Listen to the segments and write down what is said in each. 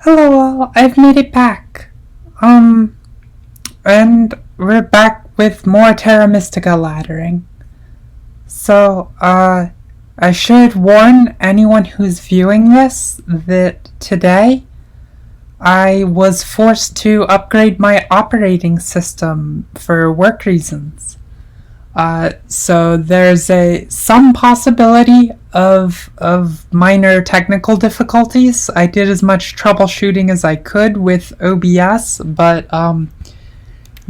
Hello all, I've made it back. Um, and we're back with more Terra Mystica laddering. So, I should warn anyone who's viewing this that today I was forced to upgrade my operating system for work reasons. So there's some possibility of minor technical difficulties. I did as much troubleshooting as I could with OBS, but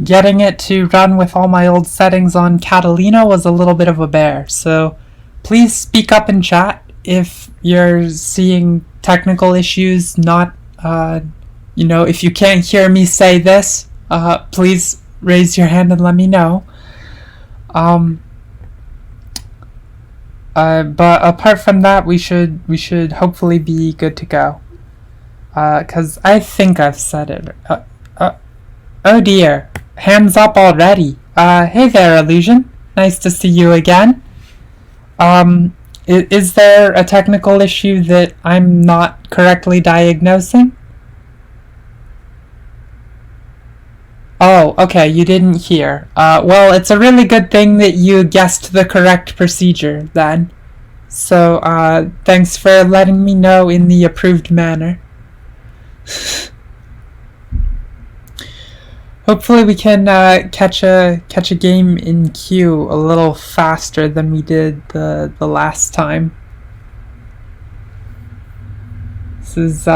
getting it to run with all my old settings on Catalina was a little bit of a bear. So please speak up in chat if you're seeing technical issues. Not if you can't hear me say this, please raise your hand and let me know. But apart from that, we should hopefully be good to go. 'Cause I think I've said it. Oh dear, hands up already. Hey there, Illusion. Nice to see you again. Is there a technical issue that I'm not correctly diagnosing? Oh, okay, you didn't hear. Well, it's a really good thing that you guessed the correct procedure, then. So, thanks for letting me know in the approved manner. Hopefully we can catch a game in queue a little faster than we did the last time. This is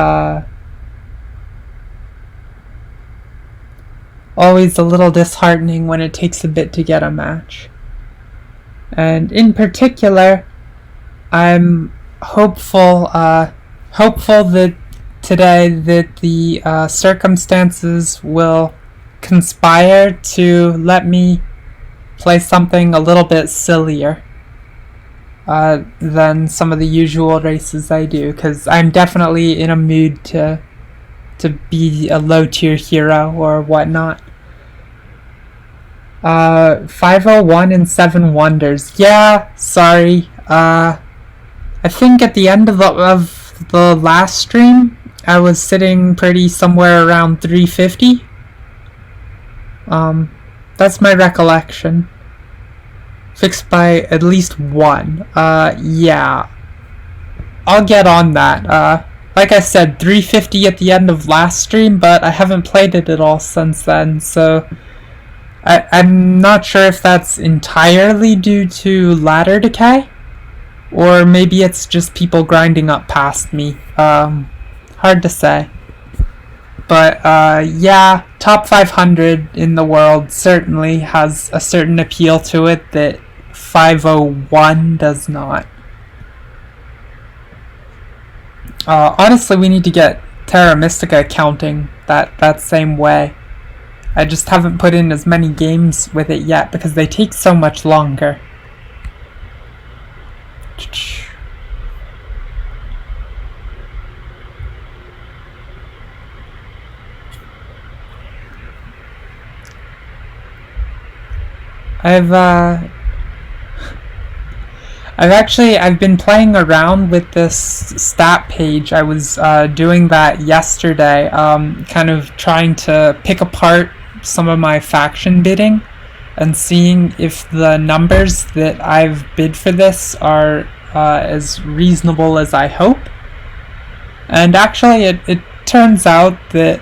always a little disheartening when it takes a bit to get a match. And in particular, I'm hopeful that today that the circumstances will conspire to let me play something a little bit sillier than some of the usual races I do, because I'm definitely in a mood to be a low tier hero or whatnot. 501 and 7 wonders. Yeah, sorry. I think at the end of the last stream, I was sitting pretty somewhere around 350. That's my recollection. Fixed by at least one. Yeah. I'll get on that. Like I said, 350 at the end of last stream, but I haven't played it at all since then, so I'm not sure if that's entirely due to ladder decay, or maybe it's just people grinding up past me. Hard to say. But yeah, top 500 in the world certainly has a certain appeal to it that 501 does not. Honestly, we need to get Terra Mystica counting that same way. I just haven't put in as many games with it yet because they take so much longer. I've been playing around with this stat page. I was doing that yesterday, kind of trying to pick apart some of my faction bidding and seeing if the numbers that I've bid for this are as reasonable as I hope. And actually it turns out that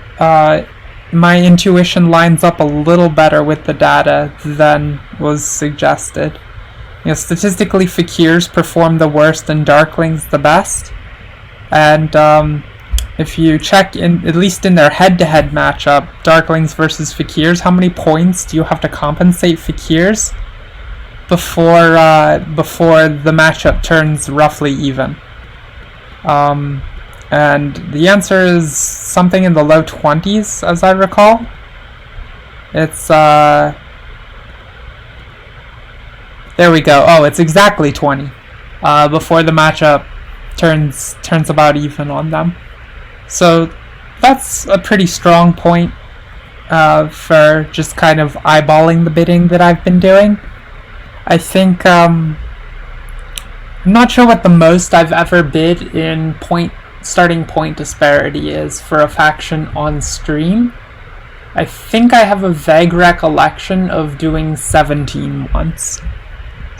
my intuition lines up a little better with the data than was suggested. Statistically, Fakirs perform the worst and Darklings the best. And if you check at least in their head-to-head matchup, Darklings versus Fakirs, how many points do you have to compensate Fakirs before the matchup turns roughly even? And the answer is something in the low 20s, as I recall. It's there we go. Oh, it's exactly 20 before the matchup turns about even on them. So that's a pretty strong point for just kind of eyeballing the bidding that I've been doing. I think I'm not sure what the most I've ever bid in point starting point disparity is for a faction on stream. I think I have a vague recollection of doing 17 once.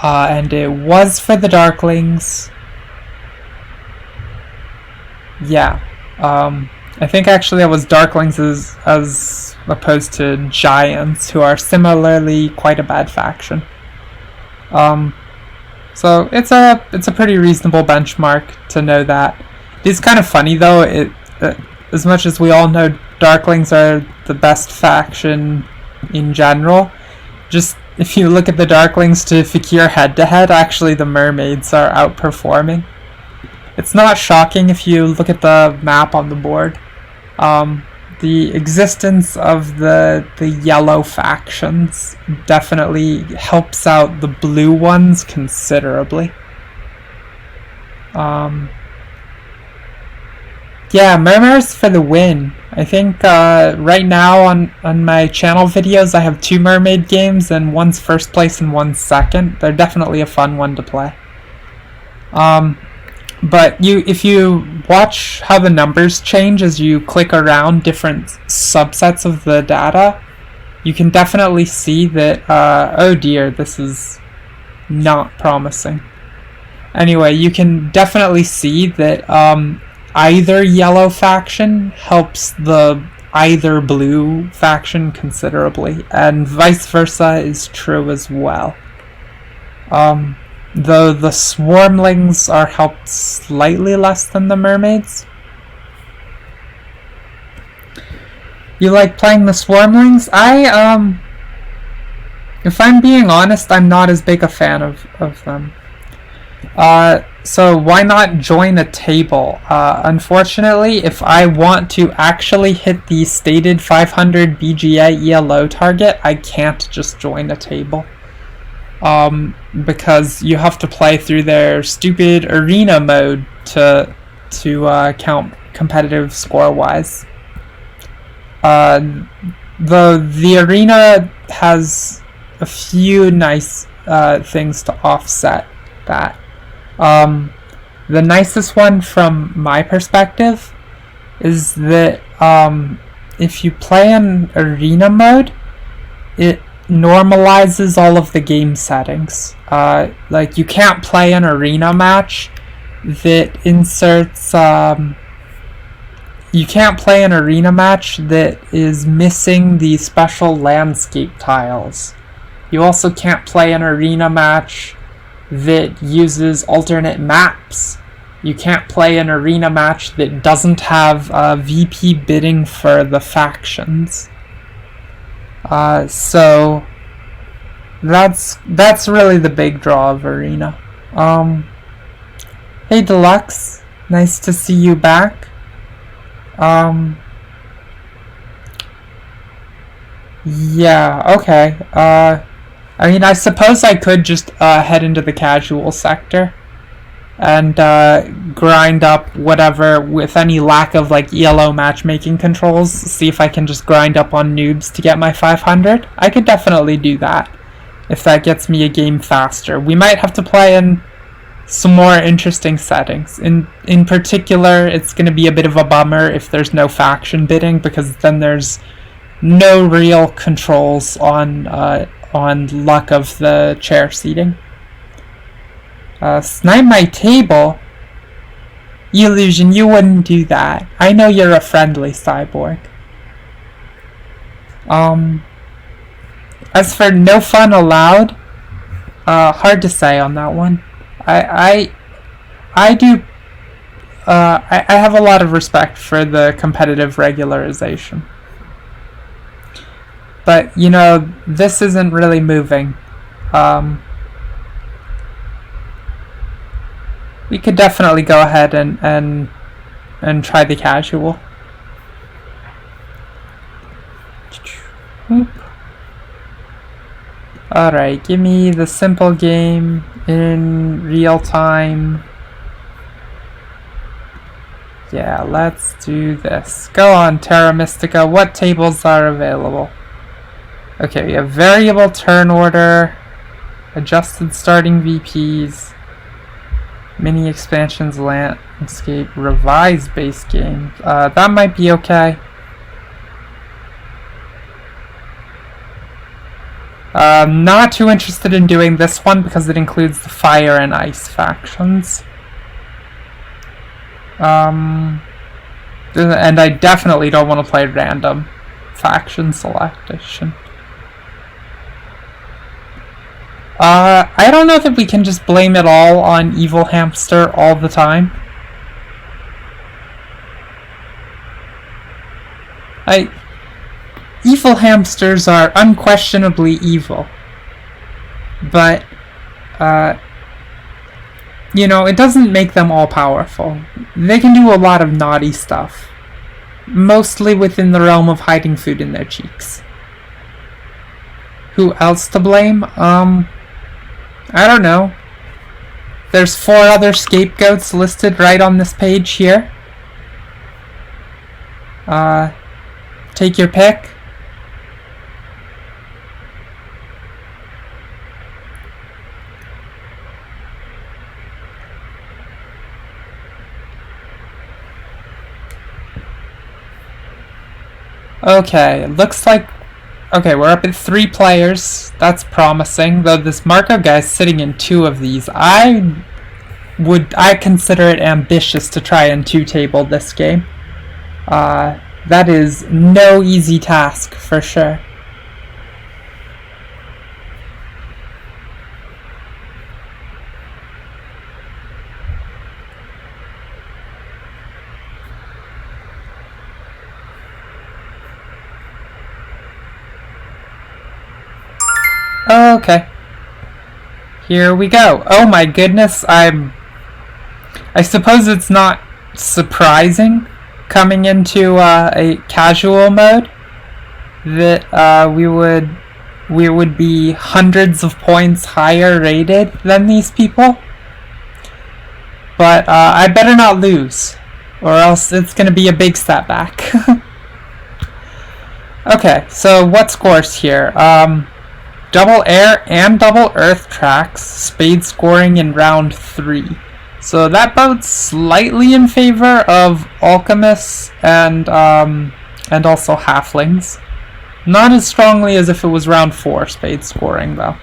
And it was for the Darklings. Yeah. I think actually it was Darklings as opposed to Giants, who are similarly quite a bad faction. So it's a pretty reasonable benchmark to know that. It's kind of funny though. As much as we all know Darklings are the best faction in general, just if you look at the Darklings to Fakir head-to-head, actually the mermaids are outperforming. It's not shocking if you look at the map on the board. The existence of the yellow factions definitely helps out the blue ones considerably. Yeah, Murmurs for the win. I think right now on my channel videos I have 2 mermaid games, and one's first place and one's second. They're definitely a fun one to play. But if you watch how the numbers change as you click around different subsets of the data, you can definitely see that, oh dear, this is not promising. Anyway, you can definitely see that either yellow faction helps the either blue faction considerably, and vice versa is true as well. Though the swarmlings are helped slightly less than the mermaids. You like playing the swarmlings? If I'm being honest, I'm not as big a fan of them. So why not join a table? Unfortunately, if I want to actually hit the stated 500 BGA ELO target, I can't just join a table. Because you have to play through their stupid arena mode to count competitive score-wise. Though the arena has a few nice things to offset that. The nicest one from my perspective is that if you play in arena mode, it normalizes all of the game settings. Like you can't play an arena match that inserts you can't play an arena match that is missing the special landscape tiles. You also can't play an arena match that uses alternate maps. You can't play an arena match that doesn't have VP bidding for the factions. So that's really the big draw of arena. Hey Deluxe, nice to see you back. Yeah, okay. I mean, I suppose I could just head into the casual sector and grind up whatever with any lack of like ELO matchmaking controls. See if I can just grind up on noobs to get my 500. I could definitely do that if that gets me a game faster. We might have to play in some more interesting settings. In particular, it's going to be a bit of a bummer if there's no faction bidding, because then there's no real controls on luck of the chair seating. Snipe my table? Illusion, you wouldn't do that. I know you're a friendly cyborg. As for no fun allowed, hard to say on that one. I have a lot of respect for the competitive regularization. But, you know, this isn't really moving. We could definitely go ahead and try the casual. Alright, give me the simple game in real time. Yeah, let's do this. Go on, Terra Mystica. What tables are available? Okay, we have variable turn order, adjusted starting VPs, mini expansions Escape, revise base game. That might be okay. Not too interested in doing this one because it includes the fire and ice factions. And I definitely don't want to play random faction selection. I don't know that we can just blame it all on Evil Hamster all the time. Evil hamsters are unquestionably evil. But, you know, it doesn't make them all powerful. They can do a lot of naughty stuff. Mostly within the realm of hiding food in their cheeks. Who else to blame? I don't know. There's 4 other scapegoats listed right on this page here. Take your pick. Okay, it looks like... Okay, we're up at 3 players. That's promising, though this Marco guy's sitting in 2 of these. I consider it ambitious to try and 2-table this game. That is no easy task, for sure. Okay. Here we go. Oh my goodness, I suppose it's not surprising coming into a casual mode that we would be hundreds of points higher rated than these people. But I better not lose, or else it's going to be a big setback. Okay, so what scores here? Double air and double earth tracks, spade scoring in round 3. So that bodes slightly in favor of alchemists and also halflings. Not as strongly as if it was round 4 spade scoring, though.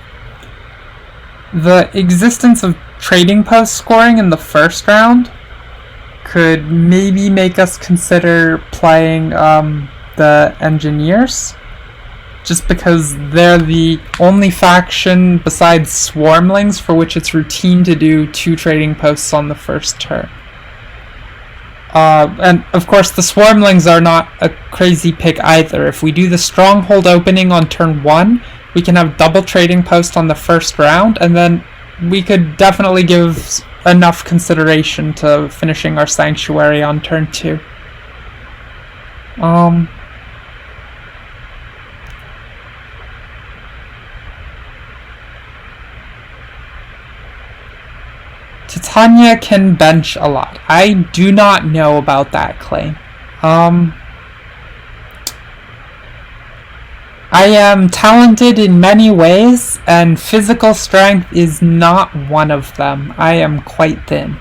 The existence of trading post scoring in the first round could maybe make us consider playing the engineers, just because they're the only faction besides Swarmlings for which it's routine to do 2 trading posts on the first turn. And of course the Swarmlings are not a crazy pick either. If we do the Stronghold opening on turn 1, we can have double trading post on the first round, and then we could definitely give enough consideration to finishing our Sanctuary on turn 2. Titania can bench a lot. I do not know about that claim. I am talented in many ways, and physical strength is not one of them. I am quite thin.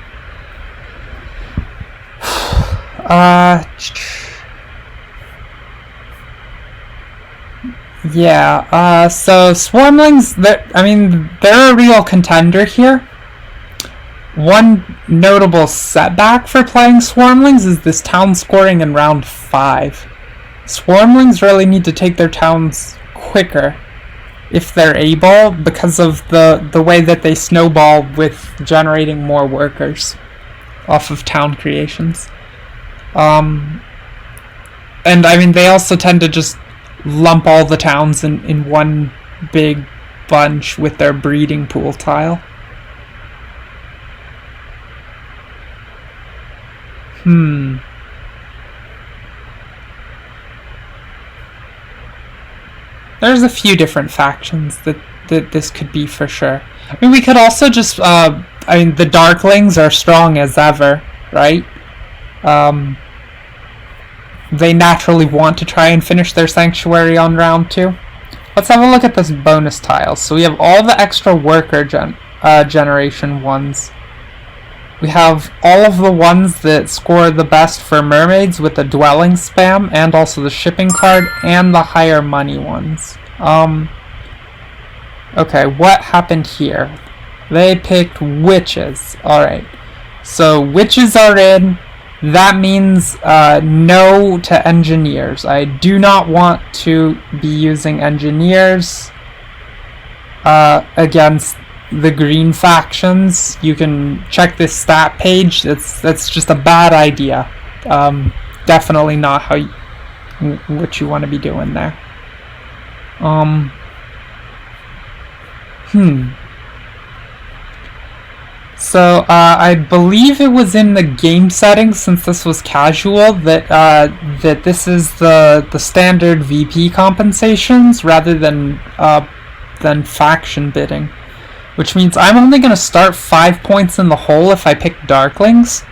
Yeah, so Swarmlings, they're a real contender here. One notable setback for playing Swarmlings is this town scoring in round 5. Swarmlings really need to take their towns quicker if they're able, because of the way that they snowball with generating more workers off of town creations. And they also tend to just lump all the towns in one big bunch with their breeding pool tile. There's a few different factions that this could be for sure. I mean, we could also just, the Darklings are strong as ever, right? They naturally want to try and finish their Sanctuary on round 2. Let's have a look at this bonus tile. So we have all the extra worker generation ones. We have all of the ones that score the best for mermaids with the dwelling spam, and also the shipping card, and the higher money ones. Okay, what happened here? They picked witches. Alright. So, witches are in. That means no to engineers. I do not want to be using engineers against the green factions. You can check this stat page. That's just a bad idea. Definitely not what you want to be doing there. So I believe it was in the game settings, since this was casual, that this is the standard VP compensations rather than faction bidding, which means I'm only going to start 5 points in the hole if I pick Darklings.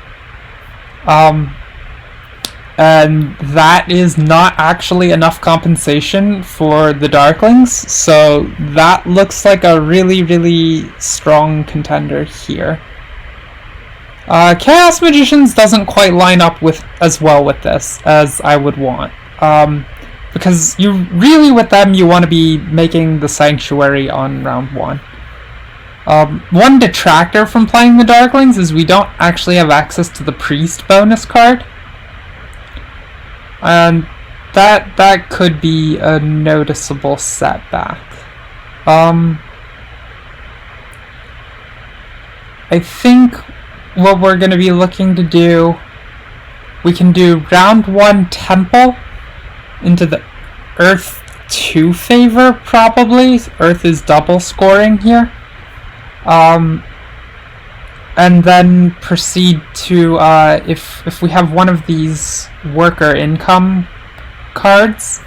And that is not actually enough compensation for the Darklings, so that looks like a really, really strong contender here. Chaos Magicians doesn't quite line up as well with this as I would want, because you really, with them, you want to be making the Sanctuary on round 1. One detractor from playing the Darklings is we don't actually have access to the Priest bonus card. And that could be a noticeable setback. I think what we're going to be looking to do, we can do round 1 Temple into the Earth 2 favor, probably. Earth is double scoring here. And then proceed to, if we have one of these worker income cards,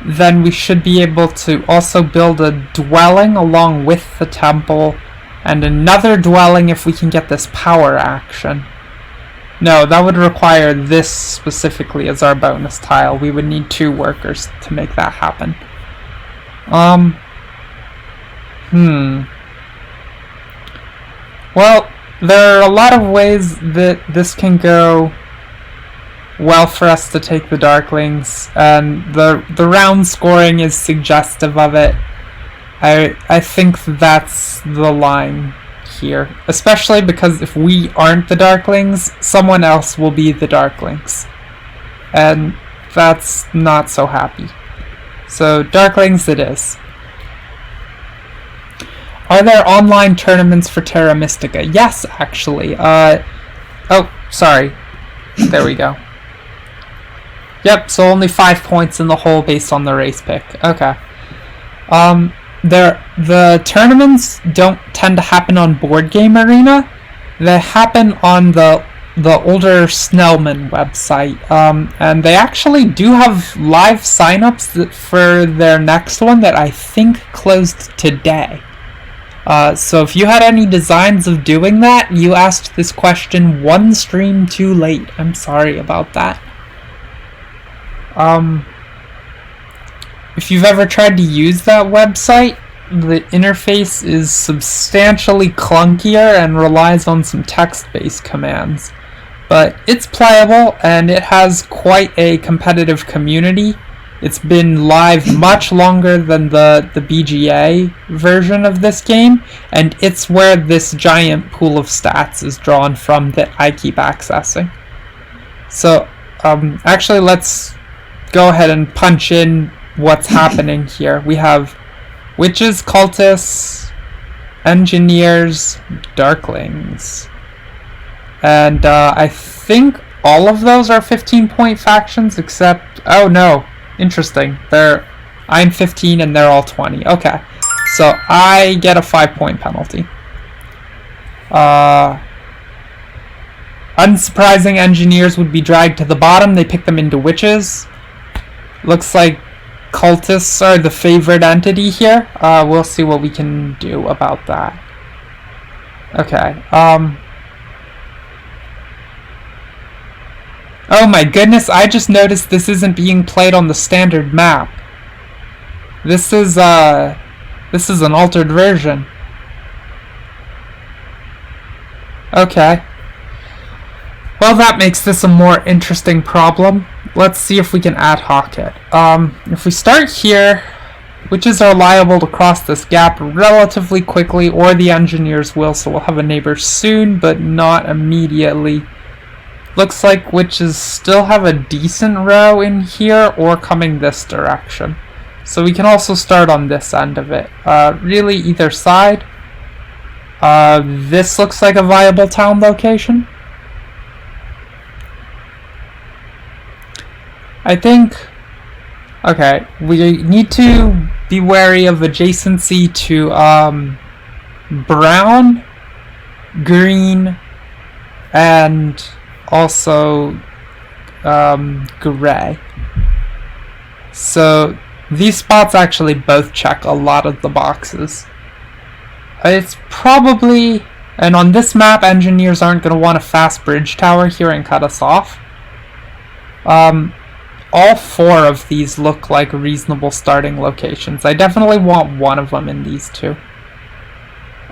then we should be able to also build a dwelling along with the temple, and another dwelling if we can get this power action. No, that would require this specifically as our bonus tile. We would need 2 workers to make that happen. Well, there are a lot of ways that this can go well for us to take the Darklings, and the round scoring is suggestive of it. I think that's the line here, especially because if we aren't the Darklings, someone else will be the Darklings, and that's not so happy. So Darklings it is. Are there online tournaments for Terra Mystica? Yes, actually. Oh, sorry. There we go. Yep, so only 5 points in the hole based on the race pick. Okay. The tournaments don't tend to happen on Board Game Arena. They happen on the older Snellman website. And they actually do have live signups for their next one that I think closed today. So if you had any designs of doing that, you asked this question one stream too late. I'm sorry about that. If you've ever tried to use that website, the interface is substantially clunkier and relies on some text-based commands. But it's playable, and it has quite a competitive community. It's been live much longer than the BGA version of this game, and it's where this giant pool of stats is drawn from that I keep accessing. So, actually, let's go ahead and punch in what's happening here. We have witches, cultists, engineers, darklings. And I think all of those are 15-point factions except... Oh, no. Interesting. I'm 15 and they're all 20. Okay. So I get a 5-point penalty. Unsurprising, engineers would be dragged to the bottom. They pick them into witches. Looks like cultists are the favorite entity here. We'll see what we can do about that. Okay. Oh my goodness, I just noticed this isn't being played on the standard map. This is an altered version. Okay. Well, that makes this a more interesting problem. Let's see if we can ad hoc it. If we start here, witches are liable to cross this gap relatively quickly, or the engineers will, so we'll have a neighbor soon, but not immediately. Looks like witches still have a decent row in here, or coming this direction. So we can also start on this end of it. Really, either side. This looks like a viable town location. I think, okay, we need to be wary of adjacency to brown, green, and also gray. So these spots actually both check a lot of the boxes. It's probably, and on this map, engineers aren't going to want a fast bridge tower here and cut us off. All four of these look like reasonable starting locations. I definitely want one of them in these two.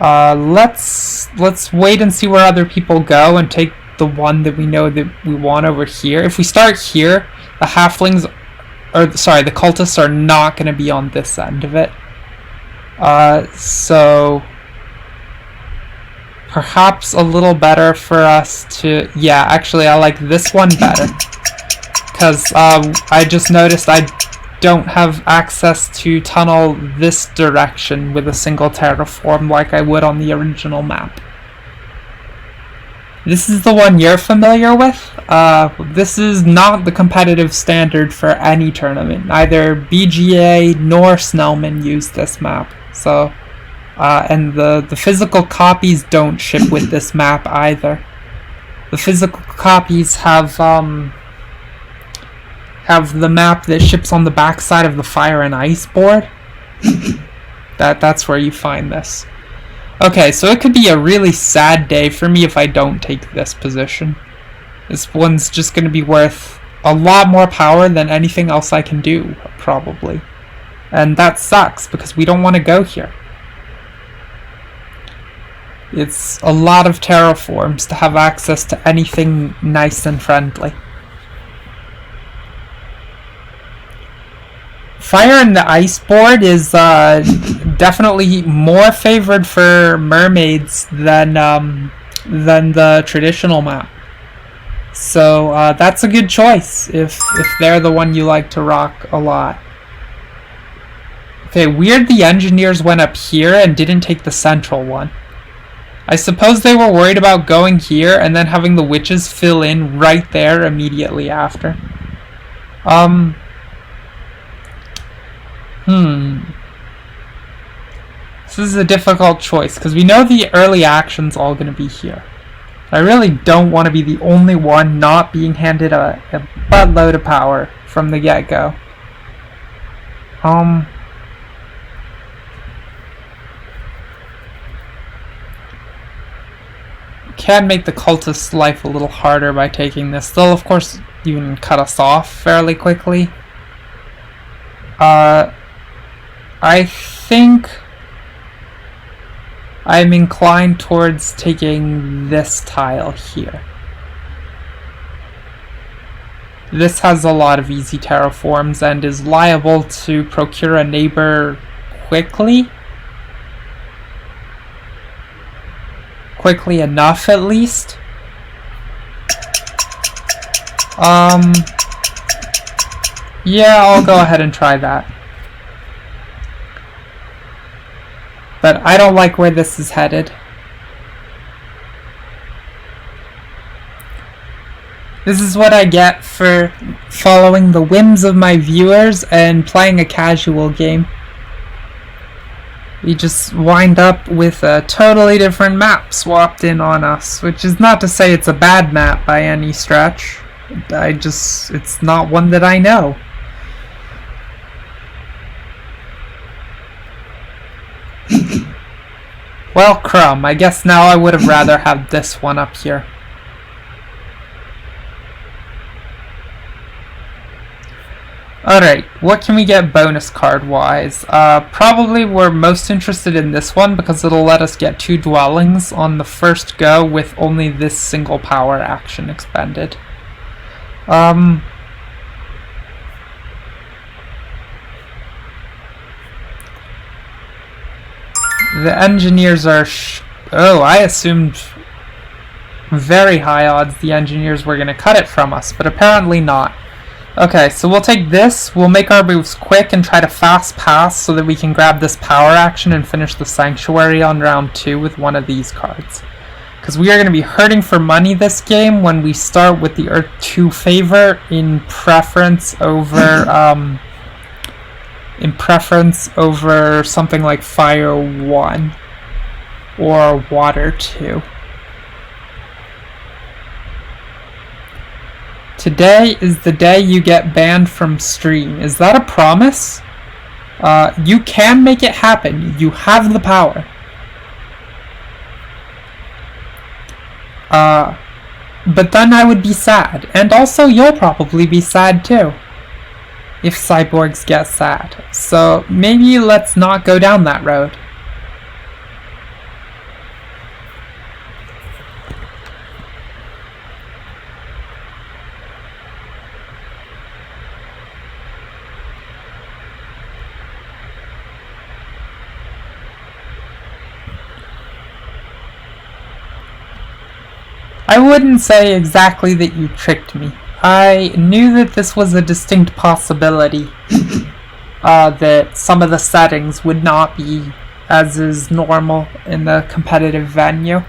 Let's wait and see where other people go and take the one that we know that we want over here. If we start here, the halflings, or sorry, the cultists are not going to be on this end of it. So perhaps a little better for us to, yeah, actually I like this one better. Because I just noticed I don't have access to tunnel this direction with a single terraform like I would on the original map. This is the one you're familiar with. This is not the competitive standard for any tournament. Neither BGA nor Snellman use this map. So, and the physical copies don't ship with this map either. The physical copies have the map that ships on the backside of the Fire and Ice board. That's where you find this. Okay, so it could be a really sad day for me if I don't take this position. This one's just going to be worth a lot more power than anything else I can do, probably. And that sucks, because we don't want to go here. It's a lot of terraforms to have access to anything nice and friendly. Fire and the Ice board is definitely more favored for mermaids than the traditional map. So that's a good choice if they're the one you like to rock a lot. Okay, weird the engineers went up here and didn't take the central one. I suppose they were worried about going here and then having the witches fill in right there immediately after. This is a difficult choice, because we know the early action's all going to be here. I really don't want to be the only one not being handed a buttload of power from the get-go. Can make the cultist's life a little harder by taking this. They'll, of course, even cut us off fairly quickly. I think I'm inclined towards taking this tile here. This has a lot of easy terraforms and is liable to procure a neighbor quickly. Quickly enough, at least. Yeah, I'll go ahead and try that. But I don't like where this is headed. This is what I get for following the whims of my viewers and playing a casual game. We just wind up with a totally different map swapped in on us, which is not to say it's a bad map by any stretch. It's not one that I know. Well, crumb, I guess now I would have rather had this one up here. Alright, what can we get bonus card wise? Probably we're most interested in this one because it'll let us get 2 dwellings on the first go with only this single power action expended. The engineers are oh, I assumed very high odds the engineers were going to cut it from us, but apparently not. Okay, so we'll take this, we'll make our moves quick and try to fast pass so that we can grab this power action and finish the Sanctuary on round 2 with one of these cards. Because we are going to be hurting for money this game when we start with the Earth 2 favor in preference over something like Fire 1 or Water 2. Today is the day you get banned from stream. Is that a promise? You can make it happen. You have the power. But then I would be sad. And also you'll probably be sad too. If cyborgs get sad. So maybe let's not go down that road. I wouldn't say exactly that you tricked me. I knew that this was a distinct possibility. That some of the settings would not be as is normal in the competitive venue.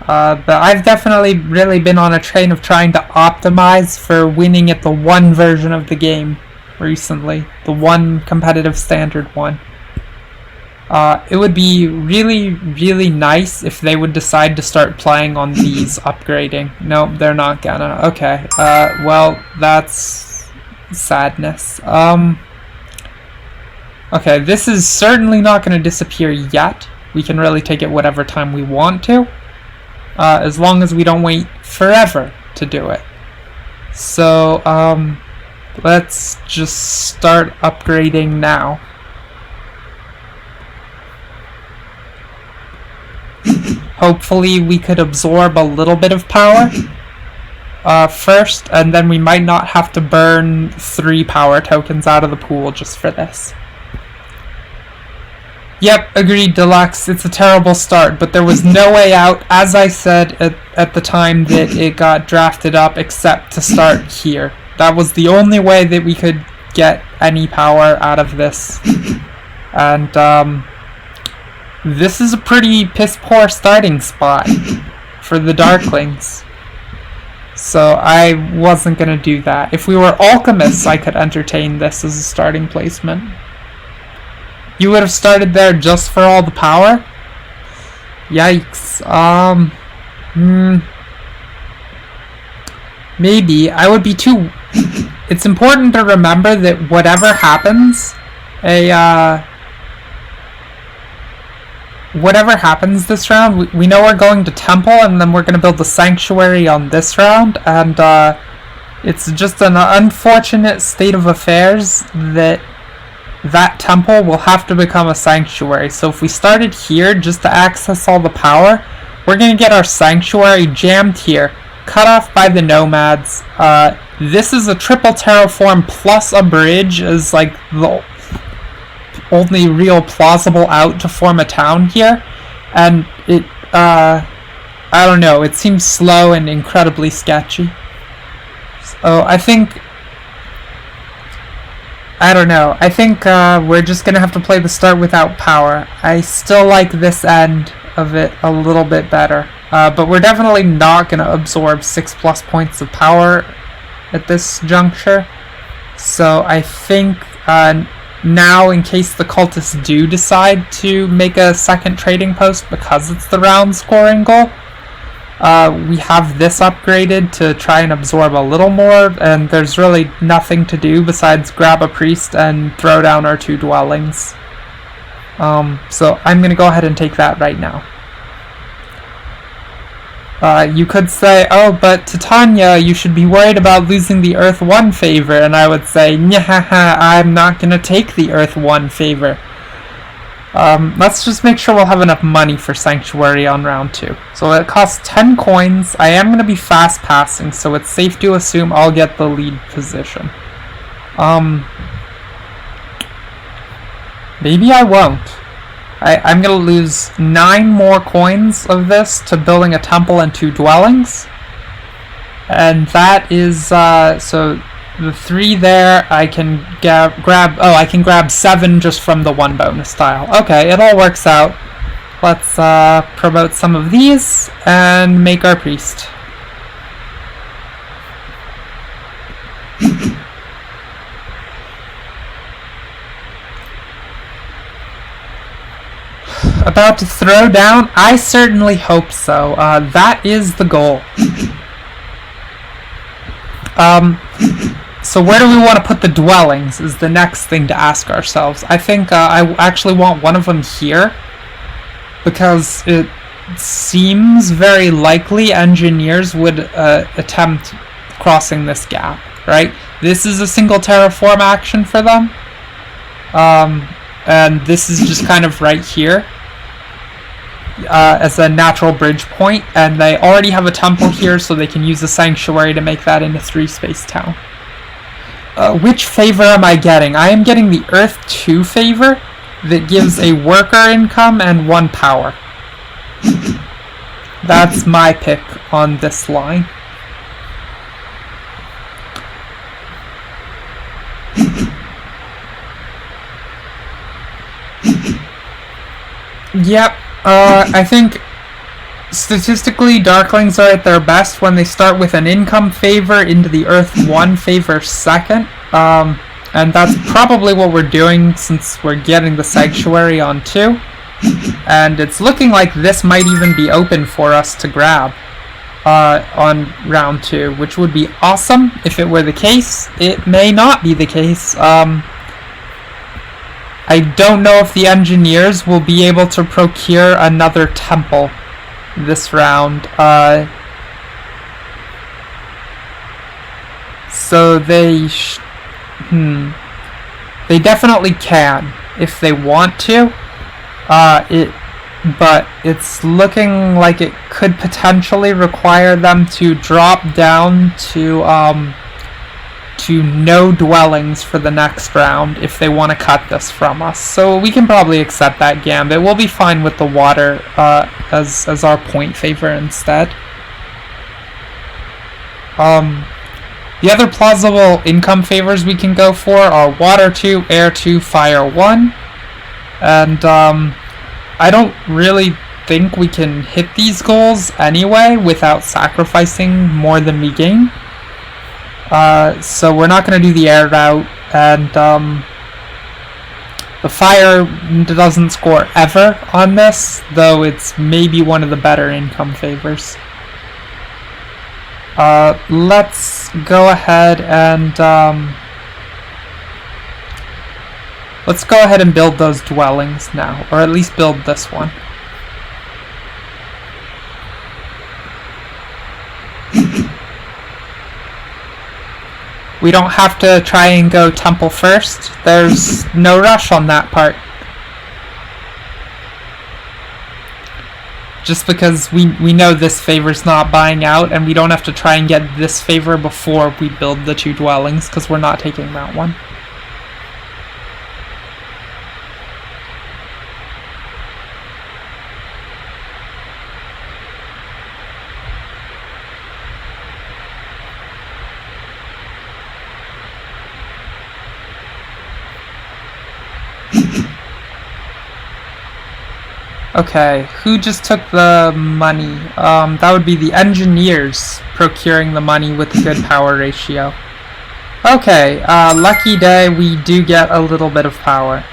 But I've definitely really been on a train of trying to optimize for winning at the one version of the game recently. The one competitive standard one. It would be really, really nice if they would decide to start playing on these upgrading. Nope, they're not gonna. Okay, well, that's sadness. Okay, this is certainly not gonna disappear yet. We can really take it whatever time we want to. As long as we don't wait forever to do it. So, let's just start upgrading now. Hopefully we could absorb a little bit of power first, and then we might not have to burn 3 power tokens out of the pool just for this. Yep, agreed, Deluxe. It's a terrible start, but there was no way out, as I said at the time that it got drafted up, except to start here. That was the only way that we could get any power out of this. And, this is a pretty piss-poor starting spot for the Darklings. So I wasn't going to do that. If we were alchemists, I could entertain this as a starting placement. You would have started there just for all the power? Yikes. Maybe. I would be too... It's important to remember that whatever happens, whatever happens this round, we know we're going to Temple, and then we're going to build the Sanctuary on this round, and it's just an unfortunate state of affairs that that Temple will have to become a Sanctuary. So if we started here just to access all the power, we're going to get our Sanctuary jammed here, cut off by the Nomads. This is a triple terraform plus a bridge as like the only real plausible out to form a town here, and it I don't know, it seems slow and incredibly sketchy. So I think we're just gonna have to play the start without power. I still like this end of it a little bit better, but we're definitely not gonna absorb 6+ points of power at this juncture. So I think now, in case the cultists do decide to make a second trading post because it's the round scoring goal, we have this upgraded to try and absorb a little more, and there's really nothing to do besides grab a priest and throw down our 2 dwellings. So I'm going to go ahead and take that right now. You could say, oh, but Titania, you should be worried about losing the Earth 1 favor, and I would say, nyahaha, I'm not gonna take the Earth 1 favor. Let's just make sure we'll have enough money for Sanctuary on round 2. So it costs 10 coins. I am gonna be fast passing, so it's safe to assume I'll get the lead position. Maybe I won't. I'm gonna lose 9 more coins of this to building a temple and 2 dwellings. And that is, so the 3 there, I can I can grab 7 just from the 1 bonus tile. Okay, it all works out. Let's promote some of these and make our priest. About to throw down? I certainly hope so. That is the goal. So where do we want to put the dwellings is the next thing to ask ourselves. I think I actually want one of them here, because it seems very likely engineers would attempt crossing this gap, right? This is a single terraform action for them. And this is just kind of right here. As a natural bridge point, and they already have a temple here, so they can use a sanctuary to make that into 3-space town. Which favor am I getting? I am getting the Earth 2 favor that gives a worker income and 1 power. That's my pick on this line. Yep. I think statistically Darklings are at their best when they start with an income favor into the Earth 1 favor second. And that's probably what we're doing since we're getting the Sanctuary on 2. And it's looking like this might even be open for us to grab on round 2, which would be awesome if it were the case. It may not be the case. I don't know if the engineers will be able to procure another temple this round. So they they definitely can if they want to. But it's looking like it could potentially require them to drop down to no dwellings for the next round if they want to cut this from us. So we can probably accept that gambit. We'll be fine with the water as our point favor instead. The other plausible income favors we can go for are water 2, air 2, fire 1. And I don't really think we can hit these goals anyway without sacrificing more than we gain. So we're not going to do the air route, and the fire doesn't score ever on this, though it's maybe one of the better income favors. Let's go ahead and build those dwellings now, or at least build this one. We don't have to try and go temple first. There's no rush on that part. Just because we know this favor's not buying out, and we don't have to try and get this favor before we build the 2 dwellings, because we're not taking that one. Okay, who just took the money? That would be the engineers procuring the money with a good power ratio. Okay, lucky day, we do get a little bit of power.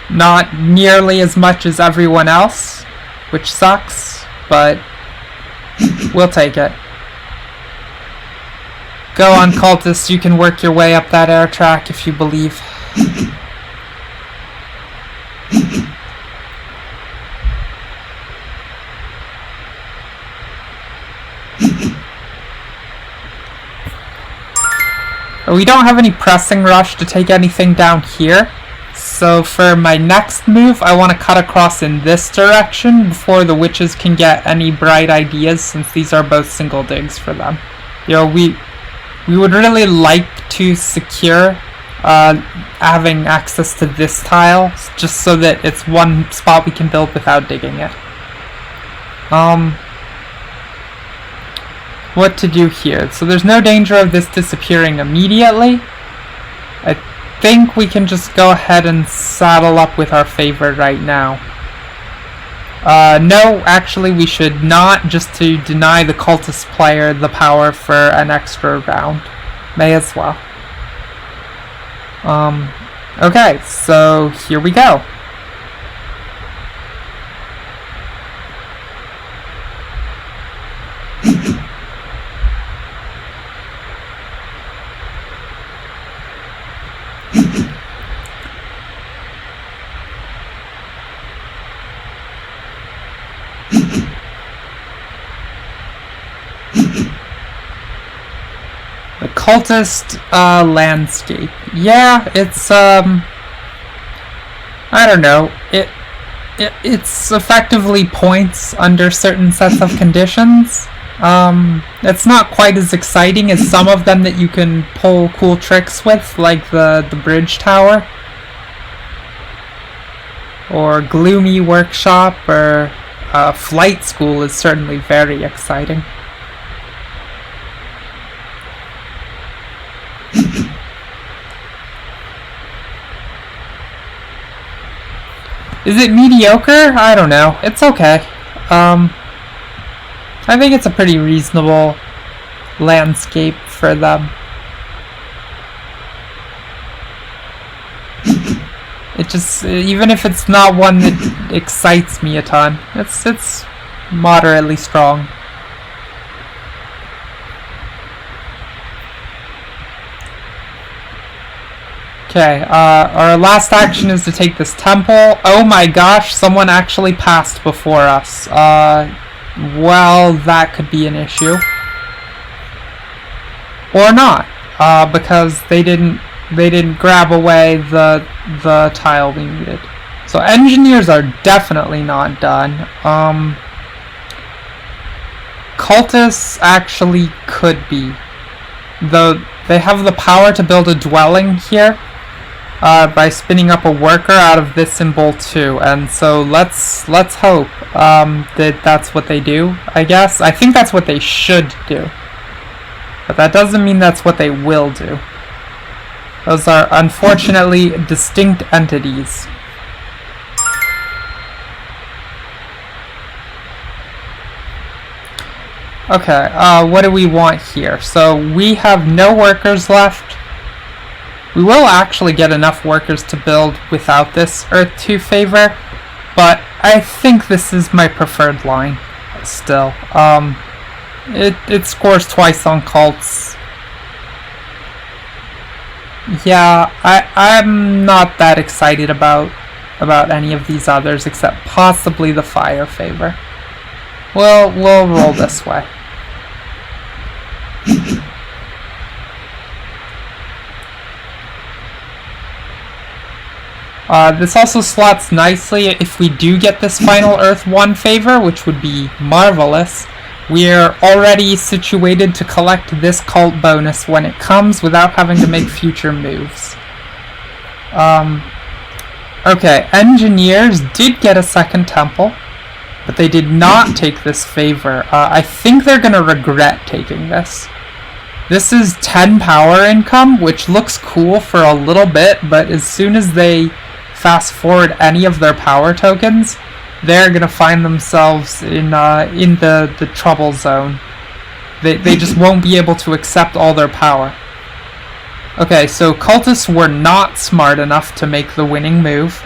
Not nearly as much as everyone else, which sucks, but we'll take it. Go on, cultists, you can work your way up that air track if you believe. But we don't have any pressing rush to take anything down here. So for my next move, I want to cut across in this direction before the witches can get any bright ideas, since these are both single digs for them. You know, we would really like to secure having access to this tile, just so that it's one spot we can build without digging it. What to do here? So there's no danger of this disappearing immediately. I think we can just go ahead and saddle up with our favorite right now. No, actually we should not, just to deny the cultist player the power for an extra round. May as well. Okay, so here we go. The cultist landscape. Yeah, it's I don't know. It's effectively points under certain sets of conditions. It's not quite as exciting as some of them that you can pull cool tricks with, like the bridge tower, or gloomy workshop, or flight school is certainly very exciting. Is it mediocre? I don't know. It's okay. I think it's a pretty reasonable landscape for them. It just, even if it's not one that excites me a ton, it's moderately strong. Okay, our last action is to take this temple. Oh my gosh, someone actually passed before us. Well, that could be an issue. Or not, because they didn't grab away the tile we needed. So engineers are definitely not done. Cultists actually could be. Though they have the power to build a dwelling here. By spinning up a worker out of this symbol too, and so let's hope that that's what they do. I guess I think that's what they should do, but that doesn't mean that's what they will do. Those are unfortunately distinct entities. Okay, what do we want here? So we have no workers left. We will actually get enough workers to build without this Earth 2 favor, but I think this is my preferred line still. It scores twice on cults. Yeah, I'm not that excited about any of these others except possibly the fire favor. We'll roll this way. This also slots nicely if we do get this final Earth 1 favor, which would be marvelous. We're already situated to collect this cult bonus when it comes without having to make future moves. Okay, engineers did get a second temple, but they did not take this favor. I think they're going to regret taking this. This is 10 power income, which looks cool for a little bit, but as soon as they fast forward any of their power tokens, they're gonna find themselves in the trouble zone. They just won't be able to accept all their power. Okay, so cultists were not smart enough to make the winning move.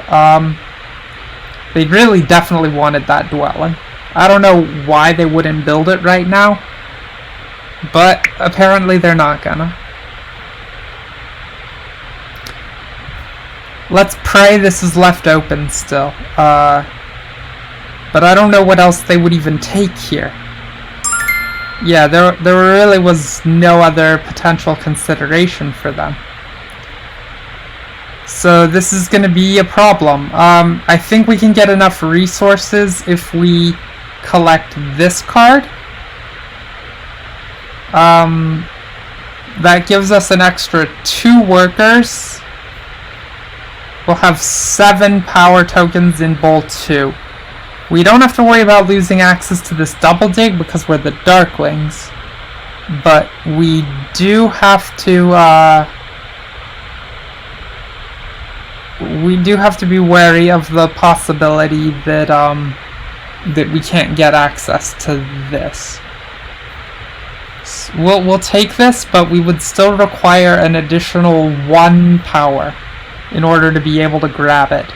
They really definitely wanted that dwelling. I don't know why they wouldn't build it right now, but apparently they're not gonna. Let's pray this is left open still. But I don't know what else they would even take here. Yeah, there really was no other potential consideration for them. So this is going to be a problem. I think we can get enough resources if we collect this card. That gives us an extra 2 workers. We'll have 7 power tokens in Bowl 2. We don't have to worry about losing access to this double dig because we're the Darklings. But we do have to, be wary of the possibility that, that we can't get access to this. We'll take this, but we would still require an additional 1 power in order to be able to grab it.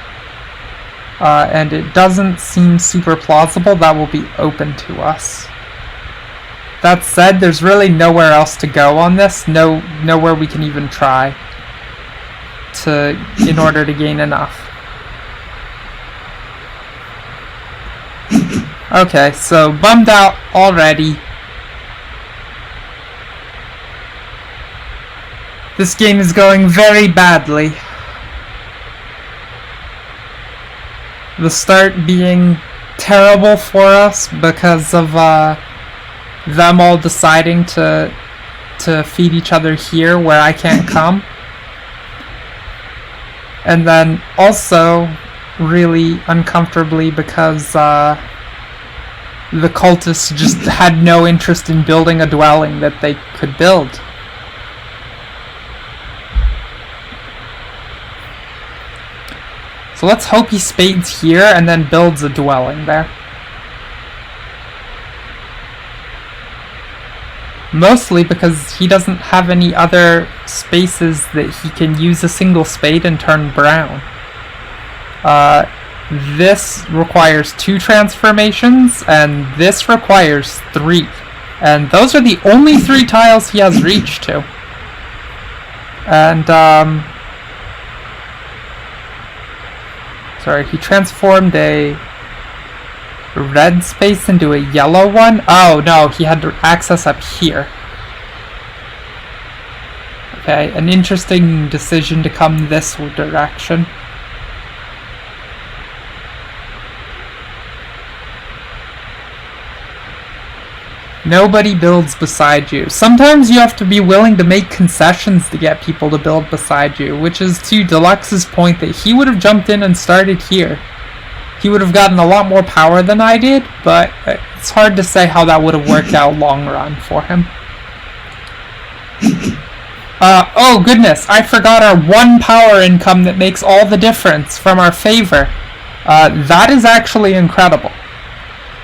And it doesn't seem super plausible that will be open to us. That said, there's really nowhere else to go on this, nowhere we can even try in order to gain enough. Okay, so bummed out already. This game is going very badly. The start being terrible for us because of them all deciding to feed each other here where I can't come. And then also really uncomfortably because the cultists just had no interest in building a dwelling that they could build. So let's hope he spades here and then builds a dwelling there. Mostly because he doesn't have any other spaces that he can use a single spade and turn brown. This requires 2 transformations, and this requires 3. And those are the only 3 tiles he has reach to. And, sorry, he transformed a red space into a yellow one? Oh, no, he had access up here. Okay, an interesting decision to come this direction. Nobody builds beside you. Sometimes you have to be willing to make concessions to get people to build beside you, which is to Deluxe's point that he would have jumped in and started here. He would have gotten a lot more power than I did, but it's hard to say how that would have worked out long run for him. Oh goodness, I forgot our 1 power income that makes all the difference from our favor. That is actually incredible.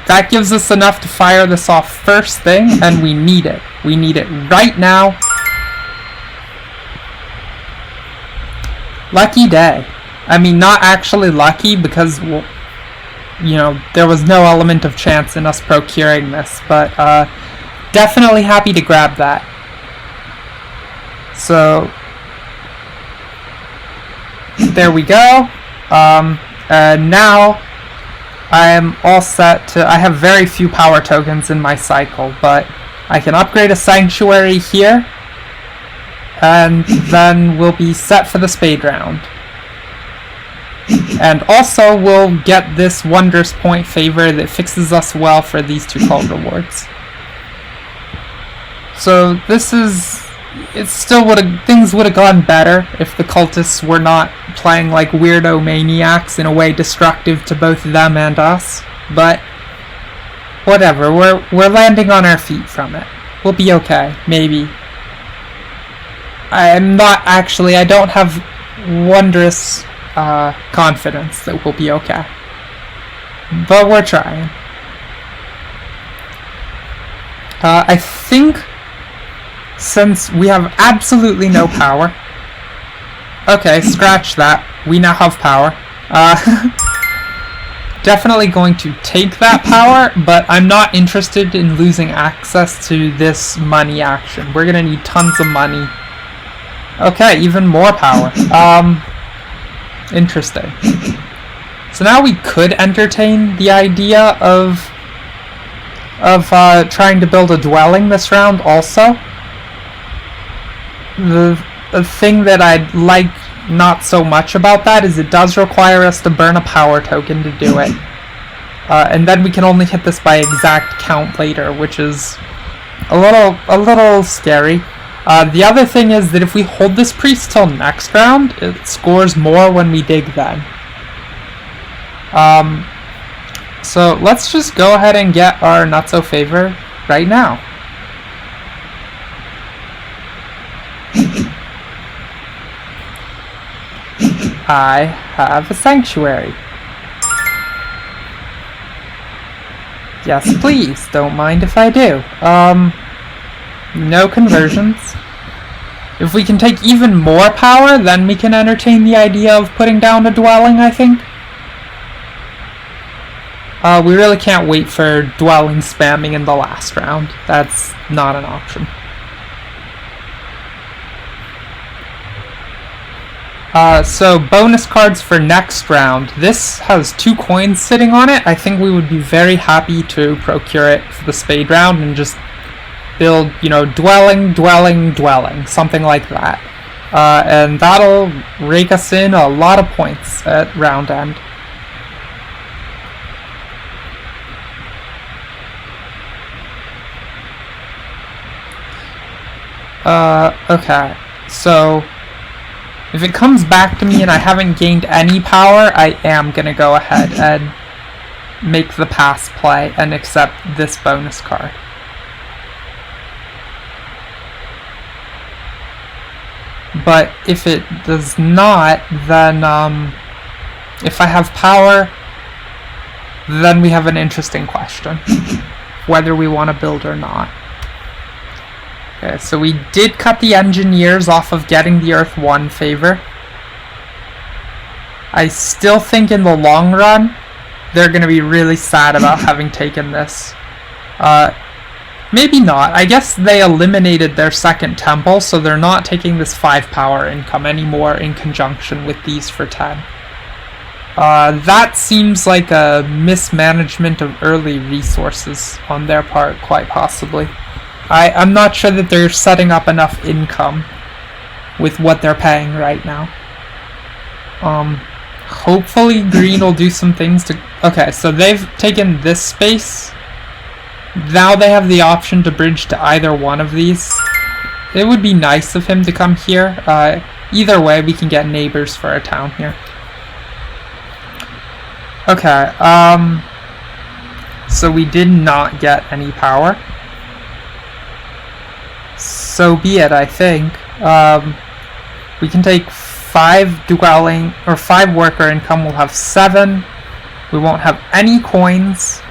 That gives us enough to fire this off first thing, and we need it. We need it right now. Lucky day. I mean, not actually lucky because, well, you know, there was no element of chance in us procuring this, but definitely happy to grab that. So, there we go. And now I am all set to... I have very few power tokens in my cycle, but I can upgrade a sanctuary here, and then we'll be set for the spade round. And also we'll get this wondrous point favor that fixes us well for these 2 cult rewards. So this is... It still would have... Things would have gone better if the cultists were not playing like weirdo maniacs in a way destructive to both them and us. But whatever, we're landing on our feet from it. We'll be okay, maybe. I'm not actually... I don't have wondrous confidence that we'll be okay. But we're trying. I think... Since we have absolutely no power... Okay, scratch that. We now have power. Definitely going to take that power, but I'm not interested in losing access to this money action. We're gonna need tons of money. Okay, even more power. Interesting. So now we could entertain the idea of of trying to build a dwelling this round also. The thing that I like not so much about that is it does require us to burn a power token to do it. And then we can only hit this by exact count later, which is a little scary. The other thing is that if we hold this priest till next round, it scores more when we dig then. So let's just go ahead and get our not-so-favor right now. I have a sanctuary. Yes, please. Don't mind if I do. No conversions. If we can take even more power, then we can entertain the idea of putting down a dwelling, I think. We really can't wait for dwelling spamming in the last round. That's not an option. So bonus cards for next round. This has 2 coins sitting on it. I think we would be very happy to procure it for the spade round and just build, dwelling, something like that. And that'll rake us in a lot of points at round end. Okay, so if it comes back to me and I haven't gained any power, I am gonna go ahead and make the pass play and accept this bonus card. But if it does not, then if I have power, then we have an interesting question. Whether we want to build or not. Okay, so we did cut the engineers off of getting the Earth 1 favor. I still think in the long run, they're going to be really sad about having taken this. Maybe not. I guess they eliminated their second temple, so they're not taking this 5 power income anymore in conjunction with these for 10. That seems like a mismanagement of early resources on their part, quite possibly. I'm not sure that they're setting up enough income with what they're paying right now. Hopefully green will do some things to... Okay, so they've taken this space. Now they have the option to bridge to either one of these. It would be nice of him to come here. Either way, we can get neighbors for a town here. Okay, so we did not get any power. So be it, I think. We can take 5 dwelling, or 5 worker income. We'll have 7. We won't have any coins,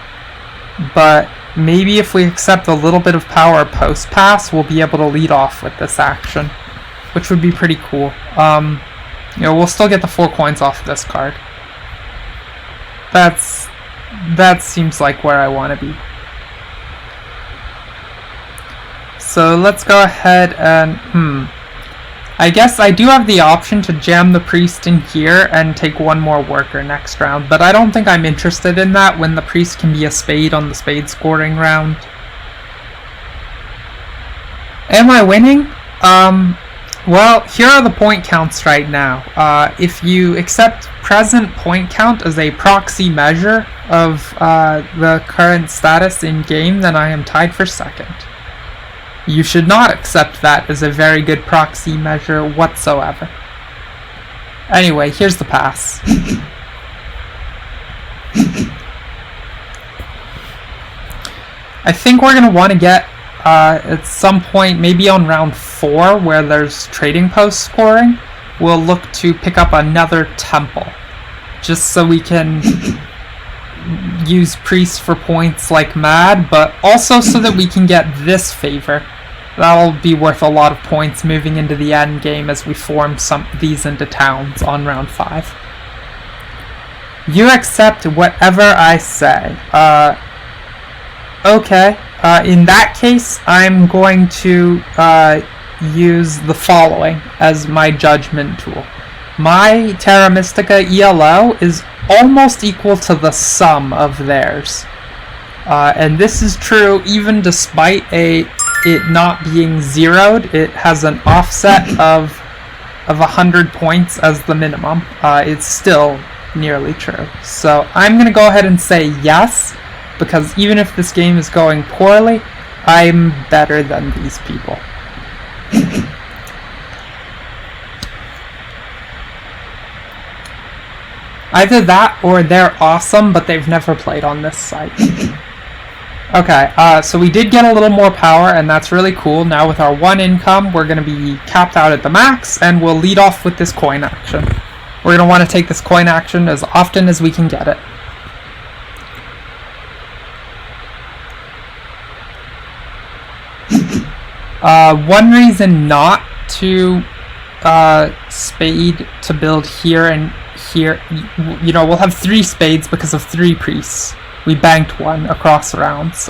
but maybe if we accept a little bit of power post-pass, we'll be able to lead off with this action, which would be pretty cool. We'll still get the 4 coins off of this card. That seems like where I want to be. So let's go ahead and, I guess I do have the option to jam the priest in here and take 1 more worker next round, but I don't think I'm interested in that when the priest can be a spade on the spade scoring round. Am I winning? Well, here are the point counts right now. If you accept present point count as a proxy measure of the current status in game, then I am tied for second. You should not accept that as a very good proxy measure whatsoever. Anyway, here's the pass. I think we're going to want to get, at some point, maybe on round 4, where there's trading post scoring, we'll look to pick up another temple. Just so we can use priests for points like mad, but also so that we can get this favor. That'll be worth a lot of points moving into the end game as we form some of these into towns on round 5. You accept whatever I say. Okay. In that case, I'm going to use the following as my judgment tool. My Terra Mystica ELO is almost equal to the sum of theirs. And this is true even despite it not being zeroed. It has an offset of 100 points as the minimum. It's still nearly true. So I'm going to go ahead and say yes, because even if this game is going poorly, I'm better than these people. Either that or they're awesome, but they've never played on this site. Okay, so we did get a little more power, and that's really cool. Now with our 1 income, we're going to be capped out at the max, and we'll lead off with this coin action. We're going to want to take this coin action as often as we can get it. One reason not to spade to build here and here, you know, we'll have 3 spades because of 3 priests. We banked 1 across rounds.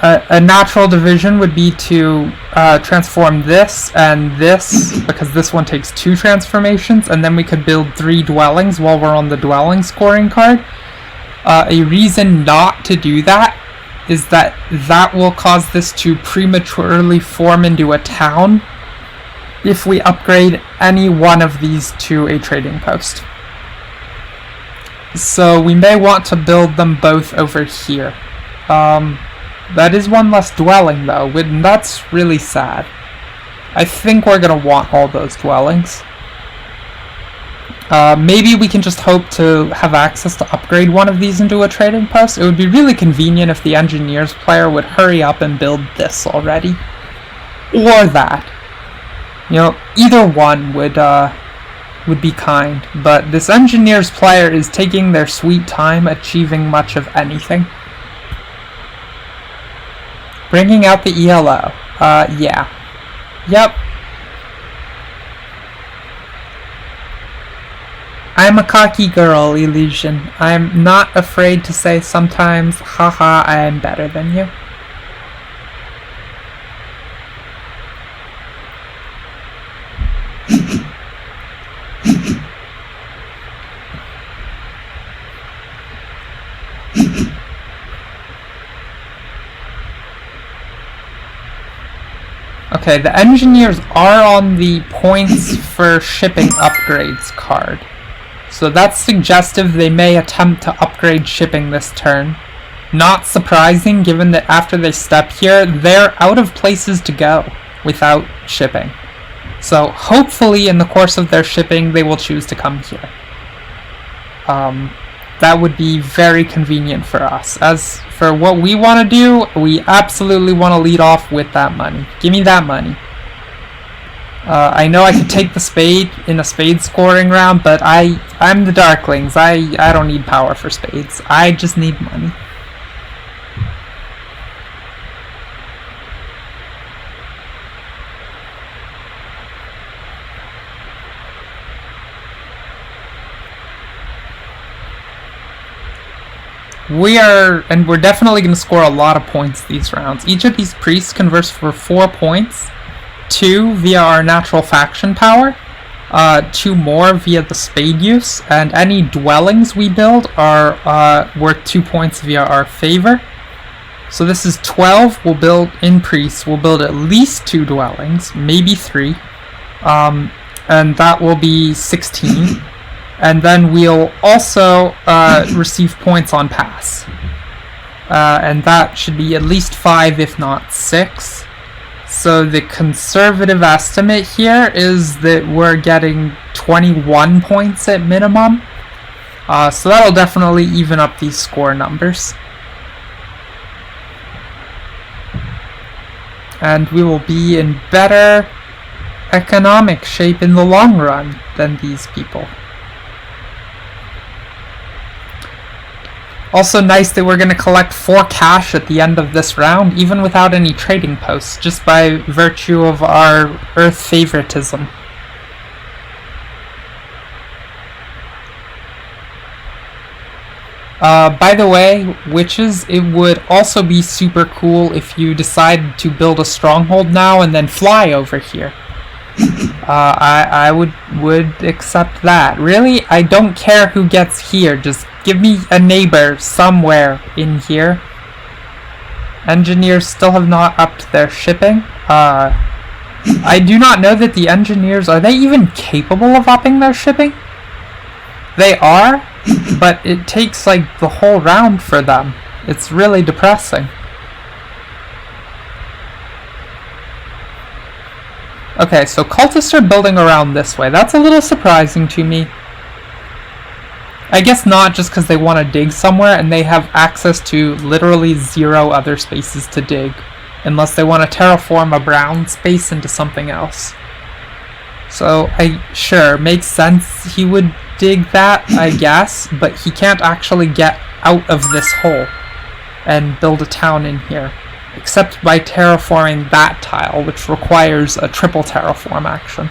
A natural division would be to transform this and this, because this one takes 2 transformations, and then we could build 3 dwellings while we're on the dwelling scoring card. A reason not to do that is that will cause this to prematurely form into a town if we upgrade any one of these to a trading post. So we may want to build them both over here. That is 1 less dwelling though, and that's really sad. I think we're going to want all those dwellings. Maybe we can just hope to have access to upgrade one of these into a trading post. It would be really convenient if the engineers player would hurry up and build this already. Or that. You know, either one would be kind, but this engineers player is taking their sweet time achieving much of anything. Bringing out the ELO. Yeah. Yep. I'm a cocky girl, Illusion. I'm not afraid to say sometimes, haha, I am better than you. Okay, the engineers are on the points for shipping upgrades card. So that's suggestive they may attempt to upgrade shipping this turn. Not surprising given that after they step here, they're out of places to go without shipping. So hopefully in the course of their shipping, they will choose to come here. That would be very convenient for us. As for what we want to do, we absolutely want to lead off with that money. Give me that money. I know I could take the spade in a spade scoring round, but I'm the Darklings. I don't need power for spades. I just need money. We're definitely going to score a lot of points these rounds. Each of these priests converts for 4 points. 2 via our natural faction power, 2 more via the spade use, and any dwellings we build are worth 2 points via our favor. So this is 12. We'll build in priests. We'll build at least 2 dwellings, maybe 3, and that will be 16. And then we'll also receive points on pass, and that should be at least 5, if not 6. So the conservative estimate here is that we're getting 21 points at minimum. So that'll definitely even up these score numbers. And we will be in better economic shape in the long run than these people. Also nice that we're going to collect 4 cash at the end of this round, even without any trading posts, just by virtue of our Earth favoritism. By the way, witches, it would also be super cool if you decided to build a stronghold now and then fly over here. I would accept that. Really, I don't care who gets here, just give me a neighbor somewhere in here. Engineers still have not upped their shipping. I do not know that the engineers, are they even capable of upping their shipping? They are, but it takes like the whole round for them. It's really depressing. Okay, so cultists are building around this way. That's a little surprising to me. I guess not, just because they want to dig somewhere and they have access to literally 0 other spaces to dig. Unless they want to terraform a brown space into something else. So, sure, makes sense he would dig that, I guess, but he can't actually get out of this hole and build a town in here. Except by terraforming that tile, which requires a triple terraform action.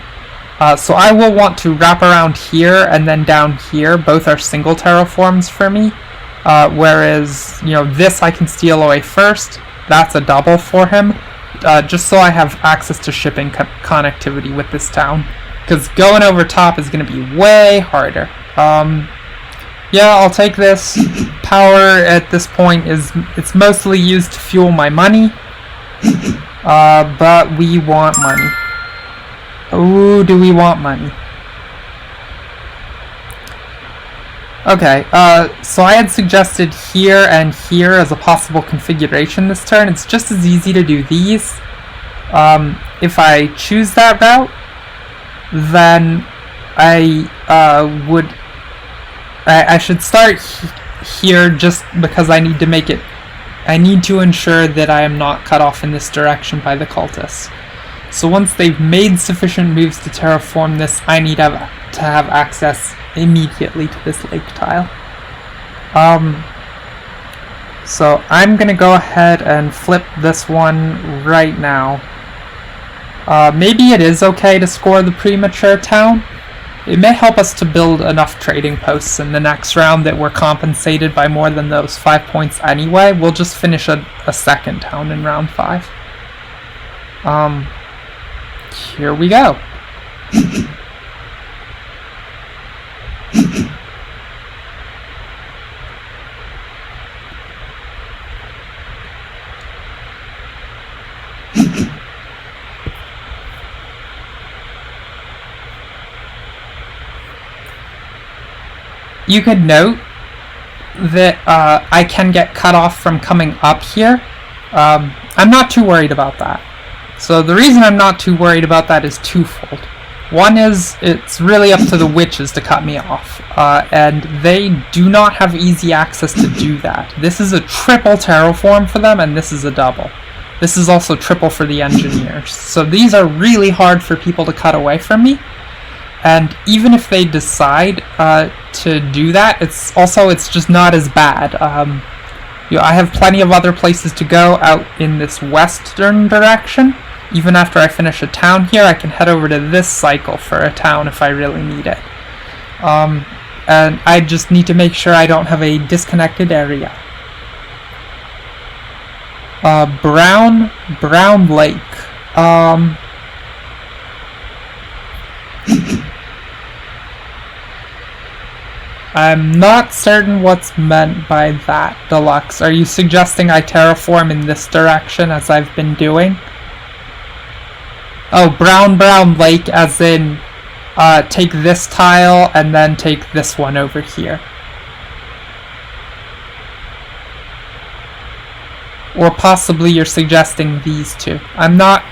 So I will want to wrap around here and then down here. Both are single terraforms for me. Whereas, this I can steal away first. That's a double for him. Just so I have access to shipping connectivity with this town. Because going over top is going to be way harder. Yeah, I'll take this. Power at this point it's mostly used to fuel my money. But we want money. Ooh, do we want money? Okay, so I had suggested here and here as a possible configuration this turn. It's just as easy to do these. If I choose that route, then I should start here just because I need to make it. I need to ensure that I am not cut off in this direction by the cultists. So once they've made sufficient moves to terraform this, I need to have access immediately to this lake tile. So I'm gonna go ahead and flip this one right now. Maybe it is okay to score the premature town. It may help us to build enough trading posts in the next round that we're compensated by more than those 5 points anyway. We'll just finish a second town in round 5. Here we go. You could note that I can get cut off from coming up here. I'm not too worried about that. So the reason I'm not too worried about that is twofold. One is it's really up to the witches to cut me off, and they do not have easy access to do that. This is a triple terraform for them, and this is a double. This is also triple for the engineers. So these are really hard for people to cut away from me. And even if they decide to do that, it's just not as bad. I have plenty of other places to go out in this western direction. Even after I finish a town here, I can head over to this cycle for a town if I really need it. And I just need to make sure I don't have a disconnected area. Brown Lake. I'm not certain what's meant by that, Deluxe. Are you suggesting I terraform in this direction as I've been doing? Oh, brown lake as in take this tile and then take this one over here. Or possibly you're suggesting these two. I'm not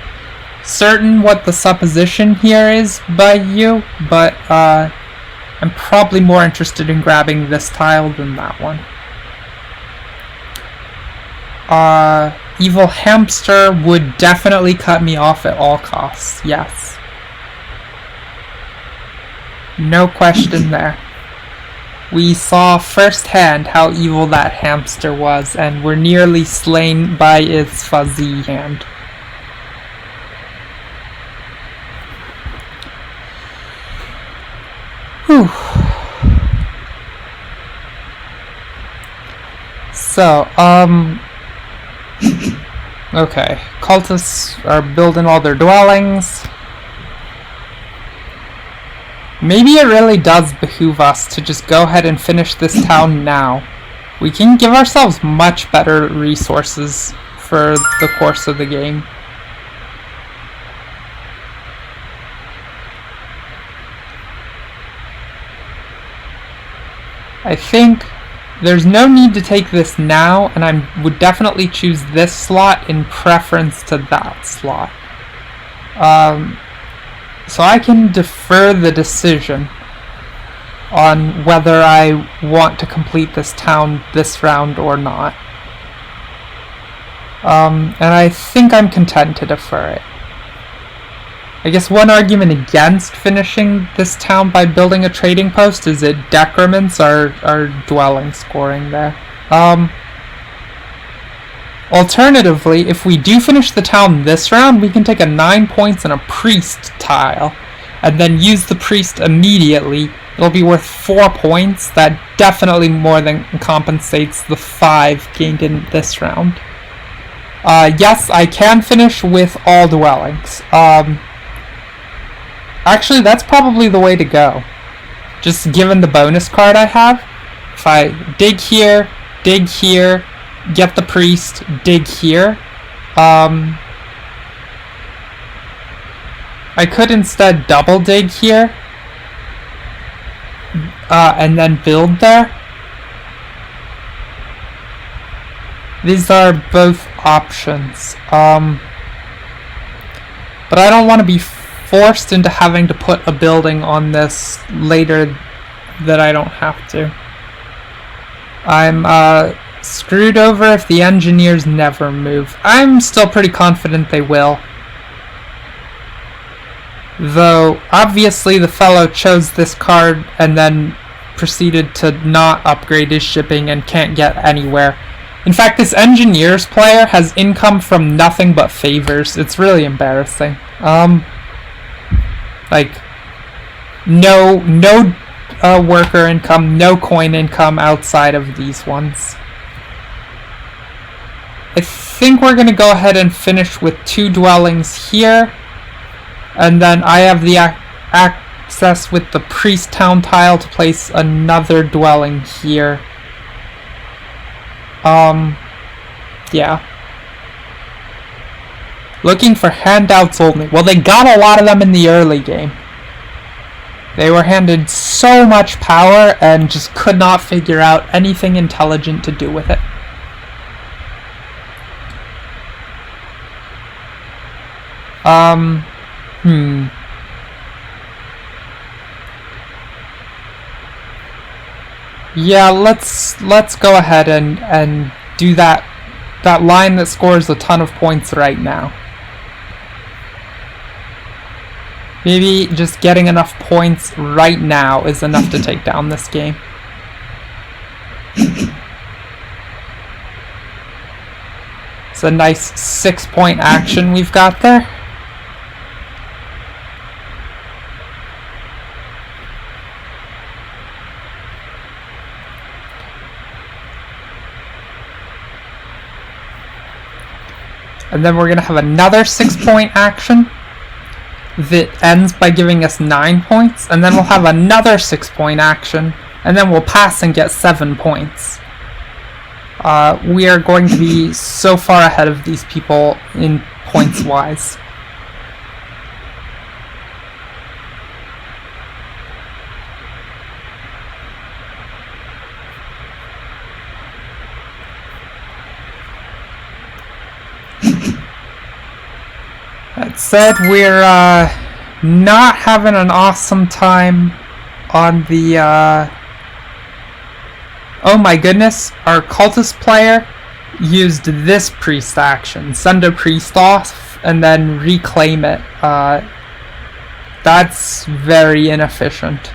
certain what the supposition here is by you, but I'm probably more interested in grabbing this tile than that one. Evil Hamster would definitely cut me off at all costs, yes. No question there. We saw firsthand how evil that hamster was, and were nearly slain by its fuzzy hand. Whew. So, okay, cultists are building all their dwellings. Maybe it really does behoove us to just go ahead and finish this town now. We can give ourselves much better resources for the course of the game. I think there's no need to take this now, and I would definitely choose this slot in preference to that slot. So I can defer the decision on whether I want to complete this town this round or not. And I think I'm content to defer it. I guess one argument against finishing this town by building a trading post is it decrements our dwelling scoring there. Alternatively, if we do finish the town this round, we can take a 9 points and a priest tile, and then use the priest immediately. It'll be worth 4 points. That definitely more than compensates the 5 gained in this round. Yes, I can finish with all dwellings. Actually, that's probably the way to go. Just given the bonus card I have, if I dig here, get the priest, dig here. I could instead double dig here, and then build there. These are both options. But I don't want to be forced into having to put a building on this later that I don't have to. I'm screwed over if the engineers never move. I'm still pretty confident they will. Though, obviously the fellow chose this card and then proceeded to not upgrade his shipping and can't get anywhere. In fact, this engineers player has income from nothing but favors. It's really embarrassing. Like, no worker income, no coin income outside of these ones. I think we're gonna go ahead and finish with 2 dwellings here, and then I have the access with the priest town tile to place another dwelling here. Yeah. Looking for handouts only. Well, they got a lot of them in the early game. They were handed so much power and just could not figure out anything intelligent to do with it. Yeah, let's go ahead and do that line that scores a ton of points right now. Maybe just getting enough points right now is enough to take down this game. It's a nice 6-point action we've got there. And then we're going to have another 6-point action that ends by giving us 9 points. And then we'll have another 6-point action. And then we'll pass and get 7 points. We are going to be so far ahead of these people in points-wise. That said, we're not having an awesome time on the oh my goodness, our cultist player used this priest action. Send a priest off and then reclaim it. That's very inefficient.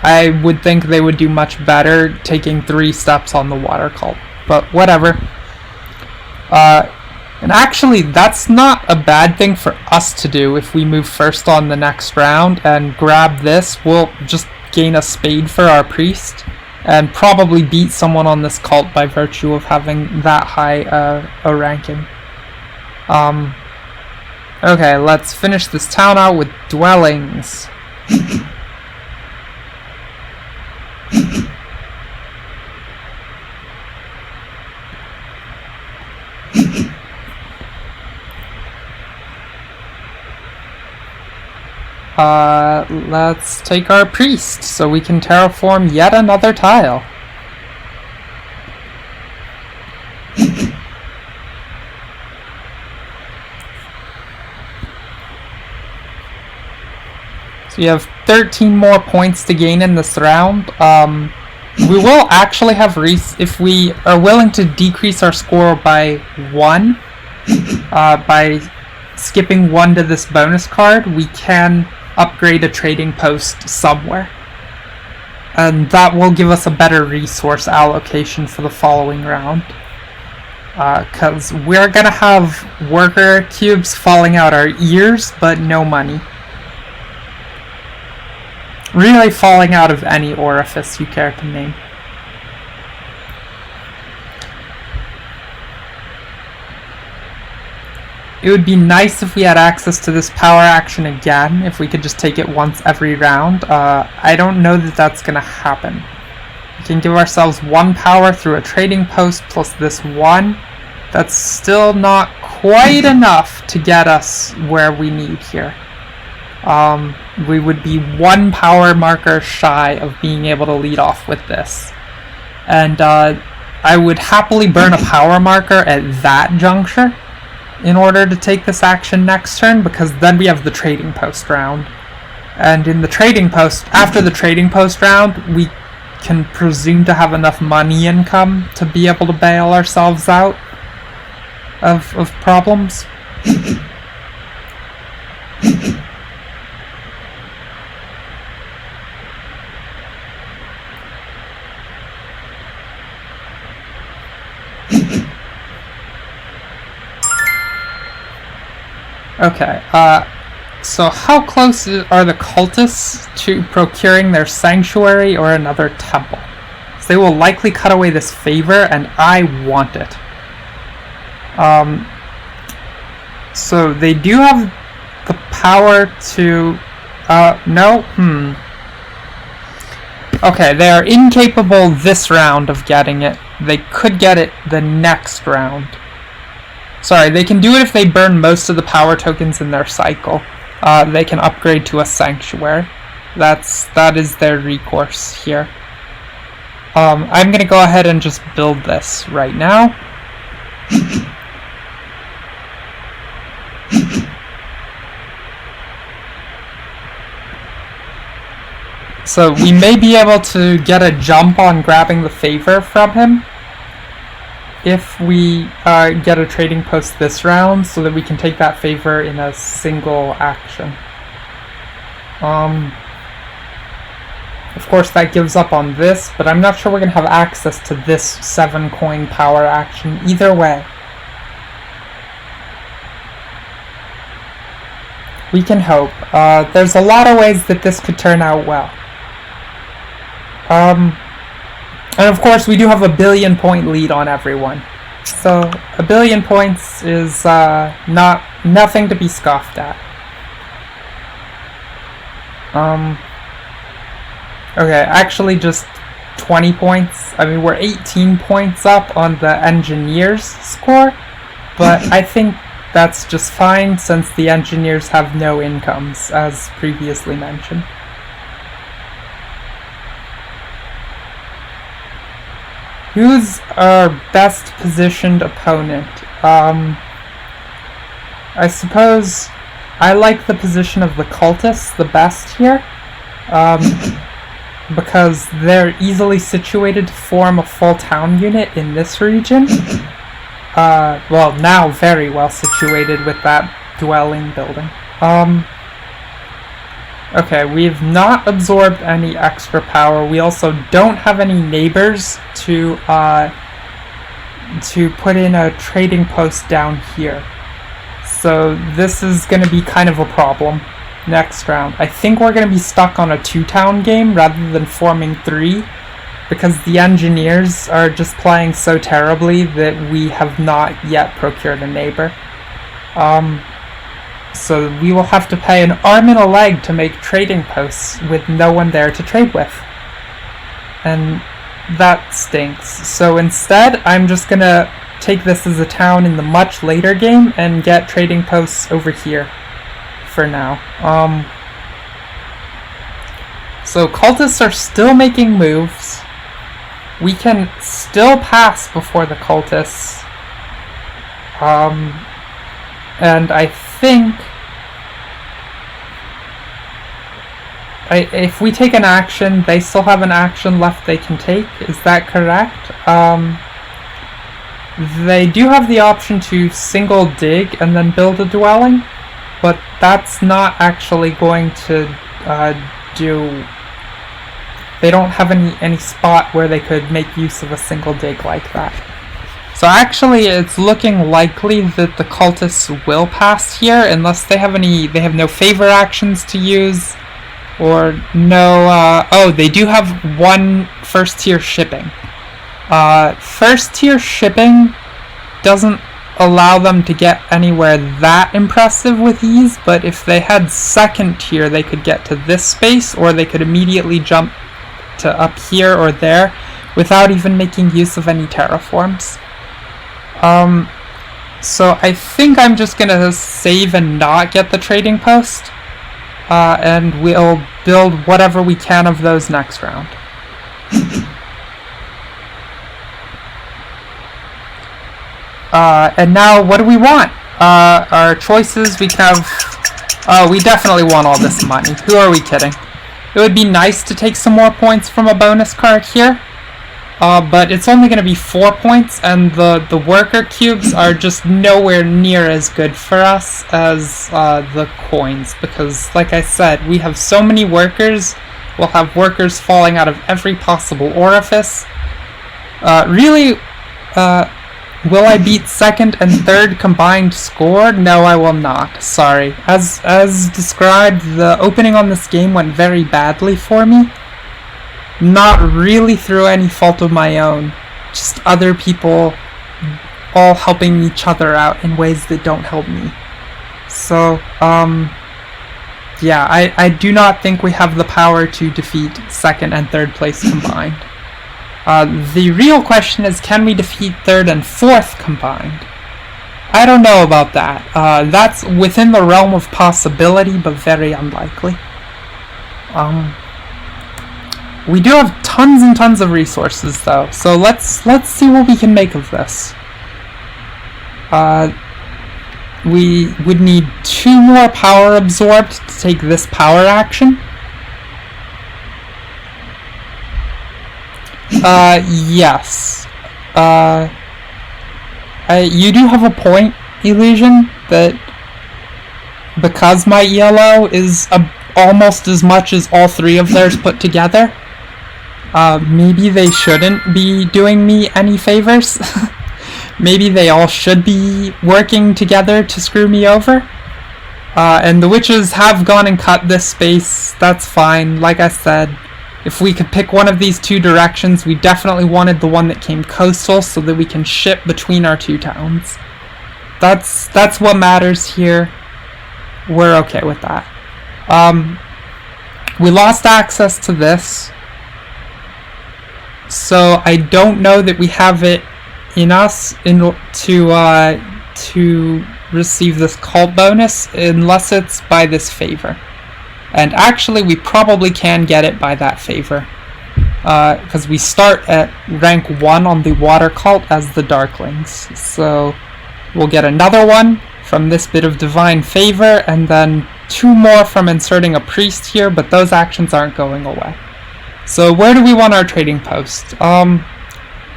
I would think they would do much better taking 3 steps on the water cult, but whatever. And actually, that's not a bad thing for us to do if we move first on the next round and grab this. We'll just gain a spade for our priest and probably beat someone on this cult by virtue of having that high a ranking. Okay, let's finish this town out with dwellings. let's take our priest so we can terraform yet another tile. So you have 13 more points to gain in this round. We will actually have if we are willing to decrease our score by 1, by skipping 1 to this bonus card, we can upgrade a trading post somewhere. And that will give us a better resource allocation for the following round. Because we're gonna have worker cubes falling out our ears, but no money. Really falling out of any orifice you care to name. It would be nice if we had access to this power action again, if we could just take it once every round. I don't know that that's going to happen. We can give ourselves 1 power through a trading post plus this 1. That's still not quite enough to get us where we need here. We would be 1 power marker shy of being able to lead off with this. And I would happily burn a power marker at that juncture in order to take this action next turn, because then we have the trading post round. And in the trading post, after the trading post round, we can presume to have enough money income to be able to bail ourselves out of problems. Okay, so how close are the cultists to procuring their sanctuary or another temple? So they will likely cut away this favor, and I want it. So they do have the power to, no? Okay, they are incapable this round of getting it. They could get it the next round. Sorry, they can do it if they burn most of the power tokens in their cycle. They can upgrade to a sanctuary. That is their recourse here. I'm gonna go ahead and just build this right now. So we may be able to get a jump on grabbing the favor from him if we get a trading post this round, so that we can take that favor in a single action. Of course that gives up on this, but I'm not sure we're going to have access to this 7 coin power action either way. We can hope. There's a lot of ways that this could turn out well. And of course, we do have a 1 billion point lead on everyone. So, 1 billion points is nothing to be scoffed at. Okay, actually just 20 points. I mean, we're 18 points up on the engineers score, but I think that's just fine since the engineers have no incomes, as previously mentioned. Who's our best positioned opponent? I suppose I like the position of the cultists the best here, because they're easily situated to form a full town unit in this region. Well, now very well situated with that dwelling building. Okay, we've not absorbed any extra power. We also don't have any neighbors to put in a trading post down here. So this is going to be kind of a problem next round. I think we're going to be stuck on a 2-town game rather than forming 3, because the engineers are just playing so terribly that we have not yet procured a neighbor. So we will have to pay an arm and a leg to make trading posts with no one there to trade with. And that stinks. So instead, I'm just gonna take this as a town in the much later game and get trading posts over here for now. So cultists are still making moves. We can still pass before the cultists. And I think if we take an action, they still have an action left they can take. Is that correct? They do have the option to single dig and then build a dwelling, but that's not actually going to do... They don't have any spot where they could make use of a single dig like that. So actually it's looking likely that the cultists will pass here unless they have no favor actions to use, or no, oh, they do have one first tier shipping. First tier shipping doesn't allow them to get anywhere that impressive with ease, but if they had second tier they could get to this space, or they could immediately jump to up here or there without even making use of any terraforms. So I think I'm just gonna save and not get the trading post, and we'll build whatever we can of those next round. And now what do we want? Our choices, we can have... we definitely want all this money. Who are we kidding? It would be nice to take some more points from a bonus card here. But it's only going to be 4 points, and the worker cubes are just nowhere near as good for us as the coins, because, like I said, we have so many workers. We'll have workers falling out of every possible orifice. Really, will I beat second and third combined score? No, I will not. Sorry. As described, the opening on this game went very badly for me. Not really through any fault of my own, just other people all helping each other out in ways that don't help me. So, yeah, I do not think we have the power to defeat second and third place combined. The real question is, can we defeat third and fourth combined? I don't know about that. That's within the realm of possibility, but very unlikely. We do have tons and tons of resources, though, so let's see what we can make of this. We would need 2 more power absorbed to take this power action. Yes. You do have a point, Elysian, that because my ELO is almost as much as all 3 of theirs put together, maybe they shouldn't be doing me any favors. Maybe they all should be working together to screw me over. And the witches have gone and cut this space. That's fine. Like I said, if we could pick one of these 2 directions, we definitely wanted the one that came coastal so that we can ship between our 2 towns. That's what matters here. We're okay with that. We lost access to this, so I don't know that we have it in us to receive this cult bonus unless it's by this favor. And actually we probably can get it by that favor, because we start at rank 1 on the water cult as the Darklings. So we'll get another one from this bit of divine favor, and then 2 more from inserting a priest here, but those actions aren't going away. So where do we want our trading post?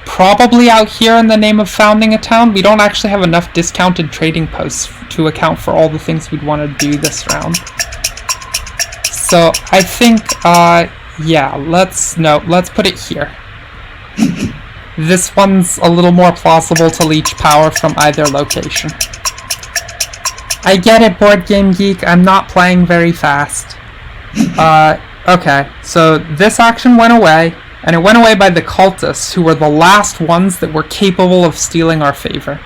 Probably out here in the name of founding a town. We don't actually have enough discounted trading posts to account for all the things we'd want to do this round. So I think, yeah, let's put it here. This one's a little more plausible to leech power from either location. I get it, Board Game Geek, I'm not playing very fast. Okay, so this action went away, and it went away by the cultists, who were the last ones that were capable of stealing our favor.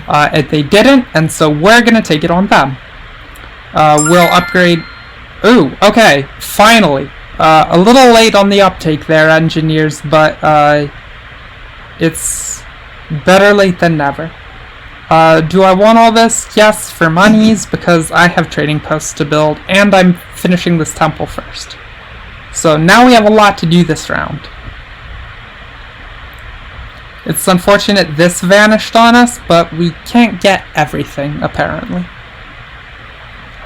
And they didn't, and so we're gonna take it on them. We'll upgrade... Ooh, okay, finally. A little late on the uptake there, engineers, but it's better late than never. Do I want all this? Yes, for monies, because I have trading posts to build, and I'm finishing this temple first. So now we have a lot to do this round. It's unfortunate this vanished on us, but we can't get everything, apparently.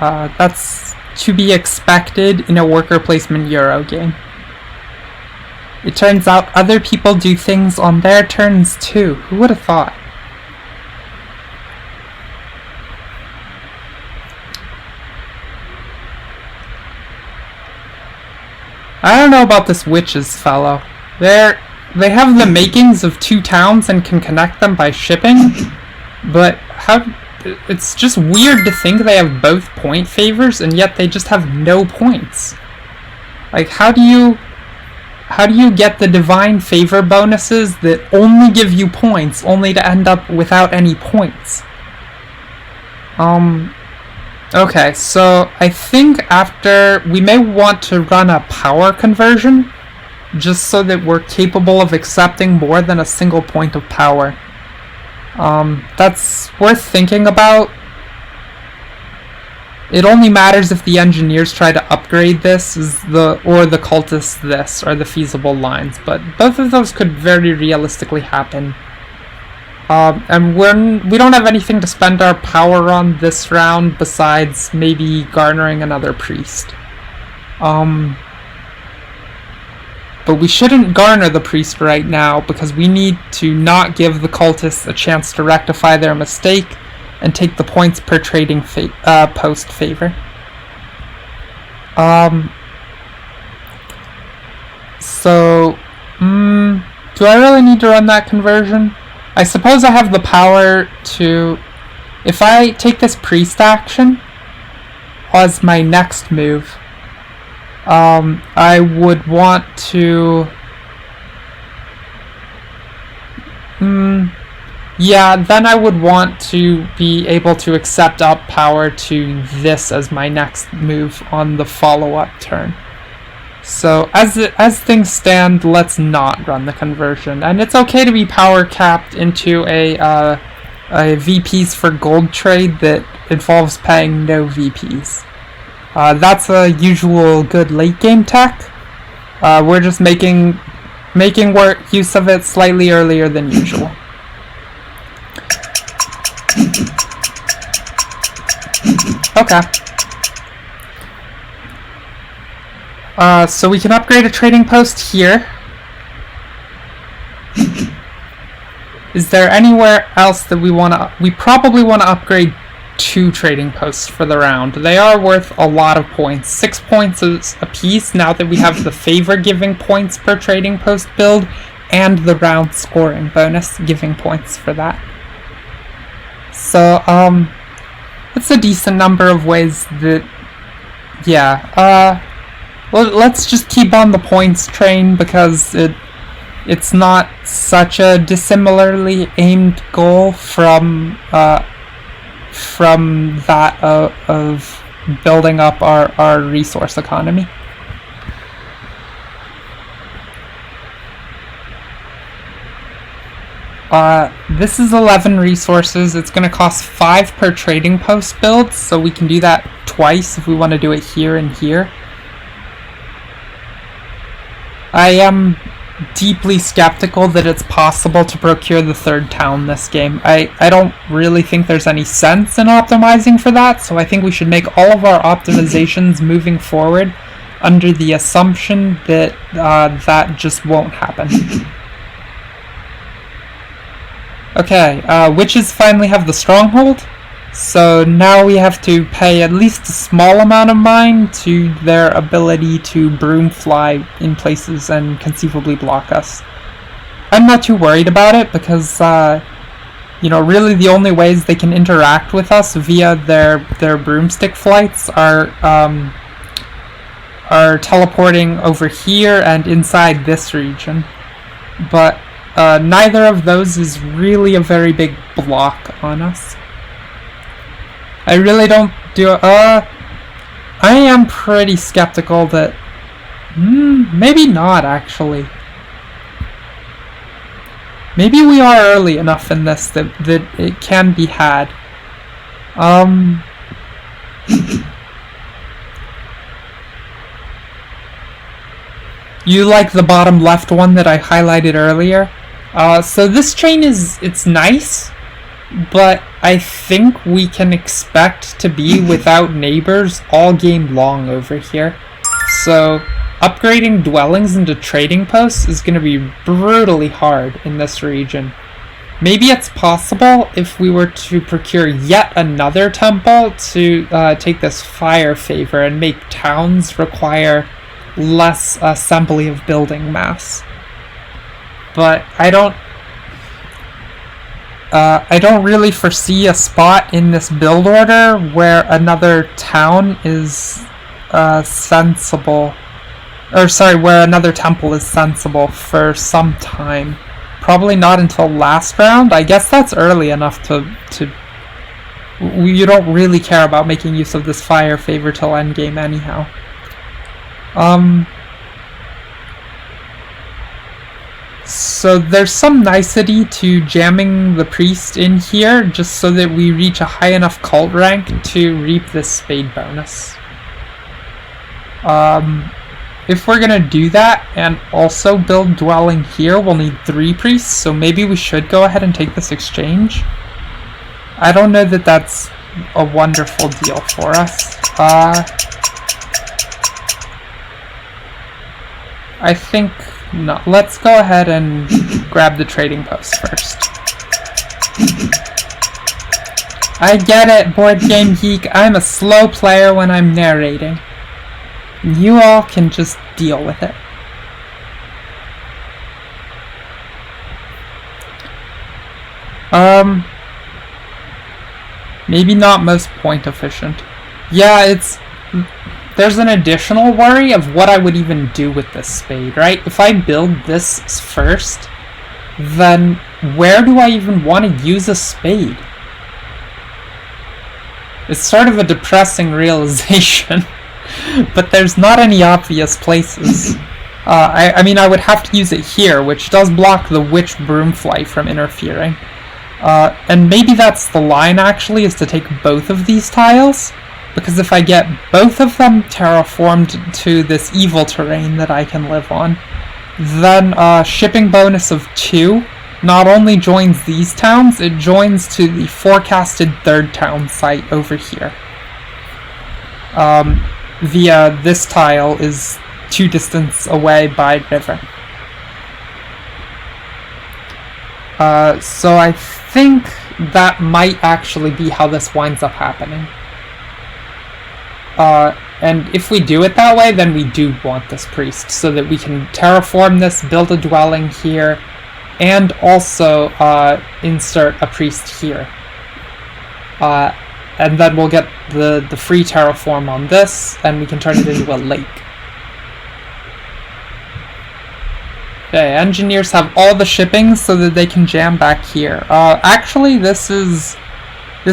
That's to be expected in a worker placement Euro game. It turns out other people do things on their turns too. Who would have thought? I don't know about this witches fellow. They have the makings of 2 towns and can connect them by shipping, but it's just weird to think they have both point favors and yet they just have no points. Like, how do you get the divine favor bonuses that only give you points only to end up without any points? Okay, so I think after we may want to run a power conversion just so that we're capable of accepting more than a single point of power. That's worth thinking about. It only matters if the engineers try to upgrade this or the cultists this are the feasible lines, but both of those could very realistically happen. And we don't have anything to spend our power on this round besides maybe garnering another priest. But we shouldn't garner the priest right now because we need to not give the cultists a chance to rectify their mistake and take the points per trading post favor. So, do I really need to run that conversion? I suppose I have the power to... If I take this priest action as my next move, I would want to... yeah, then I would want to be able to accept up power to this as my next move on the follow-up turn. So, as things stand, let's not run the conversion. And it's okay to be power capped into a VPs for gold trade that involves paying no VPs. That's a usual good late game tech. We're just making use of it slightly earlier than usual. Okay. So we can upgrade a trading post here. Is there anywhere else that we probably want to upgrade 2 trading posts for the round. They are worth a lot of points. 6 points a piece now that we have the favor giving points per trading post build and the round scoring bonus giving points for that. So, it's a decent number of ways that, yeah, well, let's just keep on the points train because it's not such a dissimilarly aimed goal from that of building up our resource economy. This is 11 resources. It's going to cost 5 per trading post build, so we can do that twice if we want to do it here and here. I am deeply skeptical that it's possible to procure the 3rd town this game. I don't really think there's any sense in optimizing for that, so I think we should make all of our optimizations moving forward under the assumption that that just won't happen. Okay, witches finally have the stronghold, so now we have to pay at least a small amount of mine to their ability to broom fly in places and conceivably block us. I'm not too worried about it because, really the only ways they can interact with us via their broomstick flights are teleporting over here and inside this region. But neither of those is really a very big block on us. I really don't do... I am pretty skeptical that... maybe not, actually. Maybe we are early enough in this that it can be had. You like the bottom left one that I highlighted earlier? So this train it's nice, but I think we can expect to be without neighbors all game long over here. So upgrading dwellings into trading posts is going to be brutally hard in this region. Maybe it's possible if we were to procure yet another temple to take this fire favor and make towns require less assembly of building mass. But I don't really foresee a spot in this build order where another town is sensible. Or sorry, where another temple is sensible for some time. Probably not until last round. I guess that's early enough to you don't really care about making use of this fire favor till endgame anyhow. So there's some nicety to jamming the priest in here just so that we reach a high enough cult rank to reap this spade bonus. If we're gonna do that and also build dwelling here, we'll need 3 priests, so maybe we should go ahead and take this exchange. I don't know that that's a wonderful deal for us. I think no. Let's go ahead and grab the trading post first. I get it, Board Game Geek. I'm a slow player when I'm narrating. You all can just deal with it. Maybe not most point efficient. Yeah, there's an additional worry of what I would even do with this spade, right? If I build this first, then where do I even want to use a spade? It's sort of a depressing realization. But there's not any obvious places. I mean, I would have to use it here, which does block the witch broomfly from interfering. And maybe that's the line, actually, is to take both of these tiles. Because if I get both of them terraformed to this evil terrain that I can live on, then shipping bonus of 2 not only joins these towns, it joins to the forecasted 3rd town site over here. Via this tile is 2 distance away by river. So I think that might actually be how this winds up happening. And if we do it that way, then we do want this priest, so that we can terraform this, build a dwelling here, and also insert a priest here. And then we'll get the free terraform on this, and we can turn it into a lake. Okay, engineers have all the shipping so that they can jam back here. Actually, this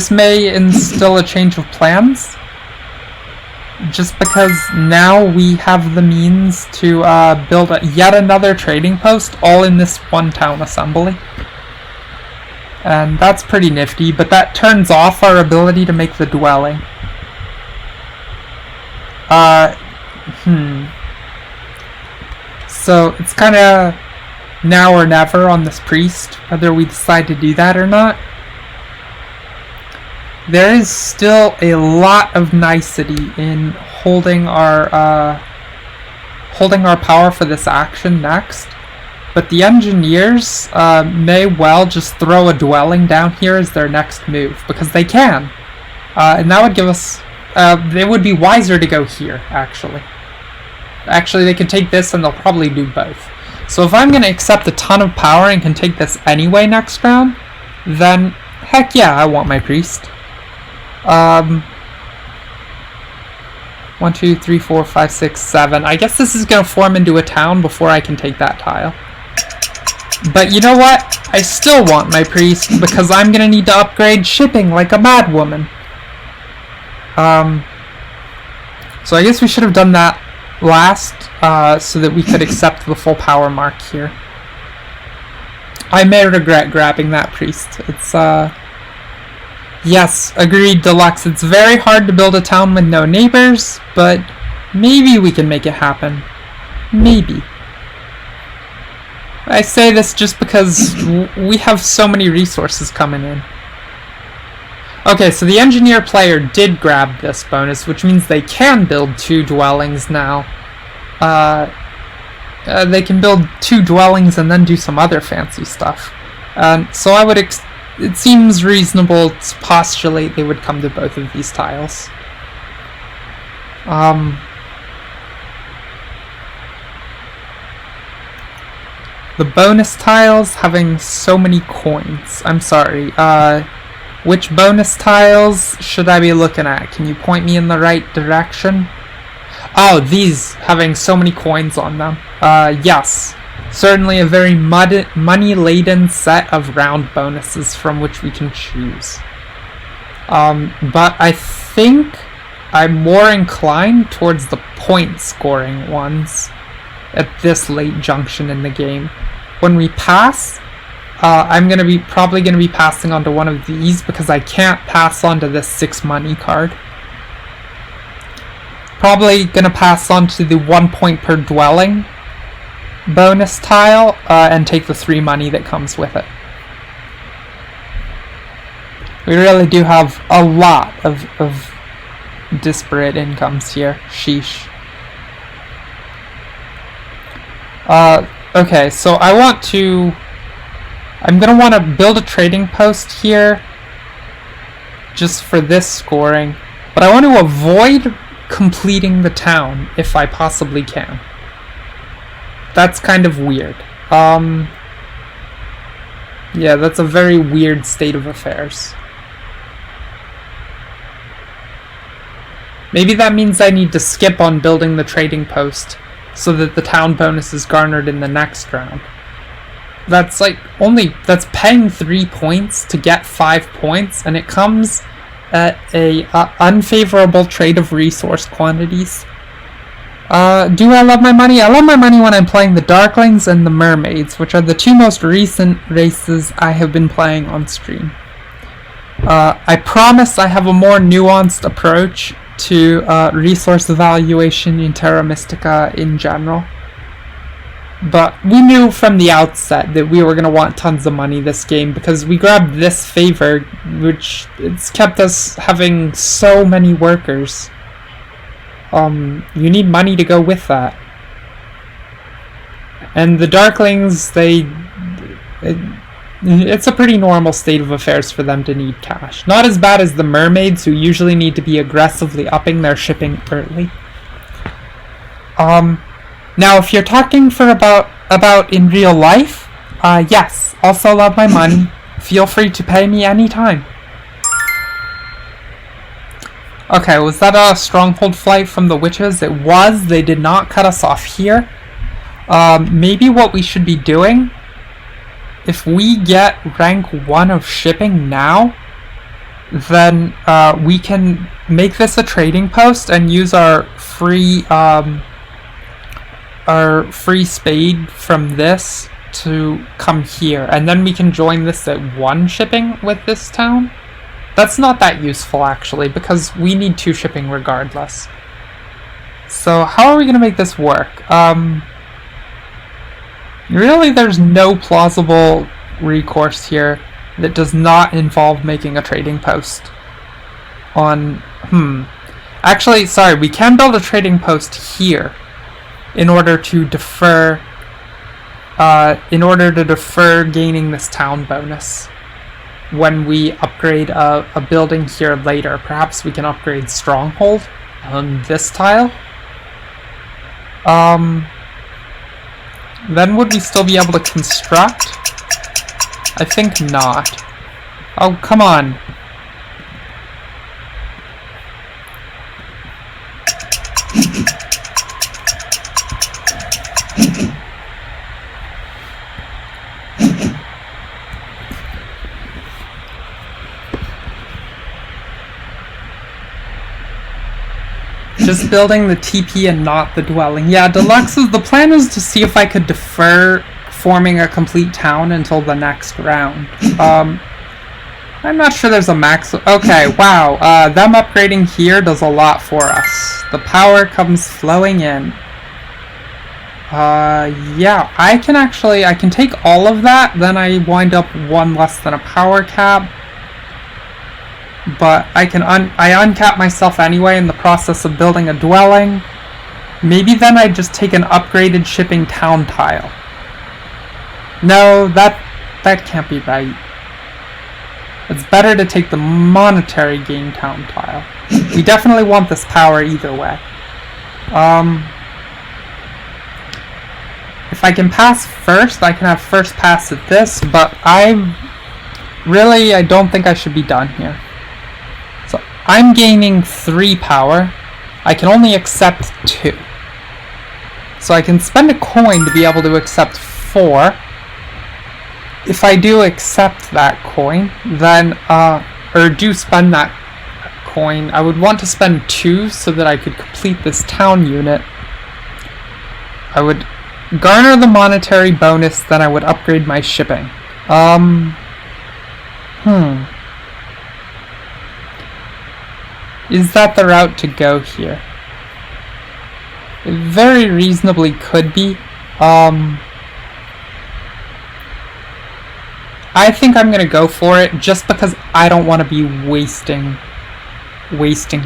may instill a change of plans. Just because now we have the means to build yet another trading post all in this one town assembly. And that's pretty nifty, but that turns off our ability to make the dwelling. So it's kind of now or never on this priest, whether we decide to do that or not. There is still a lot of nicety in holding our power for this action next. But the engineers may well just throw a dwelling down here as their next move, because they can. And that would give us... they would be wiser to go here, actually. Actually, they can take this and they'll probably do both. So if I'm going to accept a ton of power and can take this anyway next round, then heck yeah, I want my priest. 1, 2, 3, 4, 5, 6, 7. I guess this is going to form into a town before I can take that tile. But you know what? I still want my priest because I'm going to need to upgrade shipping like a madwoman. So I guess we should have done that last so that we could accept the full power mark here. I may regret grabbing that priest. It's yes, agreed, Deluxe. It's very hard to build a town with no neighbors, but maybe we can make it happen. Maybe. I say this just because we have so many resources coming in. Okay, so the engineer player did grab this bonus, which means they can build 2 dwellings now. They can build 2 dwellings and then do some other fancy stuff. So I would it seems reasonable to postulate they would come to both of these tiles. The bonus tiles having so many coins. I'm sorry. Which bonus tiles should I be looking at? Can you point me in the right direction? Oh, these having so many coins on them. Yes. Certainly a very money-laden set of round bonuses from which we can choose. But I think I'm more inclined towards the point-scoring ones at this late junction in the game. When we pass, I'm probably gonna be passing onto one of these because I can't pass onto this 6 money card. Probably gonna pass onto the 1 point per dwelling bonus tile and take the 3 money that comes with it. We really do have a lot of disparate incomes here. Sheesh. Okay, so I'm gonna want to build a trading post here just for this scoring, but I want to avoid completing the town if I possibly can. That's kind of weird. Yeah, that's a very weird state of affairs. Maybe that means I need to skip on building the trading post so that the town bonus is garnered in the next round. That's that's paying 3 points to get 5 points, and it comes at a unfavorable trade of resource quantities. Do I love my money? I love my money when I'm playing the Darklings and the Mermaids, which are the 2 most recent races I have been playing on stream. I promise I have a more nuanced approach to resource evaluation in Terra Mystica in general. But we knew from the outset that we were going to want tons of money this game because we grabbed this favor, which it's kept us having so many workers. You need money to go with that. And the Darklings, it's a pretty normal state of affairs for them to need cash. Not as bad as the Mermaids, who usually need to be aggressively upping their shipping early. Now, if you're talking about in real life, yes, also love my money. Feel free to pay me anytime. Okay, was that a stronghold flight from the witches? It was. They did not cut us off here. Maybe what we should be doing, if we get rank 1 of shipping now, then we can make this a trading post and use our free spade from this to come here, and then we can join this at 1 shipping with this town. That's not that useful actually, because we need 2 shipping regardless. So how are we going to make this work? Really, there's no plausible recourse here that does not involve making a trading post on... Actually, sorry, we can build a trading post here in order to defer gaining this town bonus when we upgrade a building here later. Perhaps we can upgrade Stronghold on this tile. Then would we still be able to construct? I think not. Oh, come on. Just building the TP and not the dwelling. Yeah, Deluxe's, the plan is to see if I could defer forming a complete town until the next round. I'm not sure there's a max... Okay, wow. Them upgrading here does a lot for us. The power comes flowing in. Yeah, I can take all of that, then I wind up one less than a power cap. But I uncap myself anyway in the process of building a dwelling. Maybe then I'd just take an upgraded shipping town tile. No, that can't be right. It's better to take the monetary gain town tile. We definitely want this power either way. If I can pass first, I can have first pass at this, but I don't think I should be done here. So I'm gaining 3 power. I can only accept 2. So I can spend a coin to be able to accept 4. If I do accept that coin, then, or do spend that coin, I would want to spend 2 so that I could complete this town unit. I would garner the monetary bonus, then I would upgrade my shipping. Is that the route to go here? It very reasonably could be. I think I'm gonna go for it just because I don't want to be wasting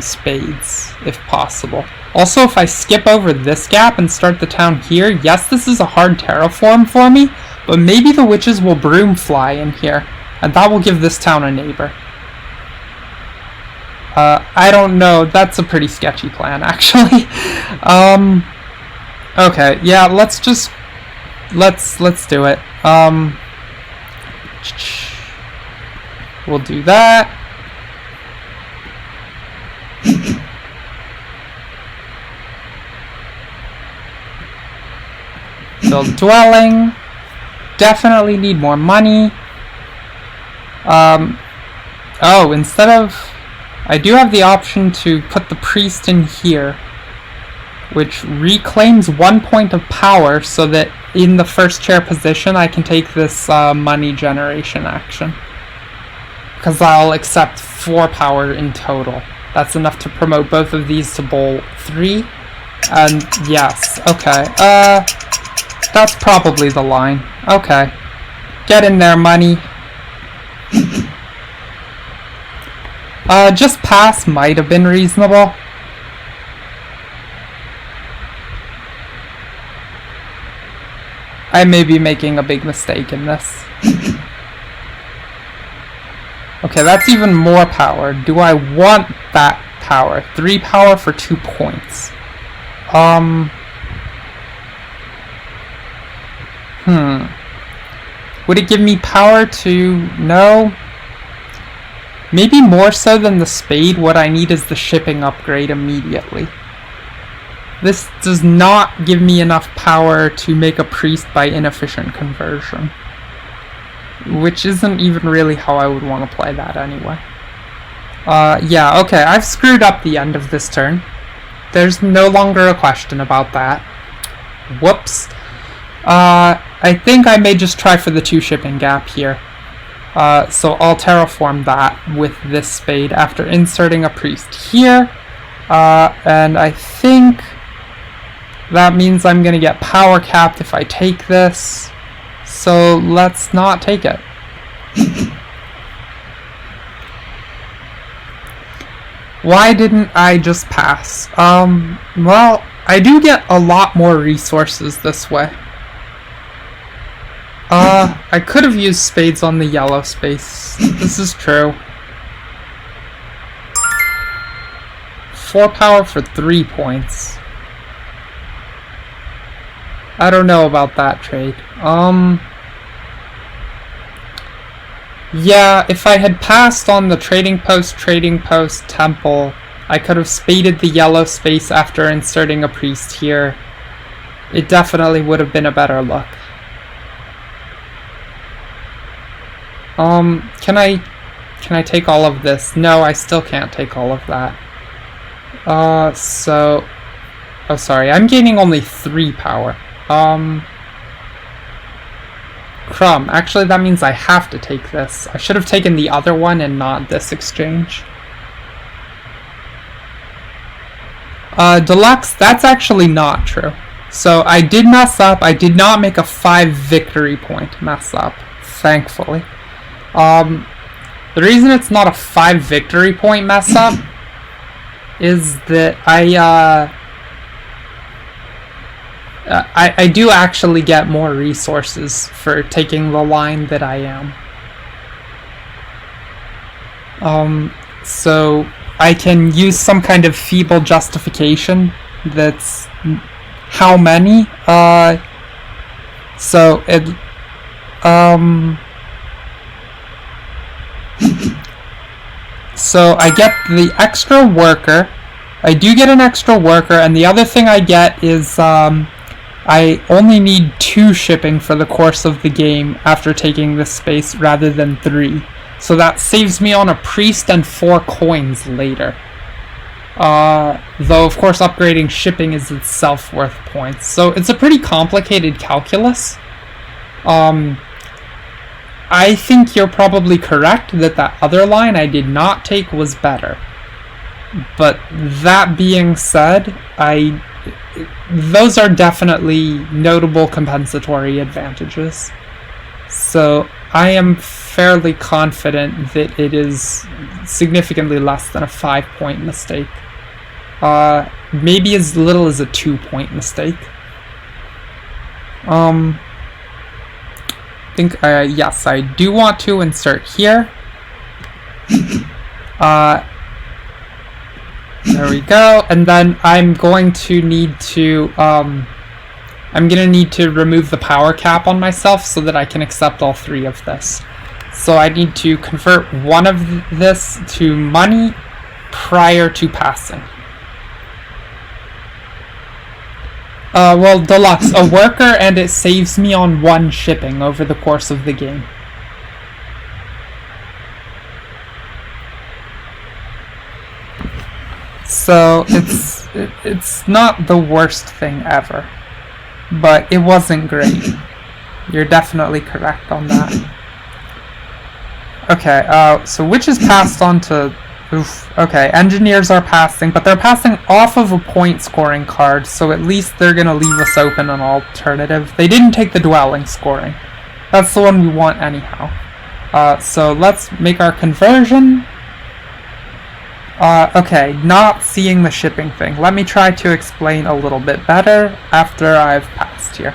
spades, if possible. Also, if I skip over this gap and start the town here, yes, this is a hard terraform for me, but maybe the witches will broom fly in here, and that will give this town a neighbor. I don't know, that's a pretty sketchy plan, actually. Okay, yeah, let's do it. We'll do that. Build dwelling. Definitely need more money. Oh, instead of... I do have the option to put the priest in here, which reclaims 1 point of power so that in the first chair position I can take this money generation action. Because I'll accept 4 power in total. That's enough to promote both of these to bowl 3. And yes, okay. That's probably the line. Okay. Get in there, money. Just pass might have been reasonable. I may be making a big mistake in this. Okay, that's even more power. Do I want that power? 3 power for 2 points. Would it give me power to... No. Maybe more so than the spade, what I need is the shipping upgrade immediately. This does not give me enough power to make a priest by inefficient conversion. Which isn't even really how I would want to play that anyway. Yeah, okay, I've screwed up the end of this turn. There's no longer a question about that. Whoops. I think I may just try for the 2 shipping gap here. So I'll terraform that with this spade after inserting a priest here. And I think that means I'm gonna get power capped if I take this. So let's not take it. Why didn't I just pass? Well, I do get a lot more resources this way. I could have used spades on the yellow space. This is true. 4 power for 3 points. I don't know about that trade. Yeah, if I had passed on the trading post, temple, I could have spaded the yellow space after inserting a priest here. It definitely would have been a better look. Can I take all of this? No, I still can't take all of that. Oh, sorry, I'm gaining only 3 power. Crumb. Actually, that means I have to take this. I should have taken the other one and not this exchange. Deluxe, that's actually not true. So I did mess up. I did not make a 5 victory point mess up, thankfully. The reason it's not a 5 victory point mess up is that I do actually get more resources for taking the line that I am. So I can use some kind of feeble justification that's how many? So it so I get the extra worker. I do get an extra worker, and the other thing I get is I only need 2 shipping for the course of the game after taking this space rather than 3. So that saves me on a priest and 4 coins later. Though of course upgrading shipping is itself worth points. So it's a pretty complicated calculus. I think you're probably correct that other line I did not take was better. But that being said, those are definitely notable compensatory advantages. So I am fairly confident that it is significantly less than a 5-point mistake. Maybe as little as a 2-point mistake. I think, yes, I do want to insert here. There we go, and then I'm going to need to, remove the power cap on myself so that I can accept all 3 of this. So I need to convert 1 of this to money prior to passing. Well, deluxe, a worker, and it saves me on 1 shipping over the course of the game. So it's not the worst thing ever, but it wasn't great. You're definitely correct on that. Okay, so which is passed on to... Oof, okay, engineers are passing, but they're passing off of a point scoring card, so at least they're gonna leave us open an alternative. They didn't take the dwelling scoring. That's the one we want anyhow. So let's make our conversion. Okay, not seeing the shipping thing. Let me try to explain a little bit better after I've passed here.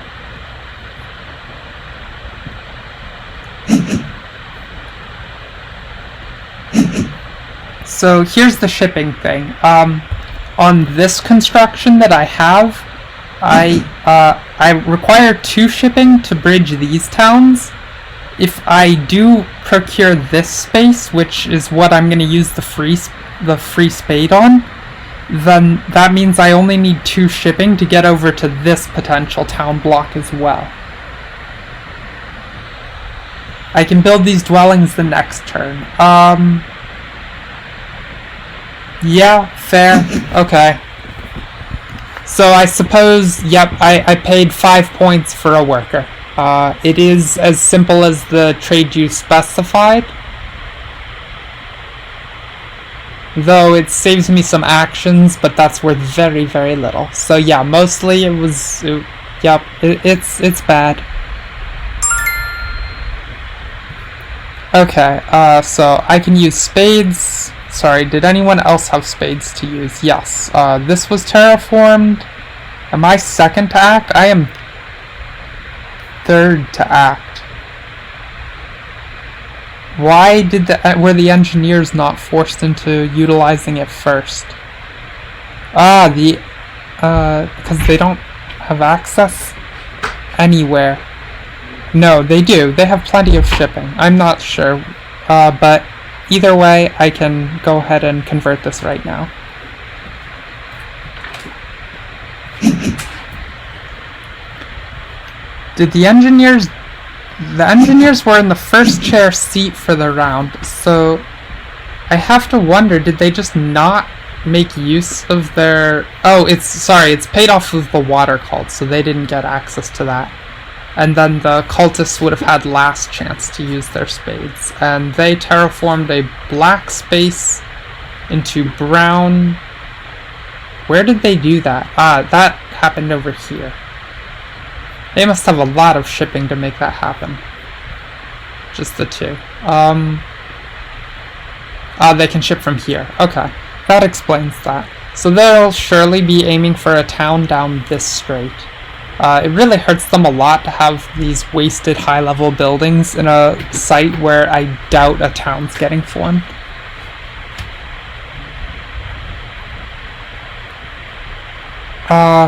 So here's the shipping thing. On this construction that I have, I require 2 shipping to bridge these towns. If I do procure this space, which is what I'm going to use the free spade on, then that means I only need 2 shipping to get over to this potential town block as well. I can build these dwellings the next turn. Yeah, fair. Okay. So I suppose, yep, I paid 5 points for a worker. It is as simple as the trade you specified. Though it saves me some actions, but that's worth very, very little. So yeah, mostly it was... yep, it's bad. Okay, so I can use spades. Sorry, did anyone else have spades to use? Yes. This was terraformed. Am I second to act? I am third to act. Why were the engineers not forced into utilizing it first? Because they don't have access anywhere. No, they do. They have plenty of shipping. I'm not sure, but either way, I can go ahead and convert this right now. Did the engineers... The engineers were in the first chair seat for the round, so I have to wonder, did they just not make use of their... Oh, it's paid off of the water cult, so they didn't get access to that. And then the cultists would have had last chance to use their spades. And they terraformed a black space into brown. Where did they do that? That happened over here. They must have a lot of shipping to make that happen. Just the two. They can ship from here. Okay, that explains that. So they'll surely be aiming for a town down this strait. It really hurts them a lot to have these wasted high-level buildings in a site where I doubt a town's getting formed.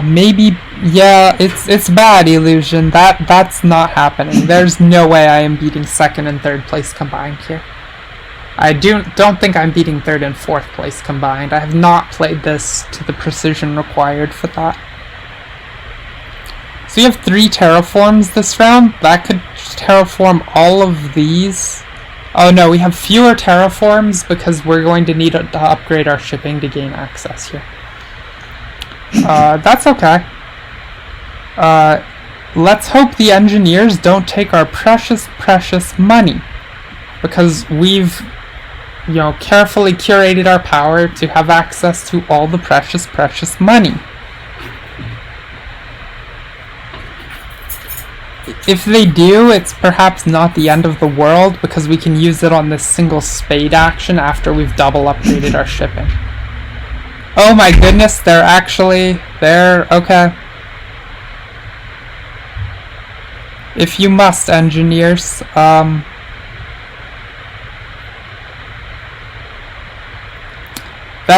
Maybe, yeah, it's bad, Illusion. That's not happening. There's no way I am beating 2nd and 3rd place combined here. I don't think I'm beating 3rd and 4th place combined. I have not played this to the precision required for that. So you have 3 terraforms this round. That could terraform all of these. Oh no, we have fewer terraforms because we're going to need to upgrade our shipping to gain access here. That's okay. Let's hope the engineers don't take our precious, precious money. Because we've, carefully curated our power to have access to all the precious, precious money. If they do, it's perhaps not the end of the world, because we can use it on this single spade action after we've double upgraded our shipping. Oh my goodness, they're okay. If you must, engineers, that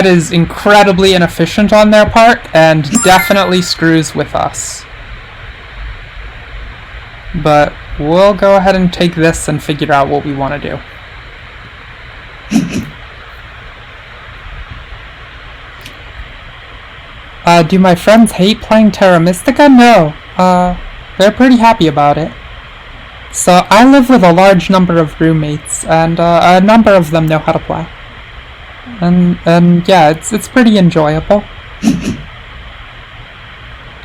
is incredibly inefficient on their part, and definitely screws with us. But we'll go ahead and take this and figure out what we want to do. Do my friends hate playing Terra Mystica? No. They're pretty happy about it. So I live with a large number of roommates, and a number of them know how to play. And yeah, it's pretty enjoyable.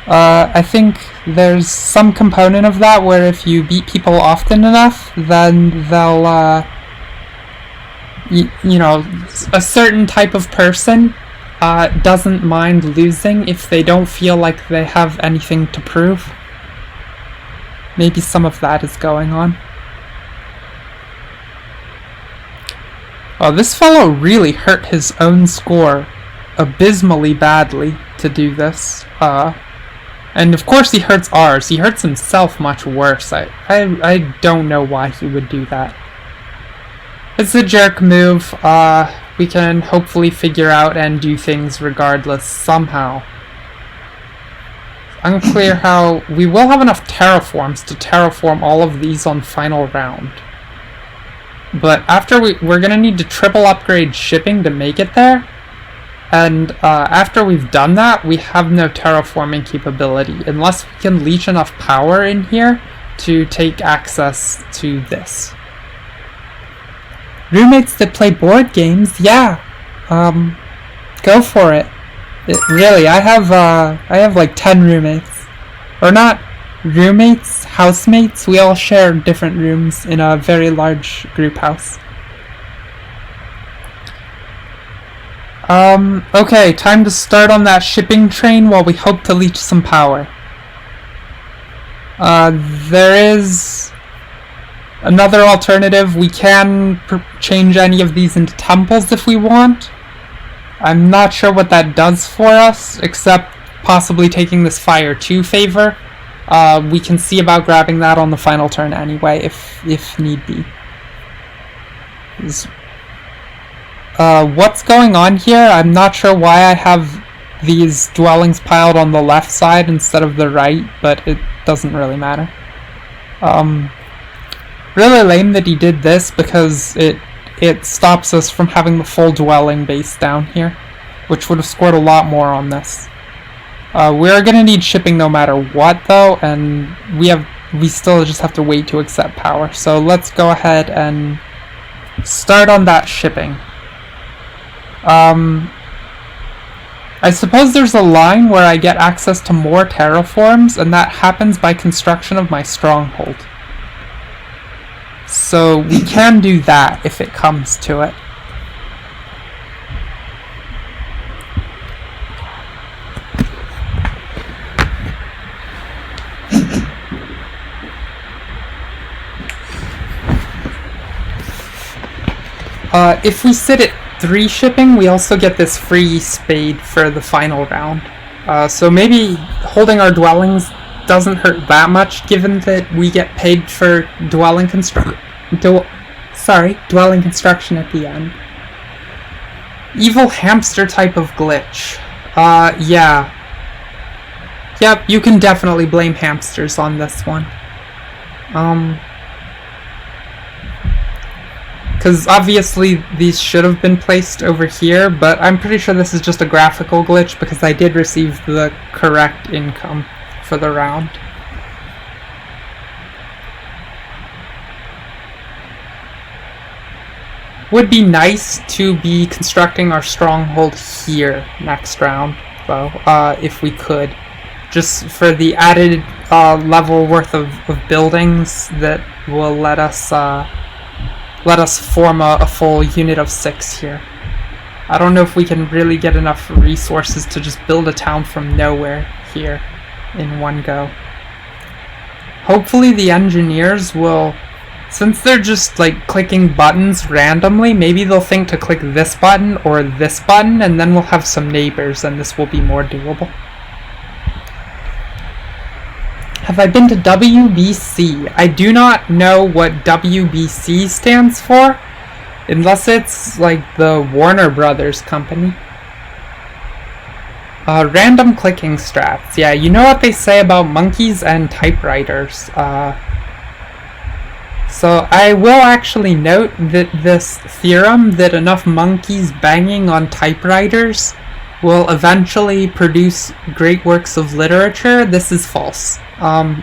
I think there's some component of that where if you beat people often enough, then they'll, a certain type of person doesn't mind losing if they don't feel like they have anything to prove. Maybe some of that is going on. Oh, this fellow really hurt his own score abysmally badly to do this. And of course he hurts ours. He hurts himself much worse. I don't know why he would do that. It's a jerk move. We can hopefully figure out and do things regardless somehow. Unclear how. We will have enough terraforms to terraform all of these on final round. But after we're gonna need to triple upgrade shipping to make it there. And after we've done that, we have no terraforming capability unless we can leech enough power in here to take access to this. Roommates that play board games, yeah. Go for it. Really, I have like 10 roommates. Or not roommates, housemates. We all share different rooms in a very large group house. Okay, time to start on that shipping train while we hope to leech some power. There is another alternative. We can change any of these into temples if we want. I'm not sure what that does for us, except possibly taking this fire 2 favor. We can see about grabbing that on the final turn anyway, if need be. What's going on here? I'm not sure why I have these dwellings piled on the left side instead of the right, but it doesn't really matter. Really lame that he did this because it stops us from having the full dwelling base down here, which would have scored a lot more on this. We're gonna need shipping no matter what though, and we still just have to wait to accept power. So let's go ahead and start on that shipping. I suppose there's a line where I get access to more terraforms, and that happens by construction of my stronghold. So we can do that if it comes to it. If we sit at 3 shipping, we also get this free spade for the final round. So maybe holding our dwellings doesn't hurt that much, given that we get paid for dwelling construction at the end. Evil hamster type of glitch. Yeah. Yep, you can definitely blame hamsters on this one. Because obviously these should have been placed over here, but I'm pretty sure this is just a graphical glitch because I did receive the correct income for the round. Would be nice to be constructing our stronghold here next round, though, if we could. Just for the added level worth of buildings that will let us form a full unit of 6 here. I don't know if we can really get enough resources to just build a town from nowhere here in one go. Hopefully the engineers will, since they're just like clicking buttons randomly, maybe they'll think to click this button or this button, and then we'll have some neighbors and this will be more doable. Have I been to WBC? I do not know what WBC stands for, unless it's like the Warner Brothers company. Random clicking strats. Yeah, you know what they say about monkeys and typewriters. So I will actually note that this theorem that enough monkeys banging on typewriters will eventually produce great works of literature, this is false.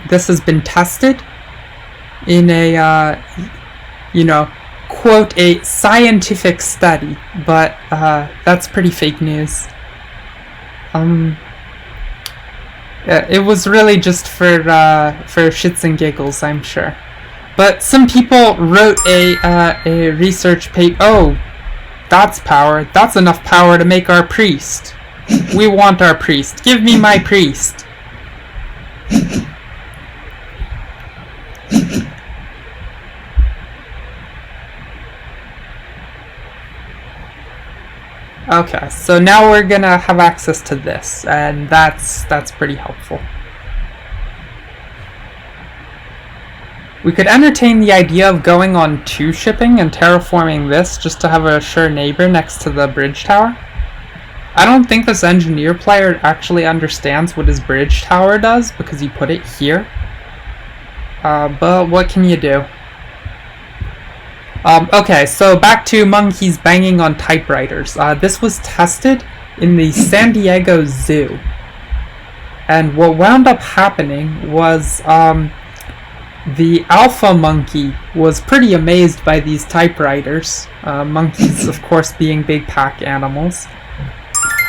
This has been tested in a, quote, a scientific study, but that's pretty fake news. It was really just for shits and giggles, I'm sure. But some people wrote a research paper. Oh, that's power. That's enough power to make our priest. We want our priest. Give me my priest. Okay, so now we're gonna have access to this, and that's pretty helpful. We could entertain the idea of going on 2 shipping and terraforming this just to have a sure neighbor next to the bridge tower. I don't think this engineer player actually understands what his bridge tower does because he put it here. But what can you do? Okay, so back to monkeys banging on typewriters. This was tested in the San Diego Zoo. And what wound up happening was the alpha monkey was pretty amazed by these typewriters. Monkeys, of course, being big pack animals.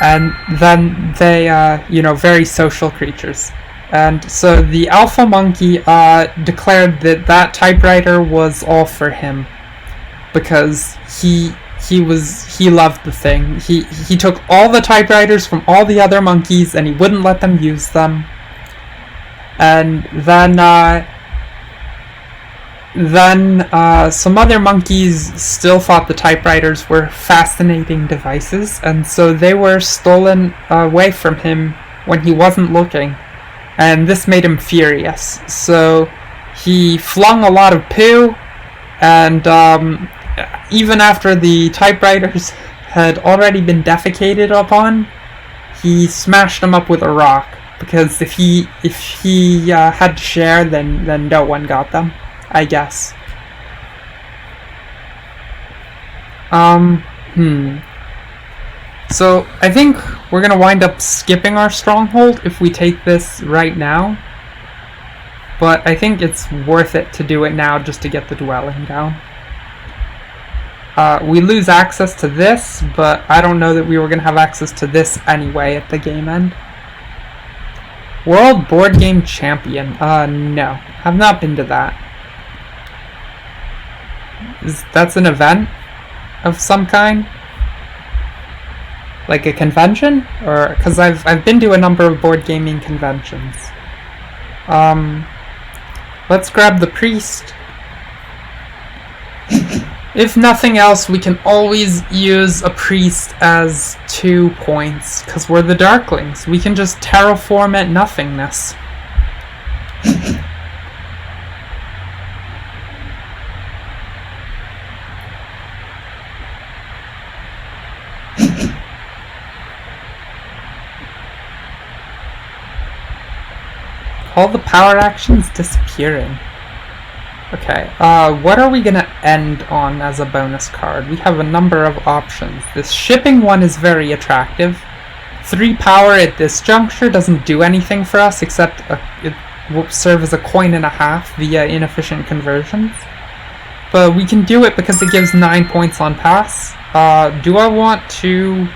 And then they, very social creatures. And so the alpha monkey declared that that typewriter was all for him. Because he loved the thing. He took all the typewriters from all the other monkeys and he wouldn't let them use them. And then some other monkeys still thought the typewriters were fascinating devices, and so they were stolen away from him when he wasn't looking. And this made him furious. So he flung a lot of poo, and even after the typewriters had already been defecated upon, he smashed them up with a rock, because if he had to share, then no one got them, I guess. So I think we're gonna wind up skipping our stronghold if we take this right now. But I think it's worth it to do it now just to get the dwelling down. We lose access to this, but I don't know that we were going to have access to this anyway at the game end. World Board Game Champion. No. Have not been to that. That's an event of some kind? Like a convention? Or, because I've been to a number of board gaming conventions. Let's grab the priest. If nothing else, we can always use a priest as 2 points, because we're the Darklings. We can just terraform at nothingness. All the power actions disappearing. Okay, what are we gonna end on as a bonus card? We have a number of options. This shipping one is very attractive. 3 power at this juncture doesn't do anything for us except it will serve as a coin and a half via inefficient conversions. But we can do it because it gives 9 points on pass. Do I want to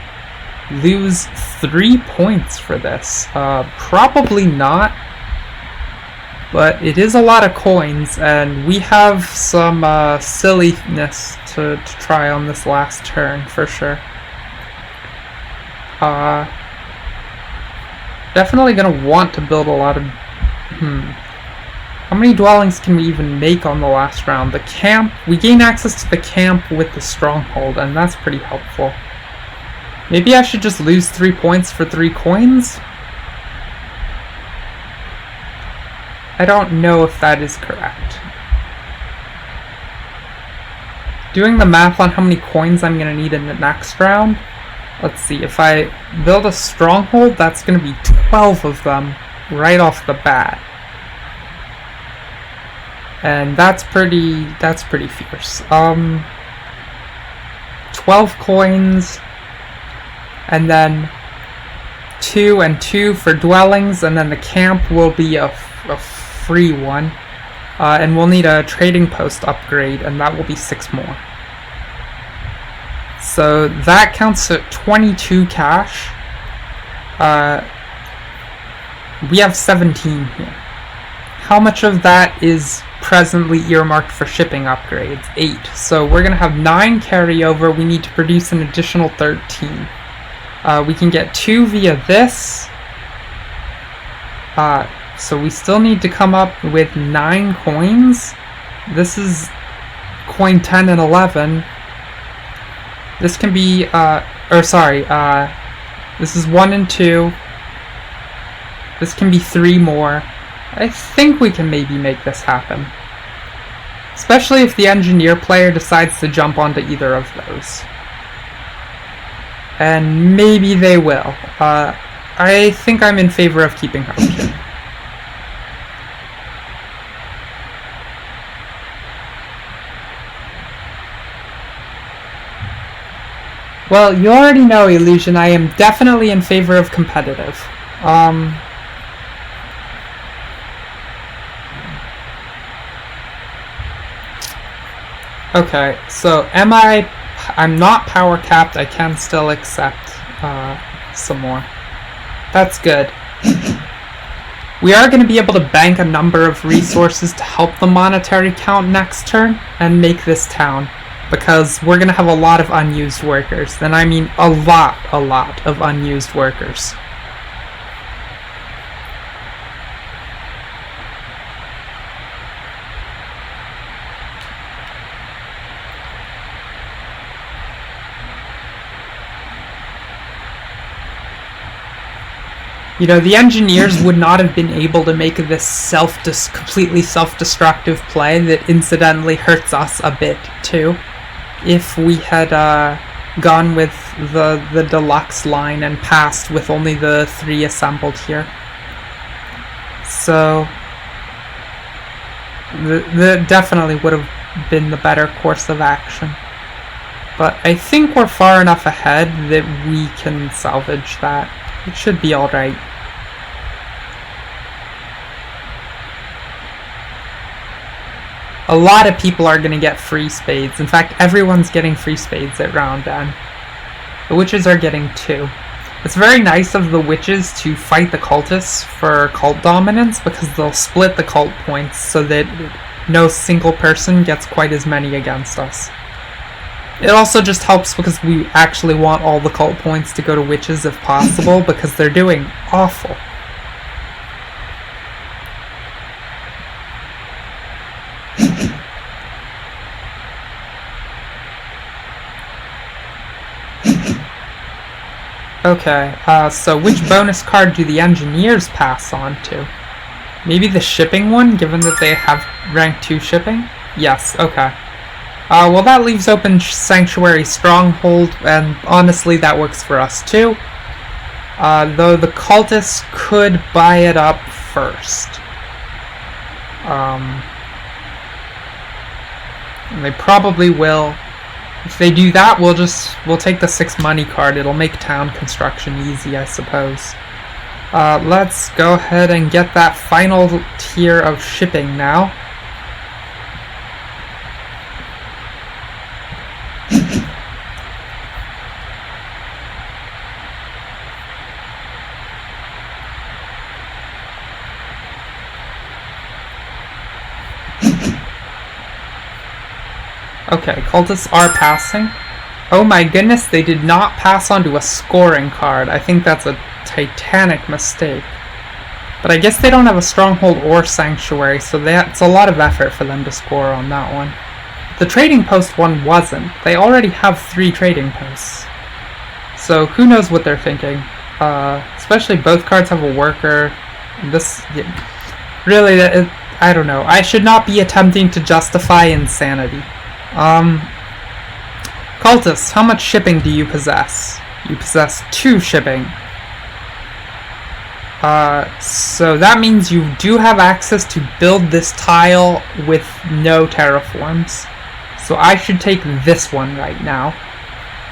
lose 3 points for this? Probably not. But it is a lot of coins, and we have some silliness to try on this last turn, for sure. Definitely gonna want to build a lot of... How many dwellings can we even make on the last round? The camp, we gain access to the camp with the stronghold, and that's pretty helpful. Maybe I should just lose 3 points for 3 coins? I don't know if that is correct. Doing the math on how many coins I'm going to need in the next round. Let's see, if I build a stronghold, that's going to be 12 of them right off the bat. And that's pretty fierce. 12 coins, and then 2 and 2 for dwellings, and then the camp will be a free one, and we'll need a trading post upgrade, and that will be 6 more. So that counts at 22 cash. We have 17 here. How much of that is presently earmarked for shipping upgrades? 8. So we're going to have 9 carryover. We need to produce an additional 13. We can get 2 via this. So we still need to come up with 9 coins. This is coin 10 and 11. This can be, this is 1 and 2. This can be 3 more. I think we can maybe make this happen. Especially if the engineer player decides to jump onto either of those. And maybe they will. I think I'm in favor of keeping hope here. Well, you already know, Illusion, I am definitely in favor of competitive. Okay, so I'm not power capped, I can still accept some more. That's good. We are going to be able to bank a number of resources to help the monetary count next turn and make this town. Because we're going to have a lot of unused workers. And I mean a lot of unused workers. You know, the engineers would not have been able to make this completely self-destructive play that incidentally hurts us a bit too. If we had gone with the deluxe line and passed with only the 3 assembled here. So that definitely would have been the better course of action. But I think we're far enough ahead that we can salvage that. It should be alright. A lot of people are going to get free spades. In fact, everyone's getting free spades at round end. The witches are getting 2. It's very nice of the witches to fight the cultists for cult dominance because they'll split the cult points so that no single person gets quite as many against us. It also just helps because we actually want all the cult points to go to witches if possible because they're doing awful. Okay, so which bonus card do the engineers pass on to? Maybe the shipping one, given that they have rank 2 shipping? Yes, okay. Well, that leaves open Sanctuary Stronghold, and honestly, that works for us too. Though the cultists could buy it up first. And they probably will. If they do that, we'll take the 6 money card. It'll make town construction easy, I suppose. Let's go ahead and get that final tier of shipping now. Okay, cultists are passing. Oh my goodness, they did not pass on to a scoring card. I think that's a titanic mistake. But I guess they don't have a stronghold or sanctuary, so it's a lot of effort for them to score on that one. The trading post one wasn't. They already have 3 trading posts. So who knows what they're thinking. Especially both cards have a worker. This, really, I don't know. I should not be attempting to justify insanity. Cultists, how much shipping do you possess? You possess 2 shipping. So that means you do have access to build this tile with no terraforms. So I should take this one right now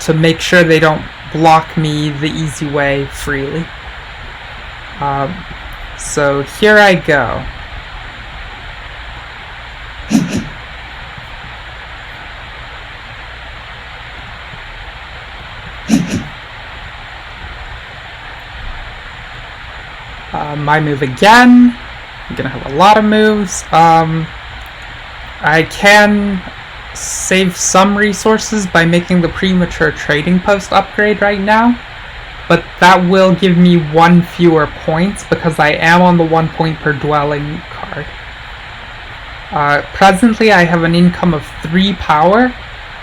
to make sure they don't block me the easy way freely. So here I go. My move again. I'm gonna have a lot of moves. I can save some resources by making the premature trading post upgrade right now, but that will give me 1 fewer points because I am on the 1 point per dwelling card. Presently I have an income of 3 power.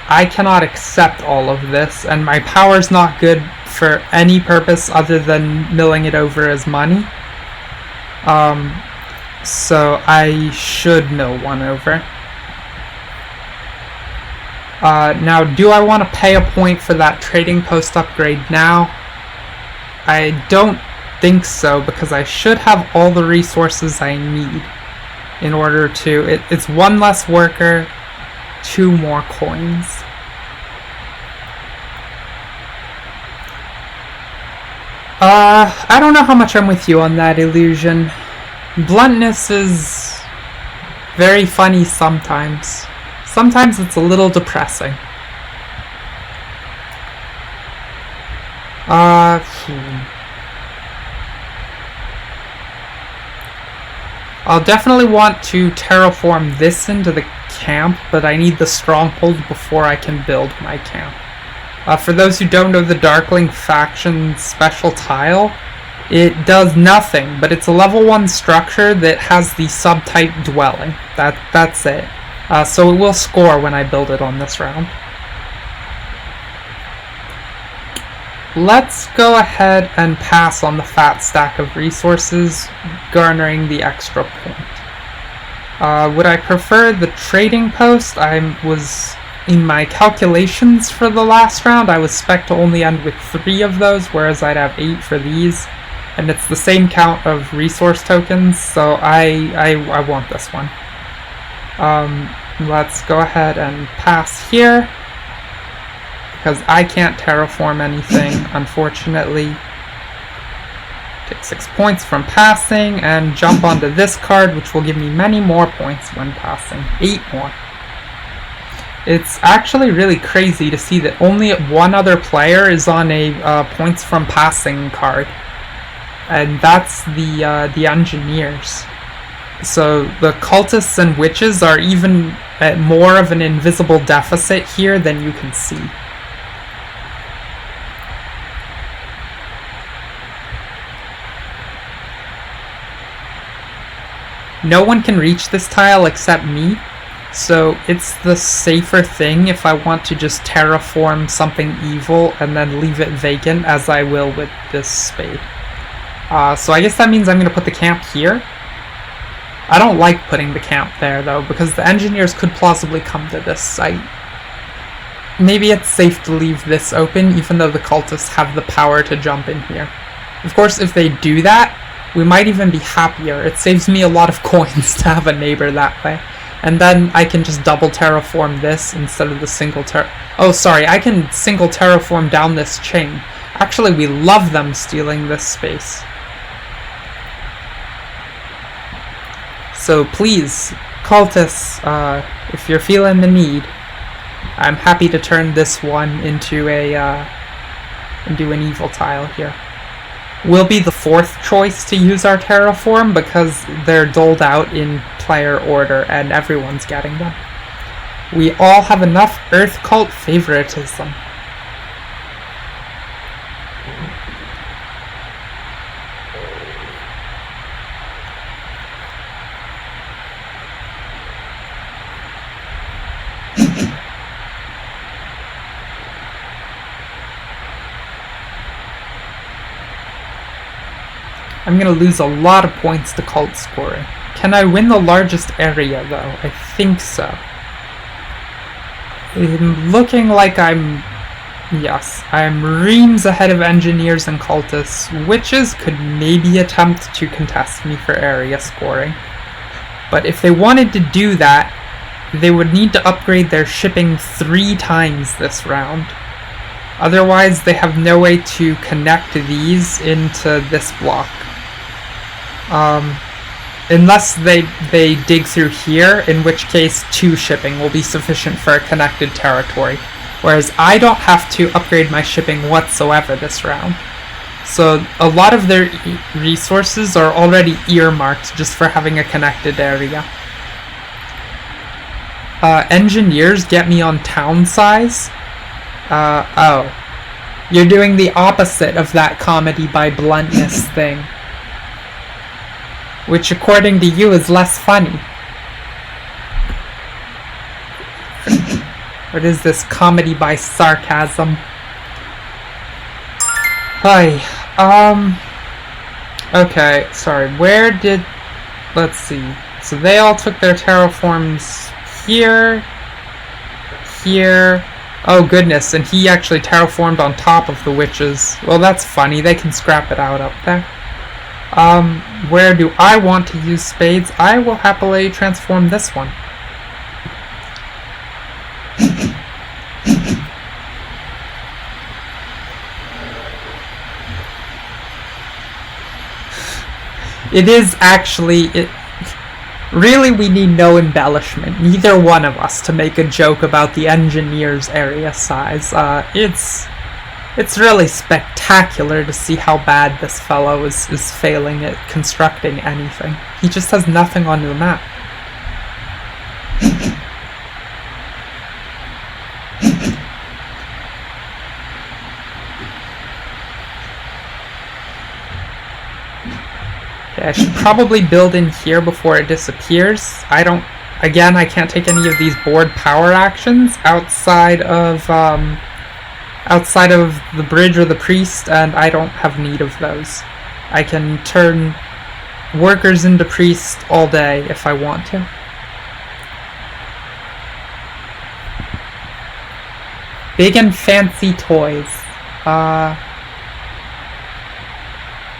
I cannot accept all of this, and my power's not good for any purpose other than milling it over as money. So I should mill 1 over. Now, do I want to pay a point for that trading post upgrade now? I don't think so, because I should have all the resources I need in order to... It's 1 less worker, 2 more coins. I don't know how much I'm with you on that, Illusion. Bluntness is very funny sometimes. Sometimes it's a little depressing. I'll definitely want to terraform this into the camp, but I need the stronghold before I can build my camp. For those who don't know the Darkling faction special tile, it does nothing, but it's a level 1 structure that has the subtype dwelling. That's it. So it will score when I build it on this round. Let's go ahead and pass on the fat stack of resources, garnering the extra point. Would I prefer the trading post? In my calculations for the last round, I was spec'd to only end with 3 of those, whereas I'd have 8 for these. And it's the same count of resource tokens, so I want this one. Let's go ahead and pass here, because I can't terraform anything, unfortunately. Take 6 points from passing, and jump onto this card, which will give me many more points when passing. 8 more. It's actually really crazy to see that only 1 other player is on a points from passing card. And that's the engineers. So the cultists and witches are even at more of an invisible deficit here than you can see. No one can reach this tile except me, So it's the safer thing if I want to just terraform something evil and then leave it vacant, as I will with this spade. So I guess that means I'm going to put the camp here. I don't like putting the camp there, though, because the engineers could plausibly come to this site. Maybe it's safe to leave this open, even though the cultists have the power to jump in here. Of course, if they do that, we might even be happier. It saves me a lot of coins to have a neighbor that way. And then I can just double terraform this instead of the single Oh, sorry, I can single terraform down this chain. Actually, we love them stealing this space. So please, cultists, if you're feeling the need, I'm happy to turn this one into an evil tile here. We'll be the fourth choice to use our terraform because they're doled out in player order and everyone's getting them. We all have enough Earth Cult favoritism. I'm gonna lose a lot of points to cult scoring. Can I win the largest area, though? I think so. Looking like yes, I'm reams ahead of engineers and cultists. Witches could maybe attempt to contest me for area scoring. But if they wanted to do that, they would need to upgrade their shipping 3 times this round. Otherwise, they have no way to connect these into this block. Unless they dig through here, in which case 2 shipping will be sufficient for a connected territory. Whereas I don't have to upgrade my shipping whatsoever this round. So a lot of their resources are already earmarked just for having a connected area. Engineers get me on town size. Oh. You're doing the opposite of that comedy by bluntness thing. Which, according to you, is less funny. What is this comedy by sarcasm? Hi. Okay, sorry. Let's see. So they all took their terraforms here. Here. Oh, goodness, and he actually terraformed on top of the witches. Well, that's funny. They can scrap it out up there. Where do I want to use spades? I will happily transform this one. It is actually... Really, we need no embellishment, neither one of us, to make a joke about the engineer's area size. It's really spectacular to see how bad this fellow is failing at constructing anything. He just has nothing on the map. Okay, I should probably build in here before it disappears. Again, I can't take any of these board power actions outside of the bridge or the priest, and I don't have need of those. I can turn workers into priests all day if I want to. Big and fancy toys.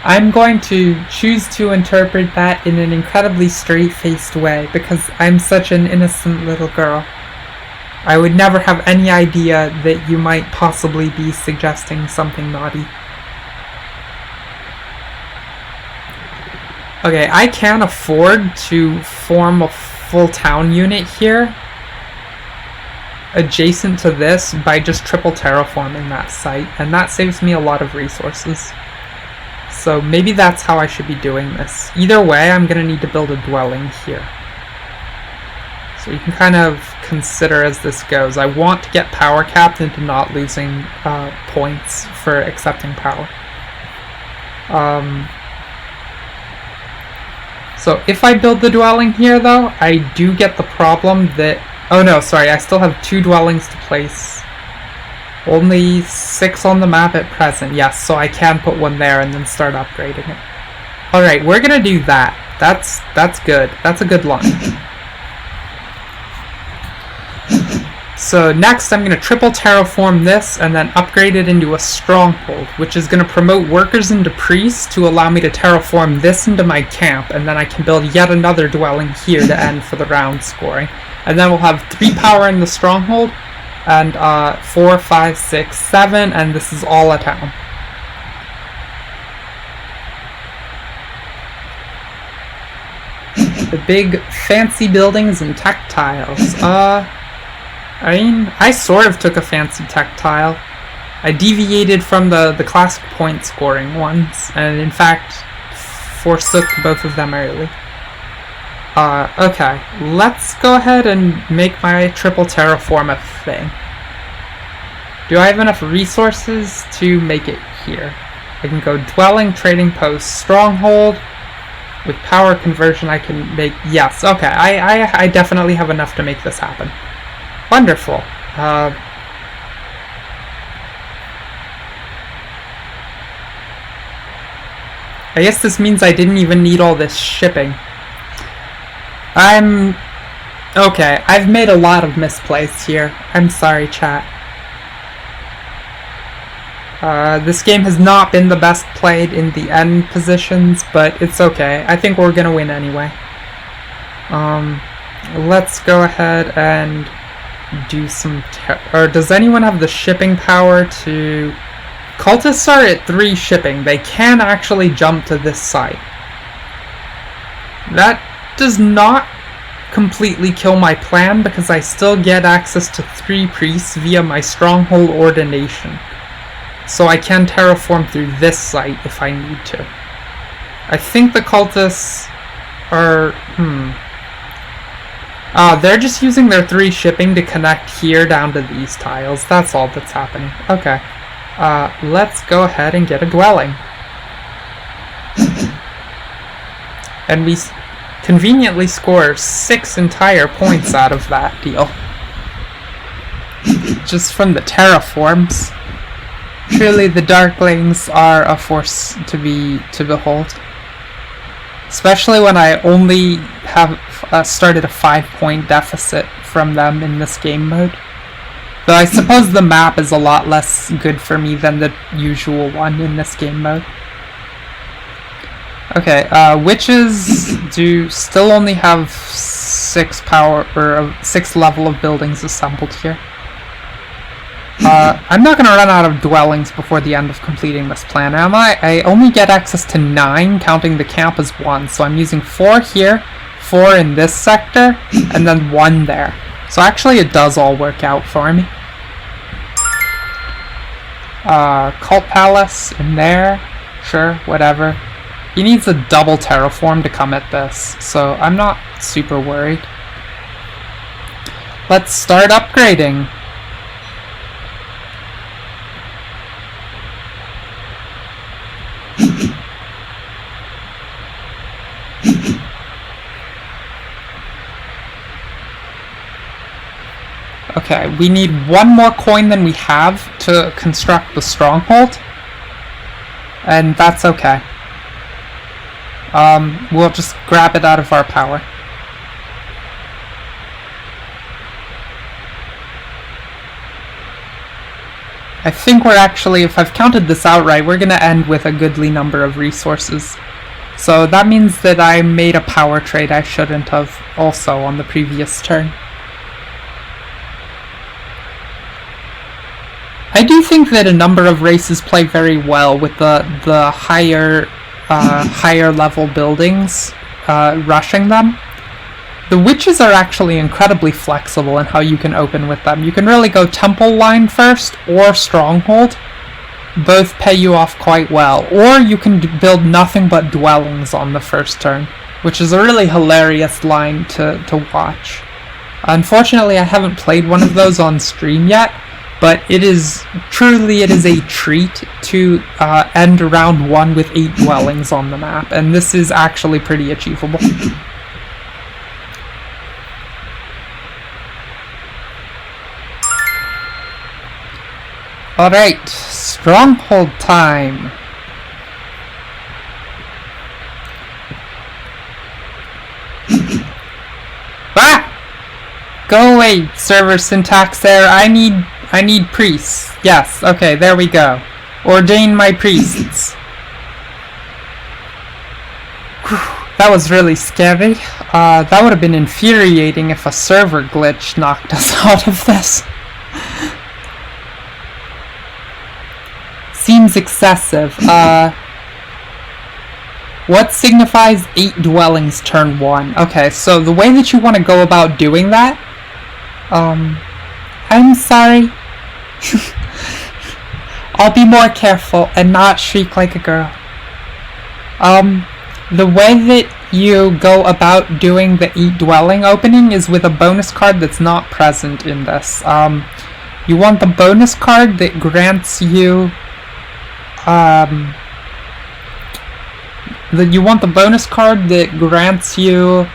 I'm going to choose to interpret that in an incredibly straight-faced way, because I'm such an innocent little girl. I would never have any idea that you might possibly be suggesting something naughty. Okay, I can afford to form a full town unit here adjacent to this by just triple terraforming that site, and that saves me a lot of resources. So maybe that's how I should be doing this. Either way, I'm going to need to build a dwelling here. So you can kind of consider as this goes. I want to get power capped into not losing points for accepting power. So if I build the dwelling here, though, I do get the problem that... Oh no, sorry, I still have 2 dwellings to place. Only 6 on the map at present, yes, so I can put one there and then start upgrading it. Alright, we're gonna do that. That's good. That's a good line. So next I'm gonna triple terraform this and then upgrade it into a stronghold, which is gonna promote workers into priests to allow me to terraform this into my camp, and then I can build yet another dwelling here to end for the round scoring. And then we'll have 3 power in the stronghold, and 4, 5, 6, 7, and this is all a town. The big fancy buildings and tech tiles. I mean, I sort of took a fancy tech tile. I deviated from the classic point scoring ones, and in fact forsook both of them early. Okay, let's go ahead and make my triple terraform a thing. Do I have enough resources to make it here? I can go dwelling, trading post, stronghold. With power conversion I can make... Yes, okay, I definitely have enough to make this happen. Wonderful. I guess this means I didn't even need all this shipping. Okay, I've made a lot of misplays here. I'm sorry, chat. This game has not been the best played in the end positions, but it's okay. I think we're gonna win anyway. Let's go ahead and do some... Or does anyone have the shipping power to... Cultists are at 3 shipping. They can actually jump to this site. That does not completely kill my plan, because I still get access to 3 priests via my stronghold ordination. So I can terraform through this site if I need to. I think the cultists are... they're just using their 3 shipping to connect here down to these tiles. That's all that's happening. Okay. Let's go ahead and get a dwelling. And we conveniently score 6 entire points out of that deal. Just from the terraforms. Truly, the Darklings are a force to behold. Especially when I only have started a 5-point deficit from them in this game mode. Though I suppose the map is a lot less good for me than the usual one in this game mode. Okay, witches do still only have 6 power, or 6 level of buildings assembled here. I'm not going to run out of dwellings before the end of completing this plan, am I? I only get access to 9, counting the camp as 1, so I'm using 4 here, 4 in this sector, and then 1 there. So actually it does all work out for me. Cult Palace in there, sure, whatever. He needs a double terraform to come at this, so I'm not super worried. Let's start upgrading. Okay, we need 1 more coin than we have to construct the stronghold, and that's okay. We'll just grab it out of our power. I think we're actually, if I've counted this out right, we're gonna end with a goodly number of resources. So that means that I made a power trade I shouldn't have also on the previous turn. I do think that a number of races play very well with the higher level buildings rushing them. The witches are actually incredibly flexible in how you can open with them. You can really go temple line first or stronghold. Both pay you off quite well. Or you can build nothing but dwellings on the first turn, which is a really hilarious line to watch. Unfortunately, I haven't played one of those on stream yet, but it is a treat to end round 1 with 8 dwellings on the map, and this is actually pretty achievable. Alright, stronghold time. Ah! Go away, server syntax there. I need priests. Yes, okay, there we go. Ordain my priests. Whew, that was really scary. That would have been infuriating if a server glitch knocked us out of this. Seems excessive. What signifies 8 dwellings turn 1? Okay, so the way that you want to go about doing that... I'm sorry. I'll be more careful and not shriek like a girl. The way that you go about doing the 8 dwelling opening is with a bonus card that's not present in this. You want the bonus card that grants you... you want the bonus card that grants you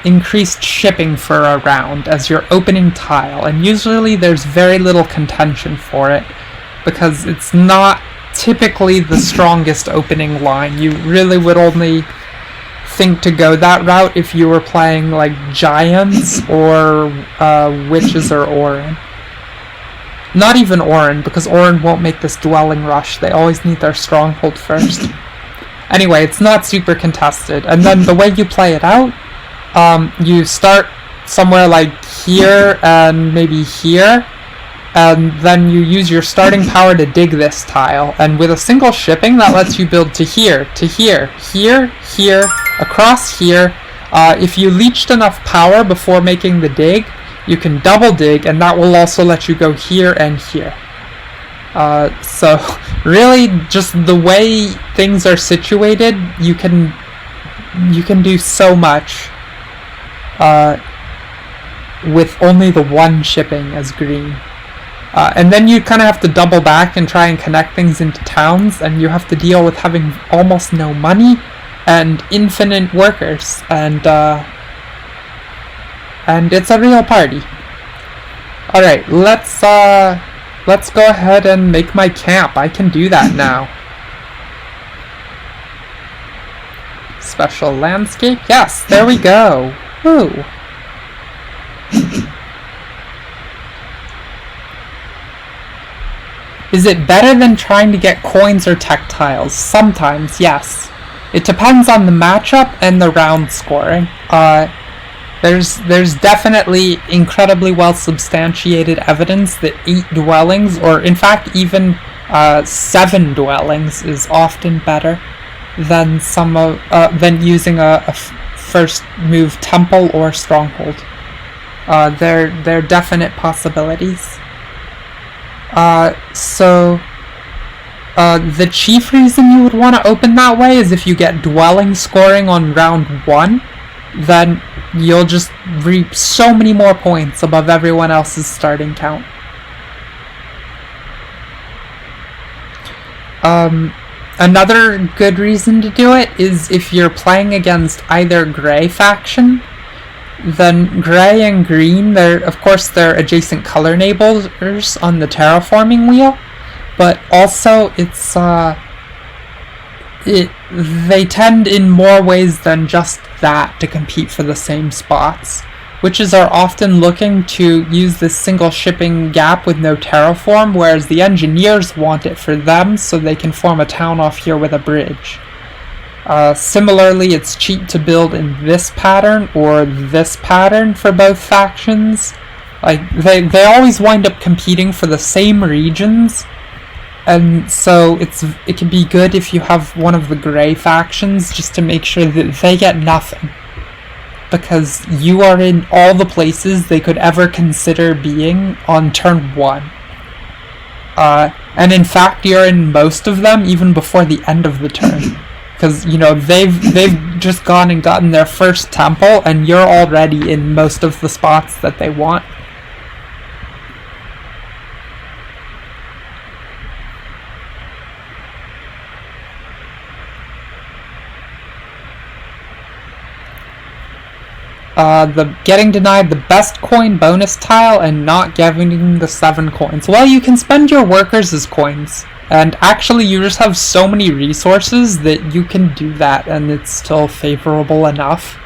increased shipping for a round as your opening tile, and usually there's very little contention for it because it's not typically the strongest opening line. You really would only think to go that route if you were playing like giants or witches or Orin. Not even Orin, because Orin won't make this dwelling rush. They always need their stronghold first. Anyway, it's not super contested. And then the way you play it out, you start somewhere like here and maybe here, and then you use your starting power to dig this tile. And with a single shipping, that lets you build to here, here, here, across here. If you leached enough power before making the dig, you can double dig, and that will also let you go here and here. So really, just the way things are situated, you can do so much with only the one shipping as green. And then you kind of have to double back and try and connect things into towns, and you have to deal with having almost no money and infinite workers, and it's a real party. Alright, let's go ahead and make my camp. I can do that now. Special landscape? Yes, there we go. Woo. Is it better than trying to get coins or tech tiles? Sometimes, yes. It depends on the matchup and the round scoring. There's definitely incredibly well substantiated evidence that 8 dwellings, or in fact even 7 dwellings, is often better than than using a first move temple or stronghold. They're definite possibilities. So the chief reason you would want to open that way is if you get dwelling scoring on round 1, then you'll just reap so many more points above everyone else's starting count. Another good reason to do it is if you're playing against either gray faction, then gray and green, of course they're adjacent color neighbors on the terraforming wheel, but also it's they tend in more ways than just that to compete for the same spots. Witches are often looking to use this single shipping gap with no terraform, whereas the engineers want it for them so they can form a town off here with a bridge. Similarly, it's cheap to build in this pattern or this pattern for both factions. Like, they always wind up competing for the same regions, and so it can be good if you have one of the gray factions just to make sure that they get nothing, because you are in all the places they could ever consider being on turn 1. And in fact, you're in most of them even before the end of the turn. Because, you know, they've just gone and gotten their first temple, and you're already in most of the spots that they want. the getting denied the best coin bonus tile and not getting the 7 coins. Well, you can spend your workers as coins. And actually, you just have so many resources that you can do that, and it's still favorable enough.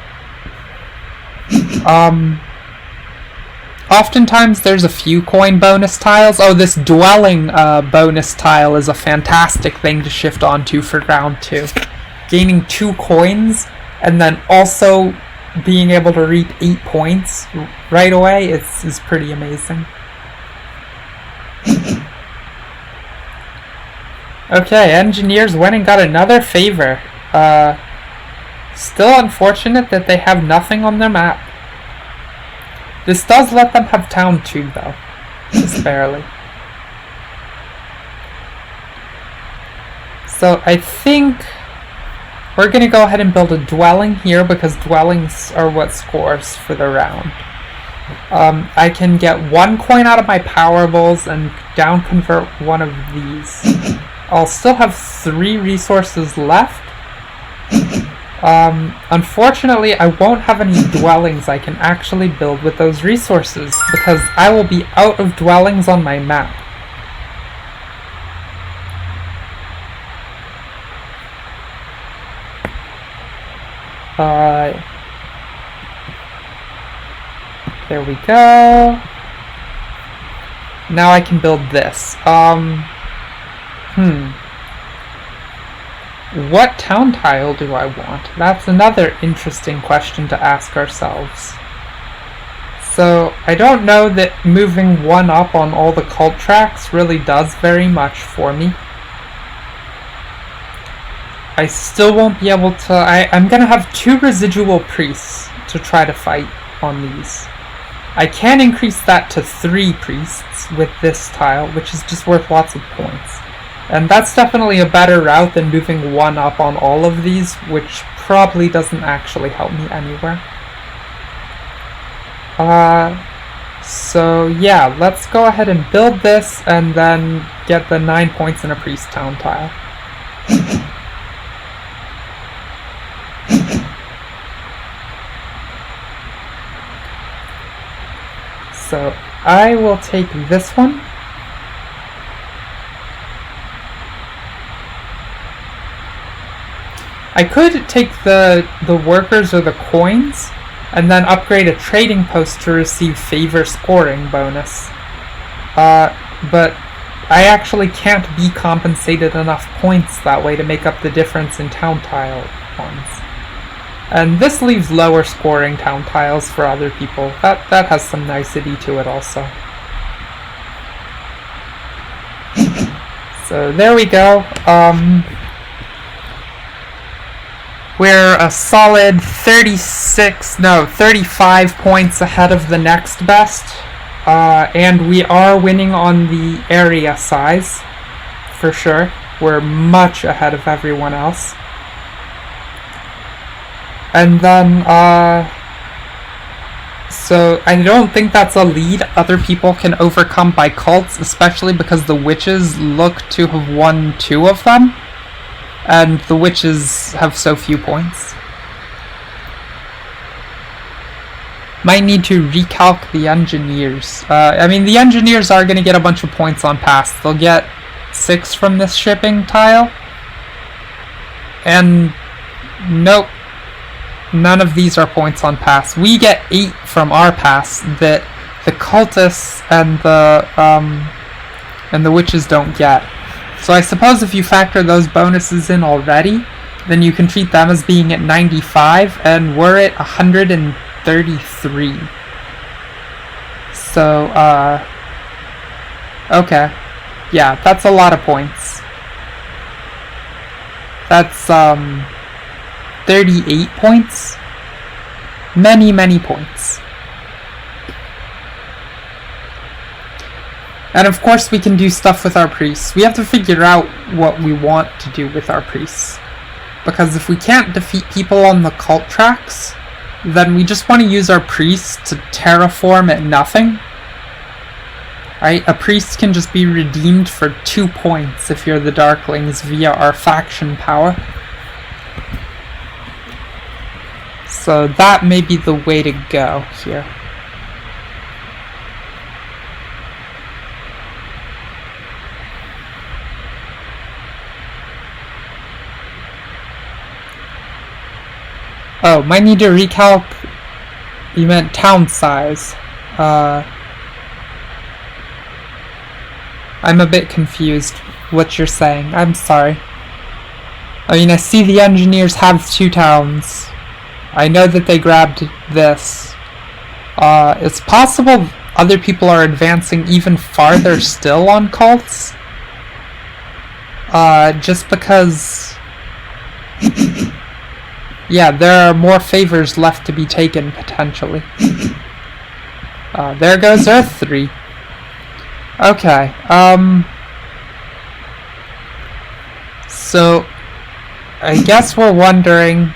Oftentimes there's a few coin bonus tiles. Oh, this dwelling bonus tile is a fantastic thing to shift onto for round 2. Gaining 2 coins, and then also being able to reap 8 points right away is pretty amazing. Okay, engineers went and got another favor. Still unfortunate that they have nothing on their map. This does let them have town 2 though, just barely. So I think we're gonna go ahead and build a dwelling here because dwellings are what scores for the round. I can get 1 coin out of my power bowls and down convert one of these. I'll still have 3 resources left. Unfortunately, I won't have any dwellings I can actually build with those resources because I will be out of dwellings on my map. There we go. Now I can build this. What town tile do I want? That's another interesting question to ask ourselves. So, I don't know that moving 1 up on all the cult tracks really does very much for me. I still won't be able to... I'm gonna have 2 residual priests to try to fight on these. I can increase that to 3 priests with this tile, which is just worth lots of points. And that's definitely a better route than moving 1 up on all of these, which probably doesn't actually help me anywhere. So yeah, let's go ahead and build this and then get the 9 points in a priest town tile. So I will take this one. I could take the workers or the coins and then upgrade a trading post to receive favor scoring bonus. But I actually can't be compensated enough points that way to make up the difference in town tile ones. And this leaves lower scoring town tiles for other people. That has some nicety to it also. So there we go. We're a solid 35 points ahead of the next best. And we are winning on the area size, for sure. We're much ahead of everyone else. And then, so I don't think that's a lead other people can overcome by cults, especially because the witches look to have won 2 of them. And the witches have so few points. Might need to recalc the engineers. I mean, the engineers are going to get a bunch of points on pass. They'll get 6 from this shipping tile. And nope. None of these are points on pass. We get 8 from our pass that the cultists and the witches don't get. So I suppose if you factor those bonuses in already, then you can treat them as being at 95, and we're at 133. So, okay. Yeah, that's a lot of points. That's, 38 points. Many points. And of course we can do stuff with our priests. We have to figure out what we want to do with our priests. Because if we can't defeat people on the cult tracks, then we just want to use our priests to terraform at nothing. Right? A priest can just be redeemed for 2 points if you're the Darklings via our faction power. So that may be the way to go here. Oh, might need to recalc. You meant town size. I'm a bit confused what you're saying. I'm sorry. I mean, I see the engineers have 2 towns. I know that they grabbed this. It's possible other people are advancing even farther still on cults. Just because... yeah, there are more favors left to be taken, potentially. There goes Earth 3. Okay, so... I guess we're wondering...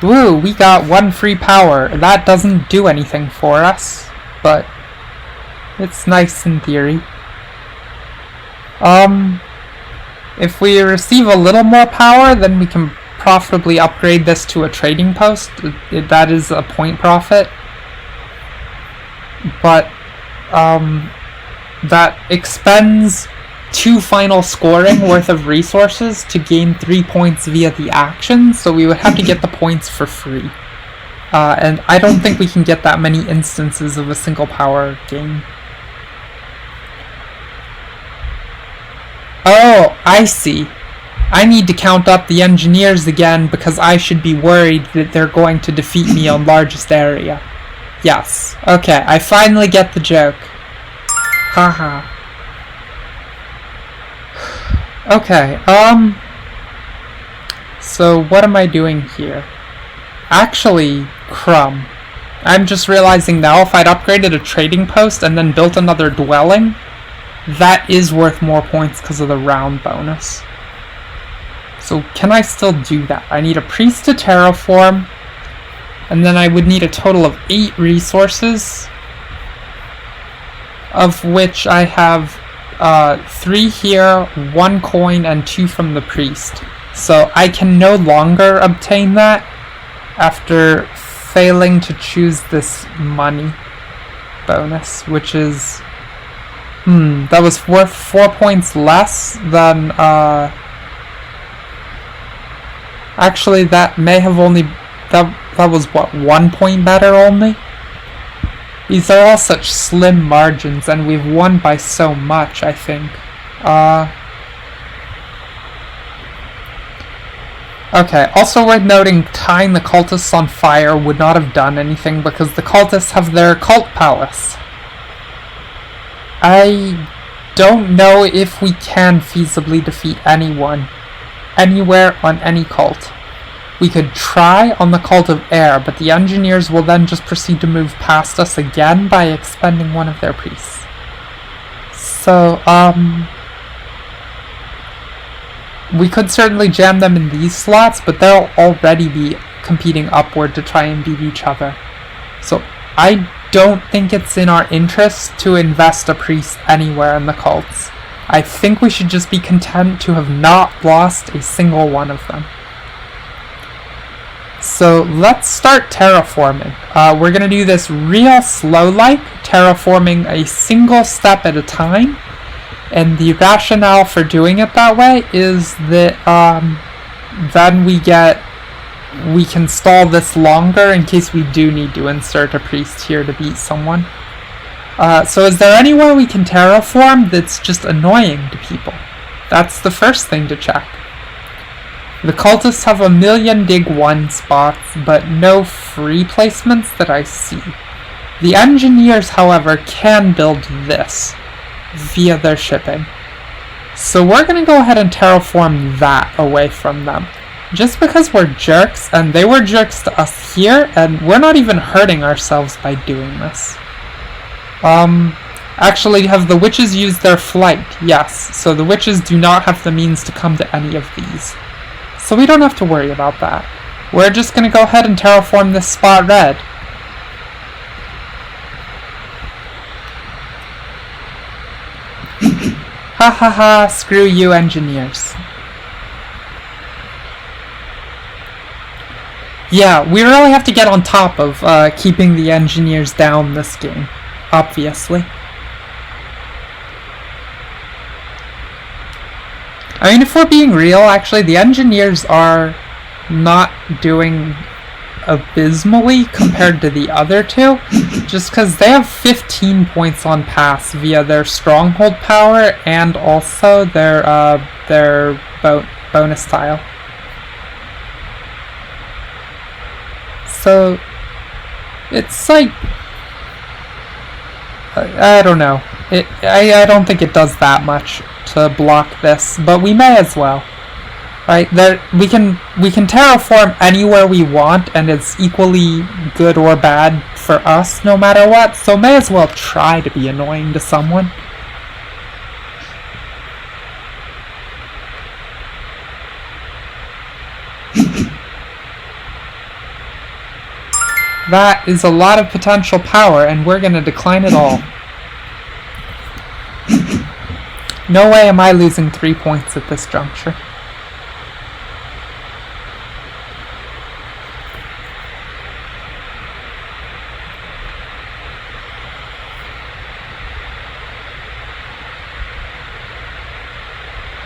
Woo, we got 1 free power. That doesn't do anything for us, but it's nice in theory. If we receive a little more power, then we can profitably upgrade this to a trading post. That is a point profit. But, that expends 2 final scoring worth of resources to gain 3 points via the action, so we would have to get the points for free. And I don't think we can get that many instances of a single power gain. Oh, I see. I need to count up the engineers again because I should be worried that they're going to defeat me on largest area. Yes. Okay, I finally get the joke. Haha. Okay, so what am I doing here? Actually, crumb. I'm just realizing now if I'd upgraded a trading post and then built another dwelling, that is worth more points because of the round bonus. So can I still do that? I need a priest to terraform, and then I would need a total of 8 resources, of which I have 3 here, 1 coin, and 2 from the priest. So I can no longer obtain that after failing to choose this money bonus, which is... that was worth 4 points less than, actually, that may have only... That was, what, 1 point better only? These are all such slim margins, and we've won by so much, I think. Okay, also worth noting, tying the cultists on fire would not have done anything because the cultists have their cult palace. I don't know if we can feasibly defeat anyone, anywhere on any cult. We could try on the Cult of Air, but the engineers will then just proceed to move past us again by expending one of their priests. So, we could certainly jam them in these slots, but they'll already be competing upward to try and beat each other. So, I don't think it's in our interest to invest a priest anywhere in the cults. I think we should just be content to have not lost a single one of them. So let's start terraforming. We're going to do this real slow-like, terraforming a single step at a time. And the rationale for doing it that way is that then we can stall this longer in case we do need to insert a priest here to beat someone. So is there anywhere we can terraform that's just annoying to people? That's the first thing to check. The cultists have 1,000,000 dig 1 spots, but no free placements that I see. The engineers, however, can build this via their shipping. So we're going to go ahead and terraform that away from them. Just because we're jerks, and they were jerks to us here, and we're not even hurting ourselves by doing this. Actually, have the witches used their flight? Yes, so the witches do not have the means to come to any of these. So we don't have to worry about that. We're just going to go ahead and terraform this spot red. Ha ha ha, screw you engineers. Yeah, we really have to get on top of keeping the engineers down this game, obviously. I mean, if we're being real, actually, the engineers are not doing abysmally compared to the other two, just because they have 15 points on pass via their stronghold power and also their bonus tile. So it's like, I don't know. I don't think it does that much to block this, but we may as well. Right, there we can terraform anywhere we want, and it's equally good or bad for us no matter what, so may as well try to be annoying to someone. That is a lot of potential power, and we're gonna decline it all. No way am I losing 3 points at this juncture.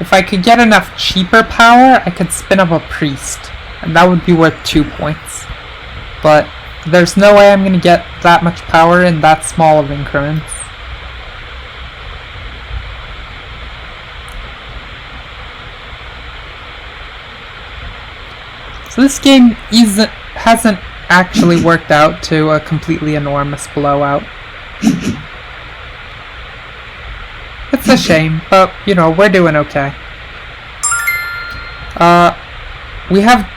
If I could get enough cheaper power, I could spin up a priest, and that would be worth 2 points. But there's no way I'm going to get that much power in that small of increments. So this game hasn't actually worked out to a completely enormous blowout. It's a shame, but, you know, we're doing okay. We have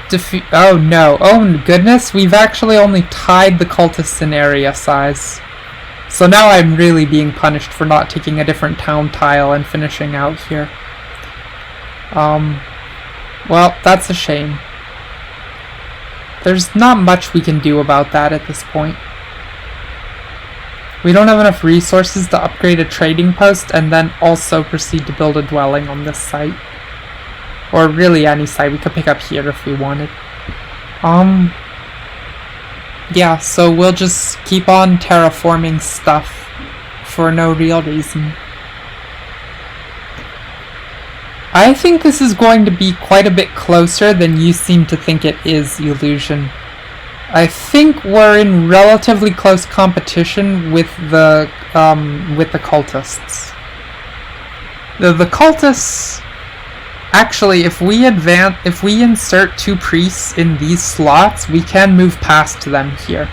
oh no, oh goodness, we've actually only tied the cultists in area size. So now I'm really being punished for not taking a different town tile and finishing out here. Well, that's a shame. There's not much we can do about that at this point. We don't have enough resources to upgrade a trading post and then also proceed to build a dwelling on this site. Or really any site we could pick up here if we wanted. Yeah, so we'll just keep on terraforming stuff for no real reason. I think this is going to be quite a bit closer than you seem to think it is, Illusion. I think we're in relatively close competition with the cultists. The cultists, actually, if we insert 2 priests in these slots, we can move past them here,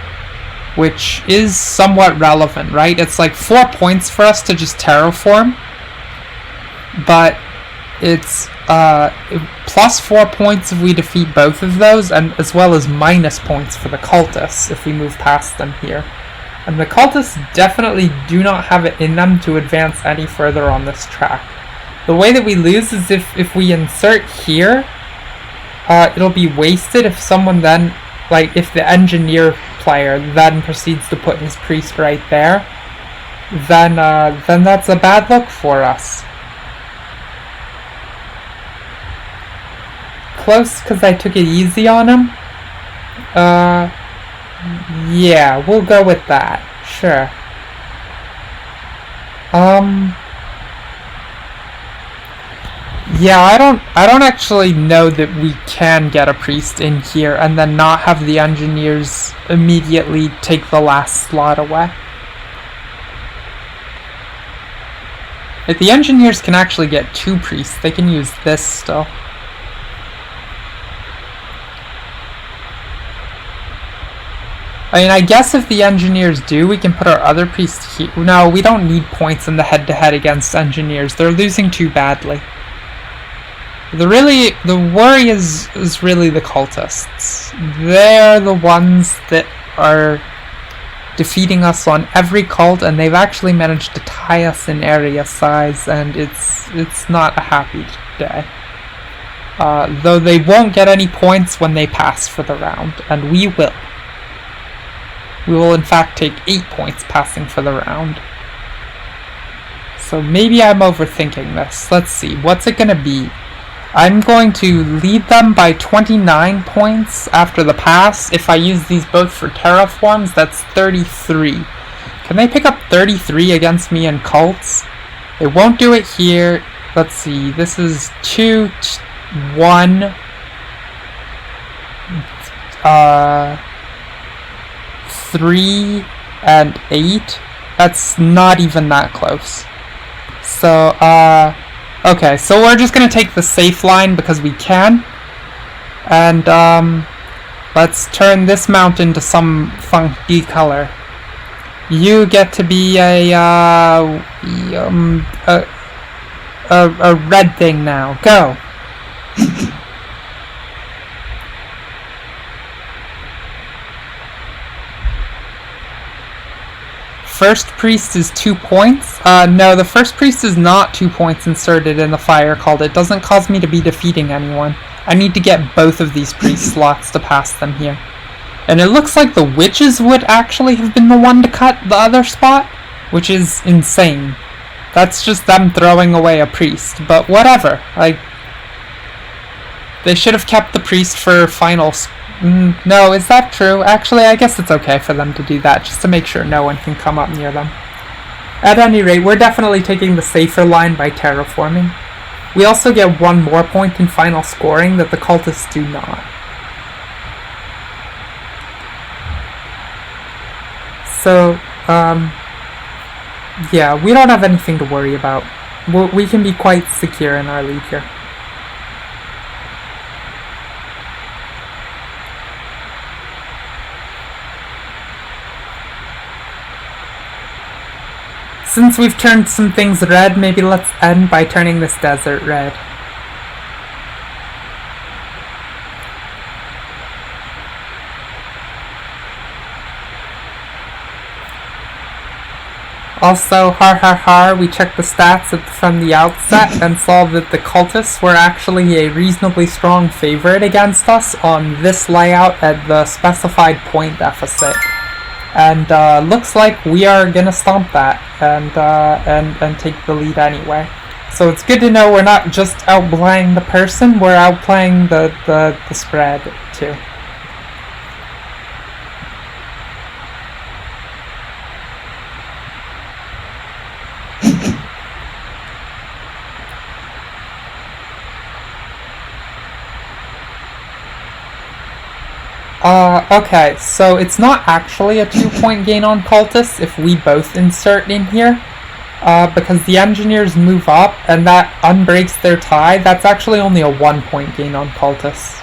which is somewhat relevant, right? It's like 4 points for us to just terraform, but it's plus 4 points if we defeat both of those, and as well as minus points for the cultists if we move past them here. And the cultists definitely do not have it in them to advance any further on this track. The way that we lose is if we insert here, it'll be wasted if someone then, like if the engineer player then proceeds to put his priest right there, then that's a bad look for us. Close because I took it easy on him? Yeah, we'll go with that. Sure. Yeah, I don't actually know that we can get a priest in here and then not have the engineers immediately take the last slot away. If the engineers can actually get 2 priests, they can use this still. I mean, I guess if the engineers do, we can put our other priests here. No, we don't need points in the head-to-head against engineers. They're losing too badly. The worry is really the cultists. They're the ones that are defeating us on every cult, and they've actually managed to tie us in area size, and it's not a happy day. Though they won't get any points when they pass for the round, and we will. We will in fact take 8 points passing for the round. So maybe I'm overthinking this. Let's see, what's it gonna be? I'm going to lead them by 29 points after the pass. If I use these both for terraforms, that's 33. Can they pick up 33 against me in cults? They won't do it here. Let's see, this is 2, 1, 3, and 8. That's not even that close. So, okay, so we're just gonna take the safe line because we can. And, let's turn this mountain to some funky color. You get to be a red thing now. Go! First priest is 2 points. No, the first priest is not 2 points inserted in the fire cult. It doesn't cause me to be defeating anyone. I need to get both of these priest slots to pass them here. And it looks like the witches would actually have been the one to cut the other spot, which is insane. That's just them throwing away a priest, but whatever. They should have kept the priest for finals. No, is that true? Actually, I guess it's okay for them to do that, just to make sure no one can come up near them. At any rate, we're definitely taking the safer line by terraforming. We also get 1 more point in final scoring that the cultists do not. So, yeah, we don't have anything to worry about. We can be quite secure in our lead here. Since we've turned some things red, maybe let's end by turning this desert red. Also, we checked the stats from the outset and saw that the cultists were actually a reasonably strong favorite against us on this layout at the specified point deficit. And looks like we are gonna stomp that and take the lead anyway. So it's good to know we're not just outplaying the person, we're outplaying the spread too. Okay, so it's not actually a 2-point gain on cultists if we both insert in here, because the engineers move up and that unbreaks their tie. That's actually only a 1-point gain on cultists.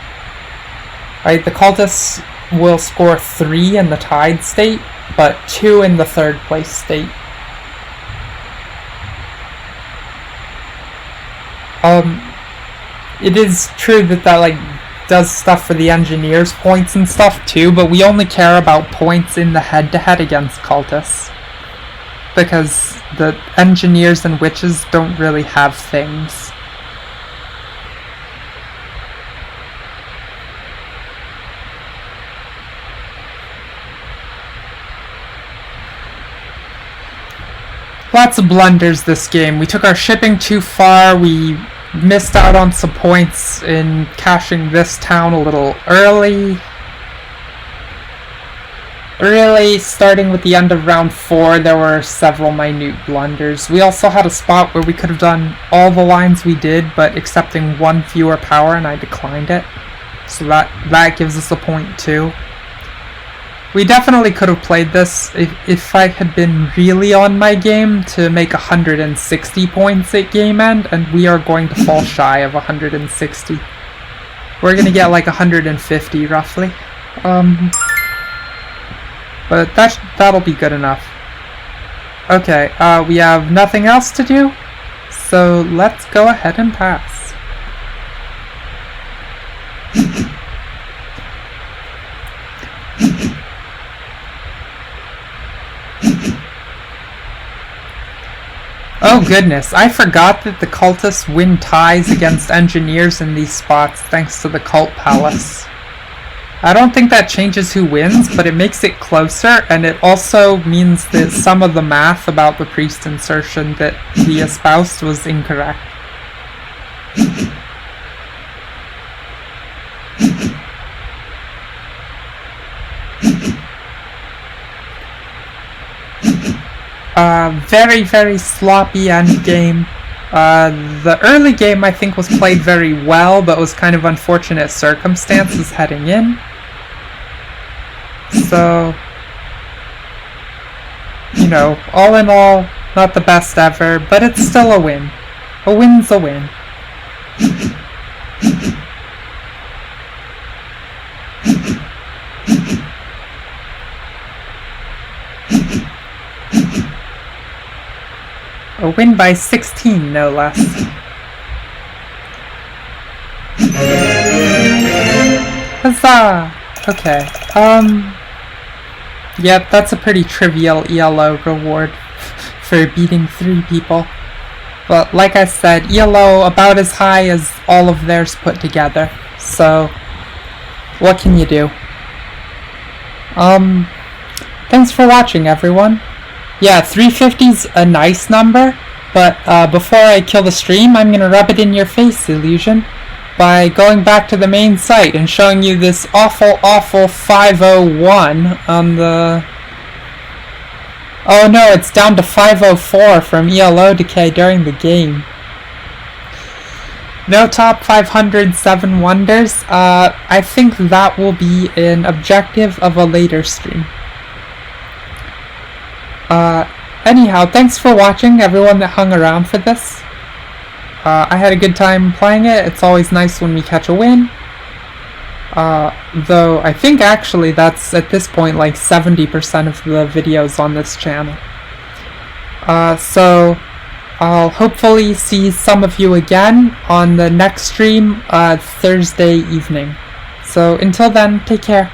Right, the cultists will score 3 in the tied state, but 2 in the 3rd place state. It is true that does stuff for the engineers' points and stuff too, but we only care about points in the head-to-head against cultists. Because the engineers and witches don't really have things. Lots of blunders this game. We took our shipping too far, we missed out on some points in cashing this town a little early. Really, starting with the end of round 4, there were several minute blunders. We also had a spot where we could have done all the lines we did, but accepting 1 fewer power, and I declined it. So that gives us a point too. We definitely could have played this if I had been really on my game to make 160 points at game end, and we are going to fall shy of 160. We're gonna get 150 roughly. But that'll be good enough. Okay, we have nothing else to do, so let's go ahead and pass. Oh goodness, I forgot that the cultists win ties against engineers in these spots thanks to the cult palace. I don't think that changes who wins, but it makes it closer, and it also means that some of the math about the priest insertion that we espoused was incorrect. Very, very sloppy end game. The early game I think was played very well, but was kind of unfortunate circumstances heading in. So, you know, all in all, not the best ever, but it's still a win. A win's a win. A win by 16, no less. Huzzah! Okay, yep, that's a pretty trivial ELO reward for beating 3 people. But like I said, ELO about as high as all of theirs put together, so what can you do? Thanks for watching, everyone. Yeah, 350's a nice number, but before I kill the stream, I'm gonna rub it in your face, Illusion, by going back to the main site and showing you this awful 501 on the... Oh no, it's down to 504 from ELO decay during the game. No top 507 wonders. I think that will be an objective of a later stream. Anyhow, thanks for watching, everyone that hung around for this. I had a good time playing it. It's always nice when we catch a win. Though I think actually that's at this point like 70% of the videos on this channel. So I'll hopefully see some of you again on the next stream Thursday evening. So until then, take care.